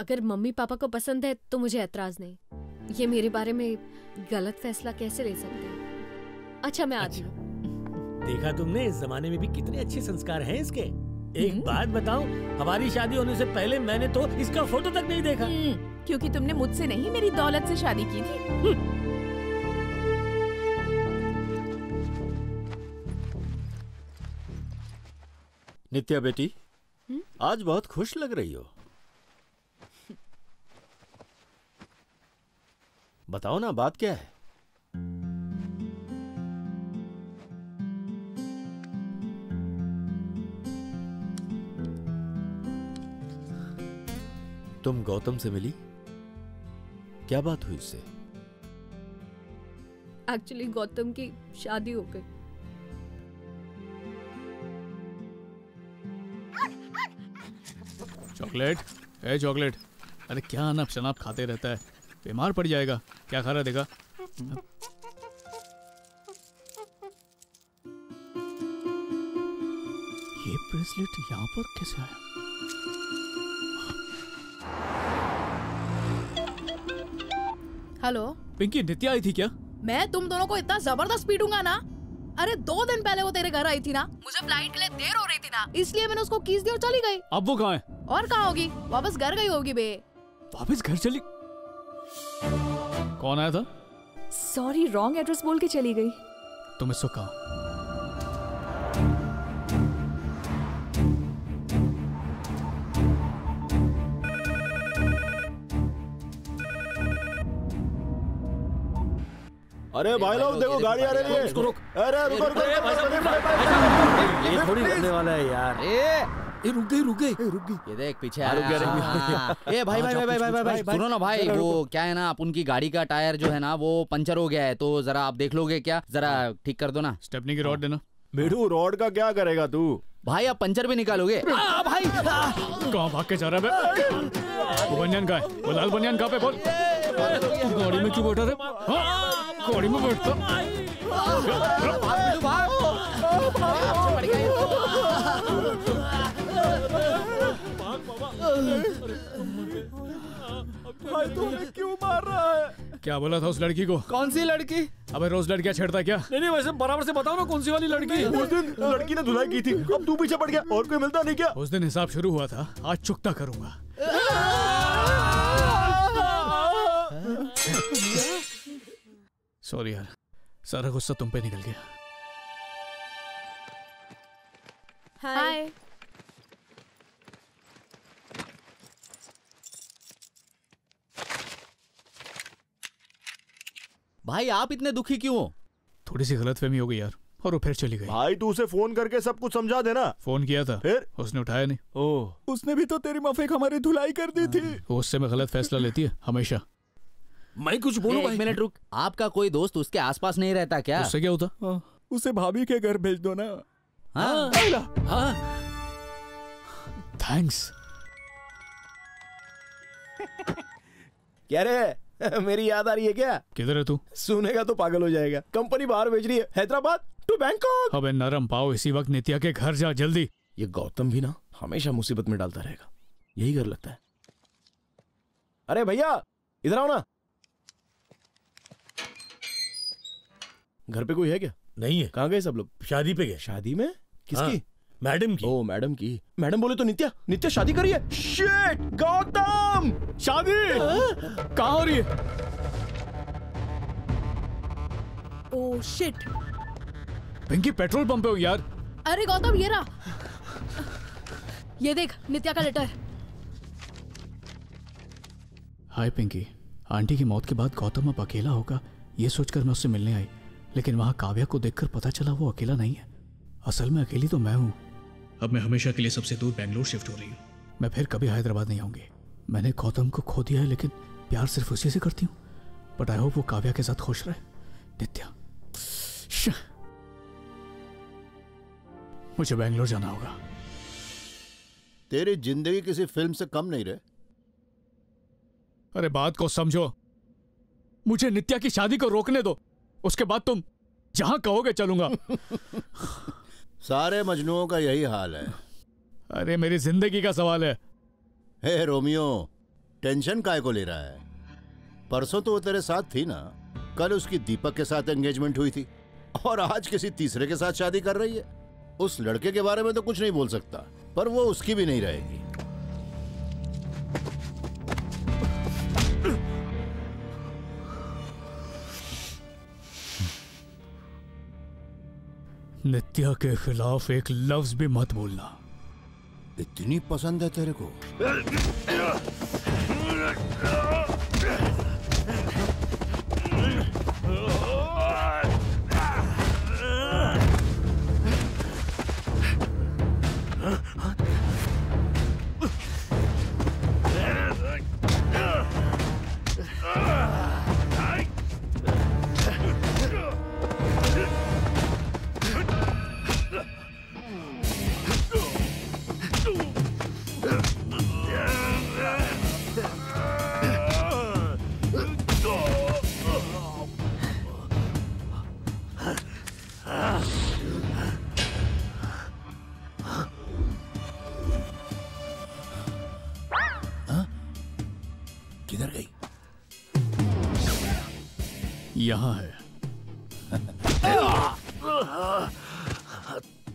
Speaker 1: अगर मम्मी पापा को पसंद है तो मुझे ऐतराज नहीं। ये मेरे बारे में गलत फैसला कैसे ले सकते हैं? अच्छा, मैं आती हूँ।
Speaker 19: देखा तुमने, इस जमाने में भी कितने अच्छे संस्कार हैं इसके। एक बात बताऊं, हमारी शादी होने से पहले मैंने तो इसका फोटो तक नहीं देखा।
Speaker 2: क्योंकि तुमने मुझसे नहीं, मेरी दौलत से शादी की थी।
Speaker 9: नित्या बेटी, आज बहुत खुश लग रही हो। बताओ ना, बात क्या है? तुम गौतम से मिली? क्या बात हुई उससे?
Speaker 1: एक्चुअली गौतम की शादी हो गई।
Speaker 6: चॉकलेट? ए चॉकलेट, अरे क्या अनाप शनाप खाते रहता है, बीमार पड़ जाएगा। क्या खा रहा देखा? ये ब्रेसलेट यहाँ पर कैसे आया?
Speaker 7: हेलो
Speaker 6: पिंकी, नित्या आई थी क्या?
Speaker 7: मैं तुम दोनों को इतना जबरदस्त पीटूंगा ना। अरे 2 दिन पहले वो तेरे घर आई थी ना, मुझे फ्लाइट के लिए देर हो रही थी ना, इसलिए मैंने उसको कीस दी और चली गई।
Speaker 6: अब वो कहाँ है?
Speaker 7: और कहाँ होगी, वापस घर गई होगी बे।
Speaker 6: वापस घर चली? कौन आया था?
Speaker 3: सॉरी, रॉन्ग एड्रेस बोल के चली गई।
Speaker 6: तुम इसको कहा?
Speaker 8: अरे भाई लोग देखो, गाड़ी आ रही है।
Speaker 19: इसको रोक।
Speaker 8: अरे रुको रुको।
Speaker 19: ये थोड़ी करने वाला है यार।
Speaker 17: ये रुक गई। ये देख पीछे आ रहा है। ए भाई सुनो ना भाई, वो क्या है ना, अपन की गाड़ी का टायर जो है ना वो पंचर हो गया है, तो जरा आप देख लोगे क्या? जरा ठीक कर दो ना।
Speaker 6: स्टेपनी की रॉड देना।
Speaker 8: बेटू, रॉड का क्या करेगा तू?
Speaker 17: भाई आप पंचर भी निकालोगे?
Speaker 6: भाई कहाँ भाग के जा रहा है? वो बनियान का है, वो लाल बनियान कहाँ पे? बोल, गाड़ी में क्यों बैठा रे? गाड़ी में बैठता।
Speaker 8: भाई तूने क्यों मार रहा है?
Speaker 6: क्या बोला था उस लड़की को?
Speaker 17: कौन सी लड़की?
Speaker 6: अबे रोज लड़कियां छेड़ता क्या?
Speaker 19: नहीं, वैसे बराबर से बताओ ना, कौन सी वाली लड़की?
Speaker 8: उस दिन लड़की ने धुलाई की थी, अब तू पीछे पड़ गया। और कोई मिलता नहीं क्या?
Speaker 6: उस दिन हिसाब शुरू हुआ था, आज चुकता करूंगा। सॉरी यार, सारा गुस्सा तुम पे निकल गया।
Speaker 7: हाय।
Speaker 17: भाई आप इतने दुखी क्यों हो?
Speaker 6: थोड़ी सी गलतफहमी हो गई यार, और वो फिर चली गई।
Speaker 13: भाई तू उसे फोन करके सब कुछ समझा देना।
Speaker 6: फोन किया था,
Speaker 13: फिर
Speaker 6: उसने उठाया नहीं।
Speaker 13: ओह, उसने भी तो तेरी माफिक हमारी धुलाई कर दी थी।
Speaker 6: वो उससे मैं गलत फैसला लेती है हमेशा।
Speaker 17: मैं कुछ बोलूं? एक मिनट रुक, आपका कोई दोस्त उसके आसपास नहीं रहता क्या?
Speaker 6: उससे क्या होता?
Speaker 13: उसे भाभी के घर भेज दो ना।
Speaker 17: हाँ।
Speaker 6: थैंक्स।
Speaker 8: क्या रे मेरी याद आ रही है क्या?
Speaker 6: किधर है तू?
Speaker 8: सुनेगा तो पागल हो जाएगा। कंपनी बाहर भेज रही है, हैदराबाद टू बैंकॉक।
Speaker 6: अबे नरम पाओ, इसी वक्त नित्या के घर जा जल्दी।
Speaker 8: ये गौतम भी ना हमेशा मुसीबत में डालता रहेगा, यही कर लगता है। अरे भैया इधर आओ ना। घर पे कोई है क्या?
Speaker 19: नहीं है।
Speaker 8: कहाँ गए सब लोग?
Speaker 19: शादी पे गए।
Speaker 8: शादी में? किसकी?
Speaker 19: हाँ, मैडम की।
Speaker 8: ओ मैडम की। मैडम बोले तो नित्या शादी करी है। शिट, गौतम
Speaker 6: शादी कहाँ हो रही है?
Speaker 7: Oh shit.
Speaker 6: Pinky petrol pump पे हो यार।
Speaker 7: अरे गौतम ये रहा, ये देख नित्या का लेटर।
Speaker 6: हाय पिंकी, आंटी की मौत के बाद गौतम अब अकेला होगा ये सोचकर मैं उससे मिलने आई, लेकिन वहां काव्या को देखकर पता चला वो अकेला नहीं है। असल में अकेली तो मैं हूं। अब मैं हमेशा के लिए सबसे दूर बैंगलोर शिफ्ट हो रही हूँ। मैं फिर कभी हैदराबाद नहीं आऊंगी। मैंने गौतम को खो दिया है, लेकिन प्यार सिर्फ उसी से करती हूँ। बट आई होप वो काव्या के साथ खुश रहे। नित्या, मुझे बैंगलोर जाना होगा।
Speaker 5: तेरी जिंदगी किसी फिल्म से कम नहीं रहे।
Speaker 6: अरे बात को समझो, मुझे नित्या की शादी को रोकने दो, उसके बाद तुम जहां कहोगे चलूंगा।
Speaker 5: सारे मजनुओं का यही हाल है।
Speaker 6: अरे मेरी जिंदगी का सवाल है।
Speaker 5: हे रोमियो, टेंशन काहे को ले रहा है? परसों तो वो तेरे साथ थी ना, कल उसकी दीपक के साथ एंगेजमेंट हुई थी, और आज किसी तीसरे के साथ शादी कर रही है। उस लड़के के बारे में तो कुछ नहीं बोल सकता, पर वो उसकी भी नहीं रहेगी।
Speaker 6: नित्या के खिलाफ एक लफ्ज भी मत बोलना।
Speaker 5: इतनी पसंद है तेरे को? किधर गई?
Speaker 6: यहां है।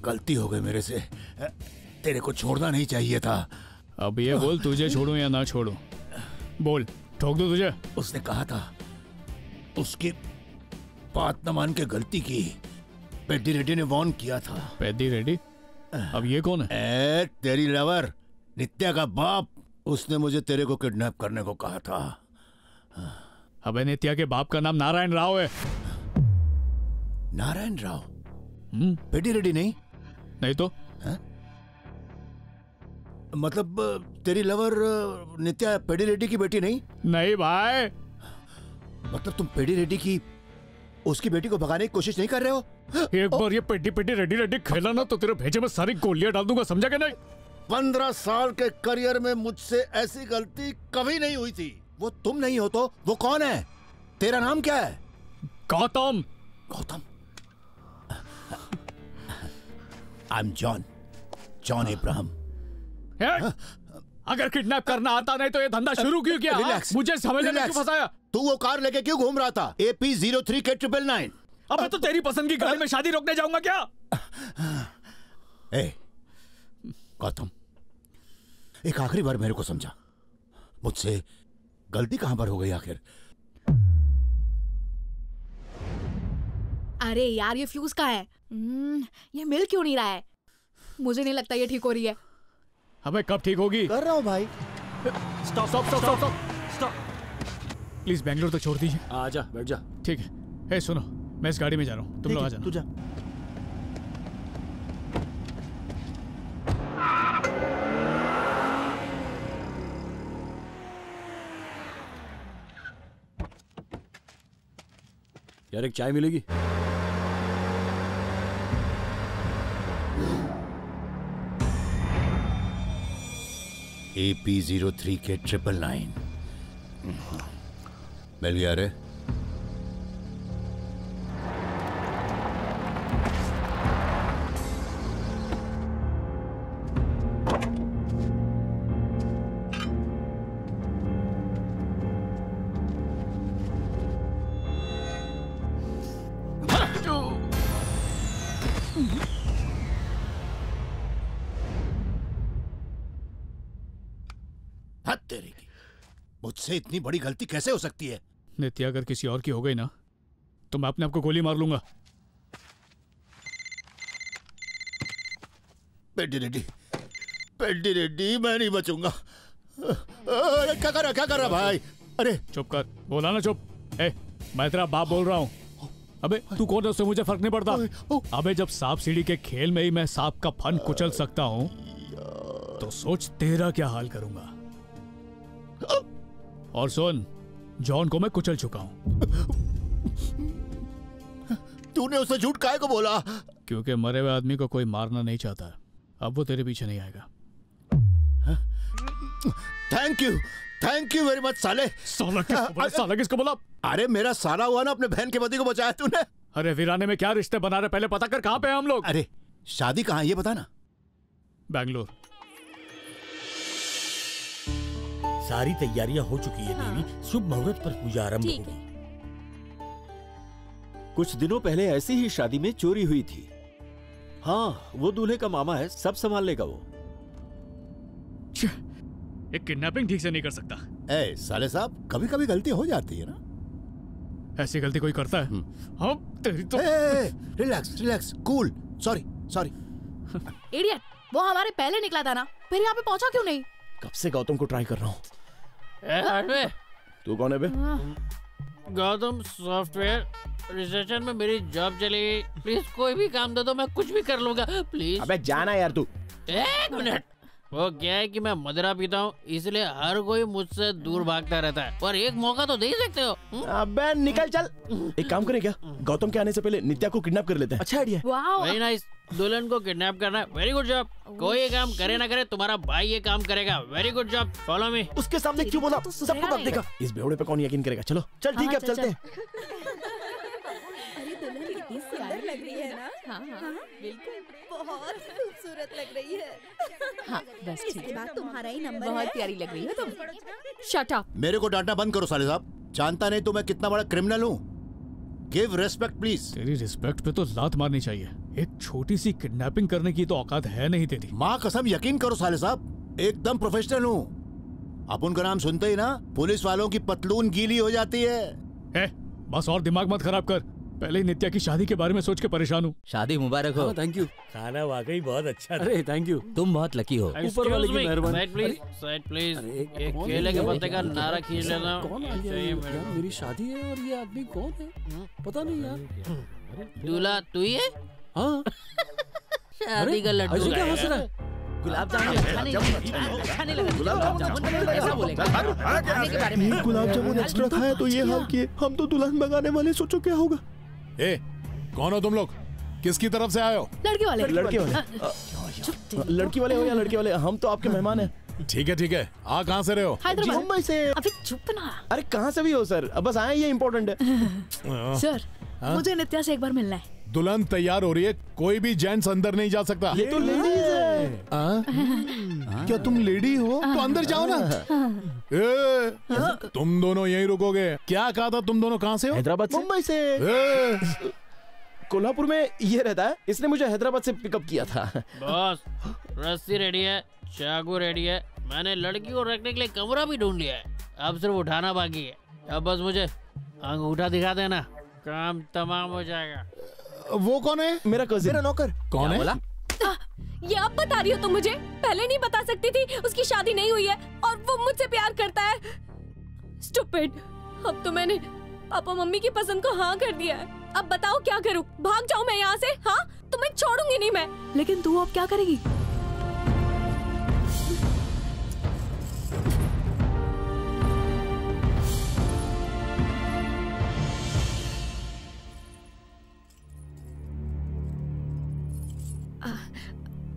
Speaker 5: गलती हो गई मेरे से, तेरे को छोड़ना नहीं चाहिए था।
Speaker 6: अब ये बोल, तुझे छोड़ूं या ना छोड़ूं? बोल, ठोक दो तुझे?
Speaker 5: उसने कहा था, उसकी बात न मान के गलती की। पेड्डी रेड्डी ने वार्न किया था।
Speaker 6: पेड्डी रेड्डी? अब ये कौन है?
Speaker 5: तेरी लवर नित्या का बाप। उसने मुझे तेरे को किडनैप करने को कहा था।
Speaker 6: अबे नित्या के बाप का नाम नारायण राव है।
Speaker 5: नारायण राव? पेड्डी रेड्डी नहीं?
Speaker 6: नहीं तो?
Speaker 5: मतलब तेरी लवर नित्या पेड्डी रेड्डी की बेटी नहीं?
Speaker 6: नहीं भाई।
Speaker 5: मतलब तुम पेड्डी रेड्डी की उसकी बेटी को भगाने की कोशिश नहीं कर रहे हो?
Speaker 6: एक बार ये पेड्डी पेड्डी रेड्डी रेड्डी खेला ना तो तेरे भेजे में सारी गोलियां डाल दूंगा, समझा क्या? नहीं,
Speaker 5: 15 साल के करियर में मुझसे ऐसी गलती कभी नहीं हुई थी। वो तुम नहीं हो तो वो कौन है? तेरा नाम क्या है?
Speaker 6: Gautam.
Speaker 5: Gautam? I am John Ibrahim.
Speaker 6: अगर किडनैप करना आता नहीं तो ये धंधा शुरू क्यों किया?
Speaker 5: रिलैक्स।
Speaker 6: मुझे समझ में क्यों फंसाया?
Speaker 5: तू वो कार लेके क्यों घूम रहा था? AP03K999।
Speaker 6: अब मैं तो तेरी पसंद की गाड़ी में शादी रोकने जाऊंगा क्या?
Speaker 5: गौतम, एक आखिरी बार मेरे को समझा, मुझसे गलती कहां पर हो गई आखिर?
Speaker 7: अरे यार ये फ्यूज का है। ये मिल क्यों नहीं रहा है? मुझे नहीं लगता ये ठीक हो रही है।
Speaker 6: हमें कब ठीक होगी?
Speaker 13: कर रहा हूँ भाई।
Speaker 18: Stop stop stop stop stop.
Speaker 6: Please Bangalore तक छोड़ दीजिए।
Speaker 18: आजा, बैठ जा।
Speaker 6: ठीक है। हे सुनो, मैं इस गाड़ी में जा रहा हूँ, तुम लोग आ जाना।
Speaker 20: तू जा।
Speaker 9: यार एक चाय मिलेगी?
Speaker 5: AP03 के 999 मिल गया रे। मुझसे इतनी बड़ी गलती कैसे हो सकती है?
Speaker 6: नित्या अगर किसी और की हो गई ना तो मैं अपने आप को गोली मार लूंगा।
Speaker 5: पेड्डी रेड्डी मैं नहीं बचूंगा। अरे क्या कर रहा भाई? अरे
Speaker 6: चुप कर, बोला ना चुप। मैं तेरा बाप बोल रहा हूँ। अबे तू कौन है, उससे मुझे फर्क नहीं पड़ता। अबे जब सांप सीढ़ी के खेल में ही मैं सांप का फन कुचल सकता हूँ तो सोच तेरा क्या हाल करूंगा। और सुन, जॉन को मैं कुचल चुका हूं।
Speaker 5: तूने उससे झूठ काहे को बोला?
Speaker 6: क्योंकि मरे हुए आदमी को कोई मारना नहीं चाहता। अब वो तेरे पीछे नहीं आएगा।
Speaker 5: थैंक यू वेरी मच साले।
Speaker 6: साला किसको बोला?
Speaker 5: अरे मेरा साला हुआ ना, अपने बहन के पति को बचाया तूने।
Speaker 6: अरे वीराने में क्या रिश्ते बना रहे, पहले पता कर कहां पे हैं हम लोग।
Speaker 5: अरे शादी कहां ये बता ना।
Speaker 6: बैंगलोर।
Speaker 19: सारी तैयारियां हो चुकी है देवी, शुभ मुहूर्त पर पूजा आरंभ होगी।
Speaker 9: कुछ दिनों पहले ऐसी ही शादी में चोरी हुई थी। हाँ, वो दूल्हे का मामा है, सब संभाल लेगा वो।
Speaker 6: एक किडनैपिंग ठीक से नहीं कर सकता।
Speaker 5: साले साहब, कभी कभी गलती हो जाती है ना।
Speaker 6: ऐसी गलती कोई करता है? हाँ तेरी तो।
Speaker 5: Relax cool. सॉरी।
Speaker 7: इडियट, वो हमारे पहले निकला था ना, फिर यहाँ पे पहुंचा क्यों नहीं?
Speaker 8: कब से गौतम को ट्राई कर रहा हूँ। तू कौन है बे?
Speaker 18: गौतम, सॉफ्टवेयर रिसर्चर में मेरी जॉब चली गई। प्लीज कोई भी काम दे दो, मैं कुछ भी कर लूंगा प्लीज।
Speaker 8: अबे जाना यार तू।
Speaker 18: एक मिनट। वो क्या है कि मैं मदिरा पीता हूँ, इसलिए हर कोई मुझसे दूर भागता रहता है, पर एक मौका तो दे ही सकते हो।
Speaker 8: अबे निकल चल। एक काम करें क्या, गौतम के आने से पहले नित्या को किडनैप कर लेते हैं। अच्छा आइडिया।
Speaker 18: Very nice. दुल्हन को किडनैप करना है, वेरी गुड जॉब। कोई ये काम करे ना करे, तुम्हारा भाई ये काम करेगा। Very good job, follow me.
Speaker 8: उसके सामने क्यों बोला? सबको बक देगा। इस बेवड़े पे कौन यकीन करेगा? चलो चल ठीक है, अब चलते हैं।
Speaker 1: अरे दुल्हन कितनी सुंदर लग रही है ना। हाँ बिल्कुल, बहुत खूबसूरत लग रही है। हाँ बस ठीक है, तुम्हारा ही नंबर है। बहुत प्यारी लग रही है तुम। Shut up.
Speaker 5: मेरे को डांटना बंद करो साले साहब। जानता नहीं तो मैं कितना बड़ा क्रिमिनल हूँ। Give respect please.
Speaker 6: तेरी रिस्पेक्ट पे तो लात मारनी चाहिए। एक छोटी सी किडनैपिंग करने की तो औकात है नहीं तेरी।
Speaker 5: माँ कसम, यकीन करो साले साहब, एकदम प्रोफेशनल हूँ। अपन का नाम सुनते ही ना पुलिस वालों की पतलून गीली हो जाती है।
Speaker 6: बस और दिमाग मत खराब कर। पहले ही नित्या की शादी के बारे में सोच के परेशान हूँ।
Speaker 17: शादी मुबारक हो।
Speaker 19: Thank you. खाना वाकई बहुत अच्छा था।
Speaker 9: अरे थैंक यू।
Speaker 17: तुम बहुत लकी हो।
Speaker 9: ऊपर वाले की मेहरबानी।
Speaker 18: Side please. एक केले के पत्ते का नारा खींच लेना।
Speaker 9: मेरी शादी है और ये आदमी कौन है? पता नहीं यार।
Speaker 18: दूल्हा तू ही है?
Speaker 9: हाँ।
Speaker 18: शादी का लड्डू
Speaker 9: क्या हंस रहा है?
Speaker 17: गुलाब जामुन खाने लगा। गुलाब जामुन ऐसा बोलेगा।
Speaker 8: गुलाब जामुन एक्स्ट्रा खाया तो ये हाल किए। हम तो दुल्हन भगाने वाले, सोचो क्या होगा।
Speaker 16: कौन हो तुम लोग? किसकी तरफ से आए हो?
Speaker 7: लड़की वाले।
Speaker 8: लड़की वाले हो या लड़के वाले, हम तो आपके मेहमान हैं।
Speaker 16: ठीक है। आ कहाँ से रहे हो?
Speaker 8: मुंबई से।
Speaker 7: अभी चुप ना।
Speaker 8: अरे कहाँ से भी हो सर, अब बस आए, ये इम्पोर्टेंट है।
Speaker 7: सर मुझे नित्या से एक बार मिलना है।
Speaker 16: दुल्हन तैयार हो रही है, कोई भी जेंट्स अंदर नहीं जा सकता।
Speaker 8: ये तो लेडीज है।
Speaker 16: क्या तुम लेडी हो? तो अंदर जाओ ना। तुम दोनों यहीं रुकोगे। क्या कहा था? तुम दोनों कहाँ से हो?
Speaker 8: हैदराबाद से। मुंबई से। कोल्हापुर में ये रहता है, इसने मुझे हैदराबाद से पिकअप किया था।
Speaker 18: बॉस, रस्सी रेडी है, चाकू रेडी है, मैंने लड़की को रखने के लिए कमरा भी ढूंढ लिया है, अब सिर्फ उठाना बाकी है। अब बस मुझे अंगूठा दिखा देना, काम तमाम हो जाएगा।
Speaker 8: वो कौन है? मेरा कजिन, मेरा नौकर।
Speaker 16: कौन है?
Speaker 1: ये अब बता रही हो तुम मुझे? पहले नहीं बता सकती थी? उसकी शादी नहीं हुई है और वो मुझसे प्यार करता है। स्टूपिड। अब तो मैंने पापा मम्मी की पसंद को हाँ कर दिया है। अब बताओ क्या करूं? भाग जाऊं मैं यहाँ से? हाँ, तुम्हें छोड़ूंगी नहीं मैं।
Speaker 7: लेकिन तू अब क्या करेगी?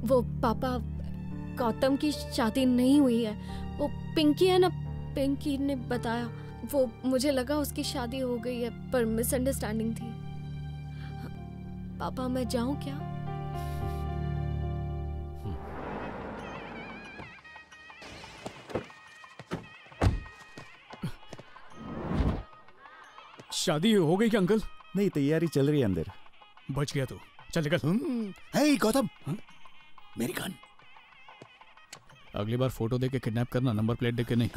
Speaker 1: वो पापा, गौतम की शादी नहीं हुई है। वो पिंकी है ना, पिंकी ने बताया। वो मुझे लगा उसकी शादी हो गई है, पर मिसअंडरस्टैंडिंग थी। पापा मैं जाऊं क्या?
Speaker 6: शादी हो गई क्या अंकल?
Speaker 14: नहीं, तैयारी चल रही है अंदर।
Speaker 6: बच गया तू। चल निकल।
Speaker 5: हे गौतम, मेरी गन।
Speaker 6: अगली बार फोटो देके किडनैप करना, नंबर प्लेट देके नहीं।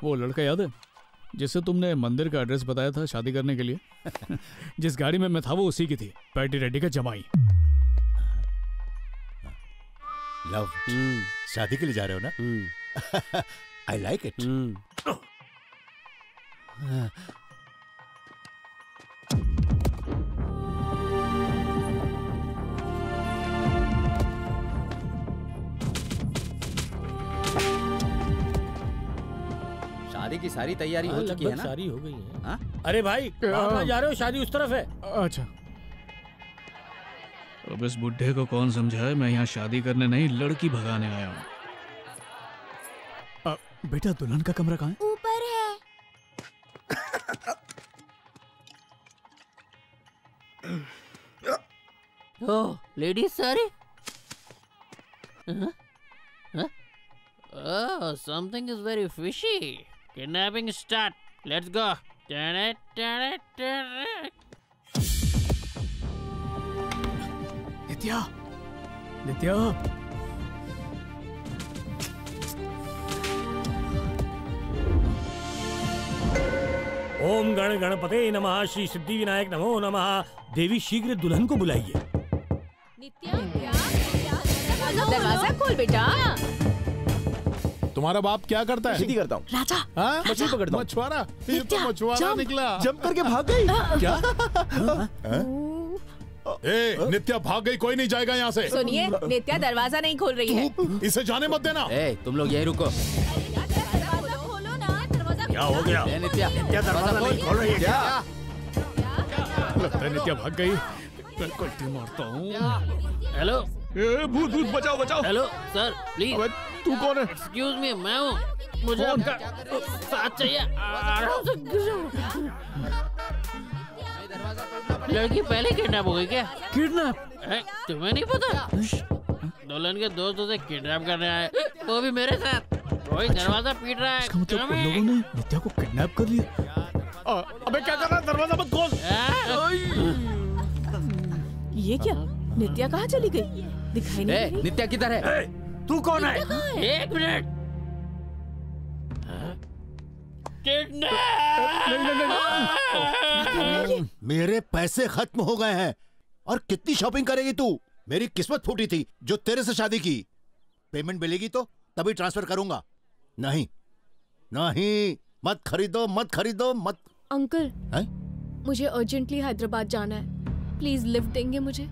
Speaker 6: वो लड़का याद है जिससे तुमने मंदिर का एड्रेस बताया था शादी करने के लिए? जिस गाड़ी में मैं था वो उसी की थी, पैटी रेड्डी का जमाई।
Speaker 5: लव, शादी के लिए जा रहे हो ना? आई लाइक इट।
Speaker 17: शादी की सारी तैयारी हो चुकी है ना?
Speaker 19: सारी हो गई है।
Speaker 17: हाँ?
Speaker 19: अरे भाई, कहाँ जा रहे हो? शादी उस तरफ है।
Speaker 6: अच्छा, अब इस बुढ़े को कौन समझाए? मैं यहाँ शादी करने नहीं, लड़की भगाने आया हूँ। बेटा, दुल्हन का कमरा कहाँ है?
Speaker 11: ऊपर है।
Speaker 21: ओह, लेडीज सारी? Oh, something is very fishy. Kidnapping start. Let's go. Turn it, turn it, turn it.
Speaker 6: नित्या, नित्या।
Speaker 19: ओम गण गणपते नमः, श्री सिद्धि विनायक नमो नमः। देवी शीघ्र दुल्हन को बुलाइए।
Speaker 2: दरवाजा खोल बेटा।
Speaker 16: तुम्हारा बाप क्या करता है?
Speaker 8: खेती करता हूँ।
Speaker 7: राजा,
Speaker 8: मछली पकड़ता हूँ।
Speaker 16: मछुआरा? ये तो मछुआरा निकला।
Speaker 8: जंप करके भाग गई। क्या?
Speaker 16: ए, नित्या भाग गई, कोई नहीं जाएगा यहाँ से।
Speaker 2: सुनिए, नित्या दरवाजा नहीं खोल रही है।
Speaker 16: इसे जाने मत देना।
Speaker 17: ए, तुम लोग यहीं रुको।
Speaker 19: क्या हो गया?
Speaker 17: नित्या,
Speaker 19: दरवाजा नहीं खोल रही है क्या?
Speaker 6: लगता है नित्या भाग गई। मैं कल्टी मारता हूँ।
Speaker 21: हेलो,
Speaker 6: भूत भूत बचाओ बचाओ।
Speaker 21: Hello sir, please.
Speaker 6: तू कौन है?
Speaker 21: एक्सक्यूज मी, मैं हूँ। मुझे आपका साथ चाहिए। आराम से लड़की पहले किडनैप हो गई क्या?
Speaker 6: किडनैप?
Speaker 21: तुम्हें नहीं पता? दुल्हन के दोस्तों से किडनैप करने आए, वो भी मेरे साथ। कोई दरवाजा पीट रहा है।
Speaker 6: इसका मतलब उन लोगों ने नित्या को किडनैप कर लिया।
Speaker 19: अबे क्या कर रहा है? दरवाजा मत खोल।
Speaker 2: ये क्या? नित्या कहाँ चली गई? दिखाई नहीं दे रही।
Speaker 17: नित्या किधर है?
Speaker 19: तू कौन है?
Speaker 21: एक मिनट।
Speaker 5: मेरे पैसे खत्म हो गए हैं और कितनी शॉपिंग करेगी तू? मेरी किस्मत फूटी थी जो तेरे से शादी की। पेमेंट मिलेगी तो तभी ट्रांसफर करूंगा। नहीं नहीं, मत खरीदो मत खरीदो मत।
Speaker 1: अंकल
Speaker 5: है?
Speaker 1: मुझे अर्जेंटली हैदराबाद जाना है, प्लीज लिफ्ट देंगे मुझे?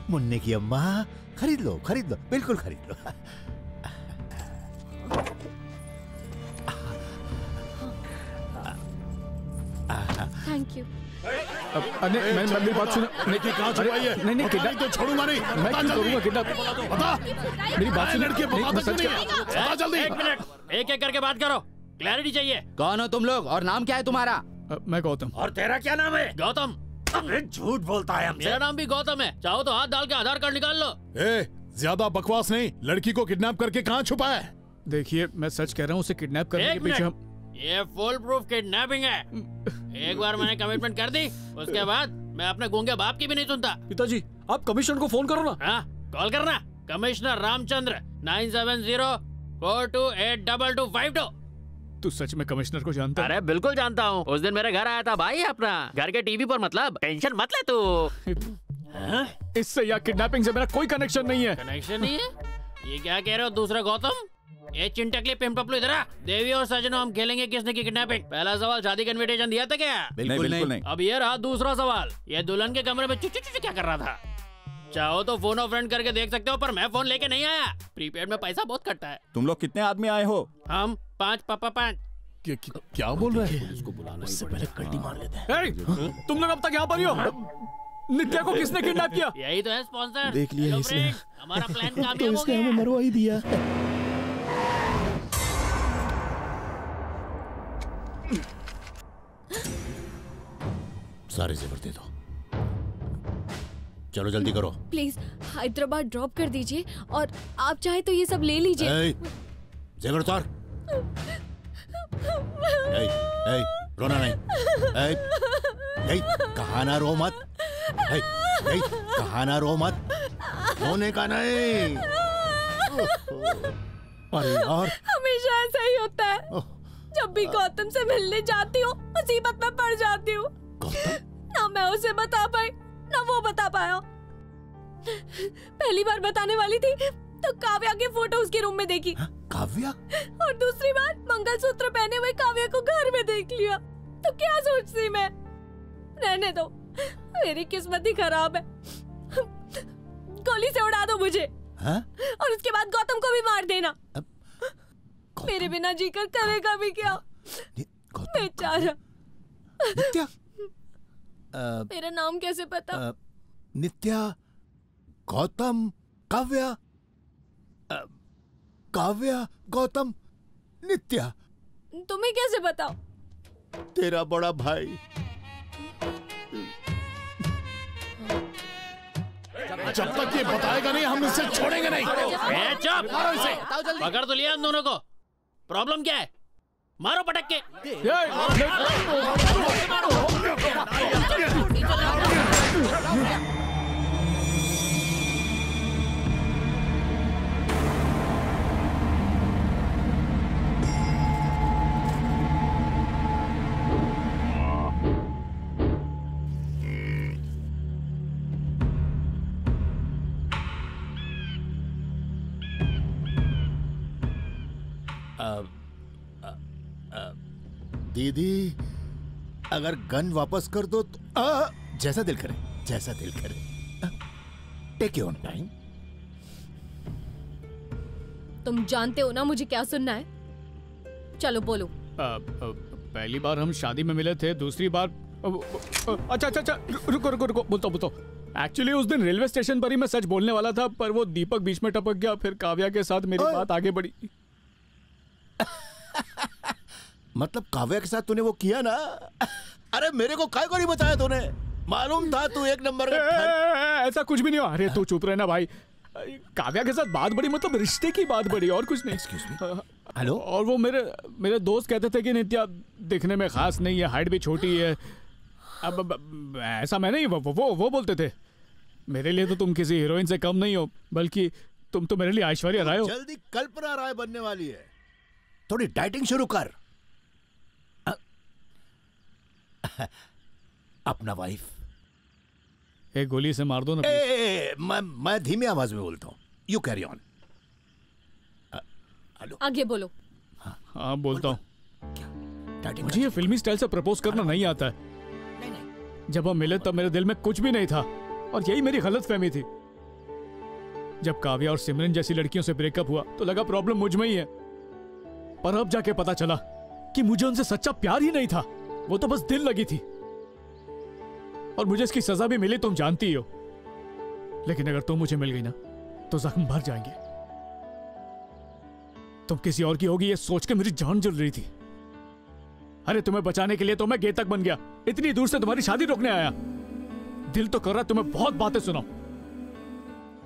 Speaker 5: मुन्ने की अम्मा, खरीद लो बिल्कुल खरीद लो।
Speaker 1: Thank you.
Speaker 16: मैं मेरी बात सुनो। नहीं कहाँ छुपाई है?
Speaker 6: नहीं
Speaker 16: किडनैप तो छोड़ूंगा नहीं।
Speaker 6: मैं क्यों करूंगा किडनैप?
Speaker 16: बता,
Speaker 6: मेरी बात सुनो।
Speaker 16: लड़की बता जल्दी।
Speaker 21: एक मिनट, एक एक करके बात करो, क्लैरिटी चाहिए।
Speaker 17: कौन हो तुम लोग और नाम क्या है तुम्हारा?
Speaker 6: मैं गौतम।
Speaker 19: और तेरा क्या नाम है?
Speaker 21: गौतम।
Speaker 19: झूठ बोलता है हमसे।
Speaker 21: मेरा नाम भी गौतम है, चाहो तो हाथ डाल के आधार कार्ड निकाल लो।
Speaker 16: ज्यादा बकवास नहीं। लड़की को किडनैप करके कहाँ छुपा है?
Speaker 6: देखिए, मैं सच कह रहा हूँ, उसे किडनैप करने के पीछे हम...
Speaker 21: ये फुल प्रूफ किडनैपिंग है। एक बार मैंने कमिटमेंट कर दी, उसके बाद मैं अपने गूंगे बाप की भी नहीं सुनता।
Speaker 18: पिताजी, आप कमिश्नर को फोन करो ना।
Speaker 21: हाँ, कॉल करना। कमिश्नर रामचंद्र 9704282252।
Speaker 6: तू सच में कमिश्नर को जानता है?
Speaker 21: अरे बिल्कुल जानता हूँ, उस दिन मेरे घर आया था भाई अपना, घर के टीवी पर। मतलब टेंशन मत ले तू।
Speaker 6: इससे या किडनैपिंग से मेरा कोई कनेक्शन नहीं है।
Speaker 21: कनेक्शन नहीं है? ये क्या कह रहे हो दूसरे गौतम? ए चिंटकली पिंपलू इधर आ। देवी और सजनो हम खेलेंगे किसने की किडनैपिंग। पहला सवाल, शादी का इनविटेशन दिया था क्या?
Speaker 14: बिल्कुल नहीं।
Speaker 21: अब ये रहा दूसरा सवाल, ये दुल्हन के कमरे में चुचु चुचु क्या कर रहा था? चाहो तो फोन ऑफ फ्रेंड करके देख सकते हो, पर मैं फोन लेके नहीं आया। प्रीपेड में पैसा बहुत कटता है।
Speaker 14: तुम लोग कितने आदमी आए हो?
Speaker 21: हम 5 पापा 5।
Speaker 16: क्या बोल रहे हैं?
Speaker 8: उसको बुलाना, उससे पहले कल्टी मार लेते हैं।
Speaker 6: तुम लोग अब तक यहाँ पर ही हो? नित्या को किसने किडनैप किया?
Speaker 21: यही तो है स्पॉन्सर।
Speaker 8: देख लिया इसने।
Speaker 21: हमारा प्लान
Speaker 8: तो
Speaker 21: कामयाब हो
Speaker 8: इसने
Speaker 21: गया।
Speaker 8: हमें मरवा ही दिया।
Speaker 5: सारे जेवर दे दो। चलो जल्दी करो।
Speaker 1: प्लीज हैदराबाद ड्रॉप कर दीजिए और आप चाहे तो ये सब ले लीजिए।
Speaker 5: जेवर उतार। रोना नहीं। कहाना रो मत। कहाना रो मत। रोने का नहीं। अरे यार,
Speaker 1: हमेशा ऐसा ही होता है। जब भी गौतम से मिलने जाती हूँ मुसीबत में पड़ जाती हूँ। ना मैं उसे बता पाई ना वो बता पाया। पहली बार बताने वाली थी तो काव्या की फोटो उसके रूम में देखी।
Speaker 5: काव्या?
Speaker 1: और दूसरी बार मंगलसूत्र पहने हुए काव्या को घर में देख लिया। तो क्या सोचती मैं? रहने दो, मेरी किस्मत ही खराब है। गोली से उड़ा दो मुझे। और उसके बाद गौतम को भी मार देना। मेरे बिना जीकर करेगा भी क्या बेचारा।
Speaker 5: नित्या?
Speaker 1: मेरा नाम कैसे पता?
Speaker 5: नित्या, गौतम, काव्या, काव्या, गौतम, नित्या।
Speaker 1: तुम्हें कैसे बताओ?
Speaker 5: तेरा बड़ा भाई।
Speaker 16: जब तक ये बताएगा नहीं हम इसे छोड़ेंगे नहीं।
Speaker 21: चुप। पकड़ तो लिया इन दोनों को। प्रॉब्लम क्या है? मारो पटक के।
Speaker 5: दीदी, अगर गन वापस कर दो तो जैसा दिल करे, जैसा दिल करे। Take your time.
Speaker 1: तुम जानते हो ना मुझे क्या सुनना है? चलो बोलो।
Speaker 6: पहली बार हम शादी में मिले थे, दूसरी बार अच्छा रुको बोलता। एक्चुअली उस दिन रेलवे स्टेशन पर ही मैं सच बोलने वाला था, पर वो दीपक बीच में टपक गया। फिर काव्या के साथ मेरी बात आगे बढ़ी।
Speaker 5: मतलब काव्या के साथ तूने वो किया ना? अरे मेरे को काय को नहीं बताया तूने? मालूम था तू एक नंबर का।
Speaker 6: ऐसा कुछ भी नहीं हुआ। अरे तू चुप रहना भाई। काव्या के साथ बात बढ़ी, मतलब रिश्ते की बात बढ़ी और कुछ नहीं। Excuse me.
Speaker 5: हेलो।
Speaker 6: और वो मेरे दोस्त कहते थे कि नित्या दिखने में खास नहीं है, हाइट भी छोटी है। अब ऐसा मैं नहीं, वो बोलते थे मेरे लिए तो तुम किसी हीरोइन से कम नहीं हो, बल्कि तुम तो मेरे लिए ऐश्वर्या राय हो।
Speaker 5: जल्दी कल्पना राय बनने वाली है। थोड़ी डाइटिंग शुरू कर। अपना वाइफ
Speaker 6: एक गोली से मार दो ना।
Speaker 5: मैं धीमी आवाज में बोलता हूँ। You carry on. हेलो।
Speaker 1: आगे बोलो।
Speaker 6: हाँ बोलता हूँ। मुझे ये फिल्मी स्टाइल से प्रपोज करना नहीं आता है। जब हम मिले तब मेरे दिल में कुछ भी नहीं था और यही मेरी गलतफहमी थी। जब काव्या और सिमरन जैसी लड़कियों से ब्रेकअप हुआ तो लगा प्रॉब्लम मुझ में ही है, पर अब जाके पता चला कि मुझे उनसे सच्चा प्यार ही नहीं था, वो तो बस दिल लगी थी। और मुझे इसकी सजा भी मिली, तुम जानती हो। लेकिन अगर तुम मुझे मिल गई ना तो जख्म भर जाएंगे। तुम किसी और की होगी ये सोच के मेरी जान जल रही थी। अरे तुम्हें बचाने के लिए तो मैं गेतक बन गया, इतनी दूर से तुम्हारी शादी रोकने आया। दिल तो कर रहा तुम्हें बहुत बातें सुनाऊं,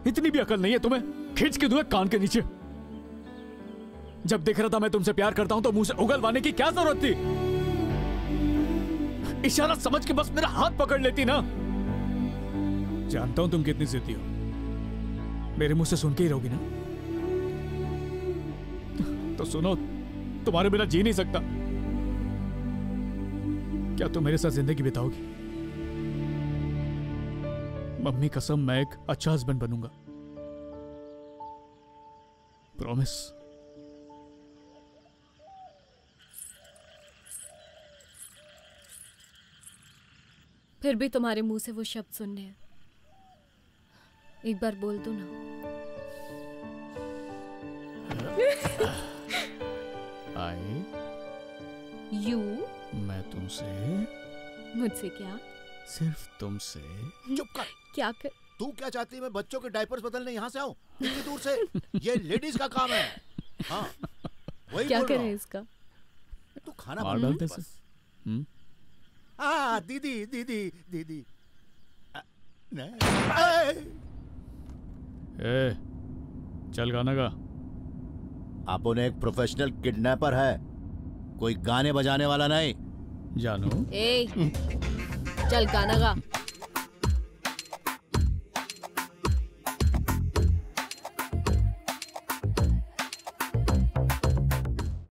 Speaker 6: इतनी भी अकल नहीं है तुम्हें, खींच के दूं कान के नीचे। जब दिख रहा था मैं तुमसे प्यार करता हूं तो मुंह से उगलवाने की क्या जरूरत थी? इशारा समझ के बस मेरा हाथ पकड़ लेती ना। जानता हूं तुम कितनी जिद्दी हो, मेरे मुंह से सुन के ही रहोगी ना? तो सुनो, तुम्हारे बिना जी नहीं सकता। क्या तुम मेरे साथ जिंदगी बिताओगी? मम्मी कसम, मैं एक अच्छा हस्बैंड बनूंगा, प्रॉमिस।
Speaker 1: फिर भी तुम्हारे मुंह से वो शब्द सुनने हैं। एक बार बोल दो ना।
Speaker 6: आई
Speaker 1: यू
Speaker 6: मैं तुमसे
Speaker 1: मुझसे क्या?
Speaker 6: सिर्फ तुमसे
Speaker 5: चुप कर।
Speaker 1: क्या कर?
Speaker 5: तू क्या चाहती है मैं बच्चों के डायपर्स बदलने यहाँ से आऊँ? इतनी दूर से? ये लेडीज का काम है। हाँ वही
Speaker 1: क्या
Speaker 5: बोल रहा
Speaker 1: करें
Speaker 5: हूँ।
Speaker 1: इसका?
Speaker 5: तू खाना
Speaker 6: मार
Speaker 5: बना
Speaker 6: डालते
Speaker 5: बस।
Speaker 6: से।
Speaker 5: हाँ दीदी दीदी दीदी।
Speaker 6: ए, चल गाना गा।
Speaker 5: अपन एक प्रोफेशनल किडनैपर है, कोई गाने बजाने वाला नहीं।
Speaker 6: जानू
Speaker 1: ए, चल गाना गा।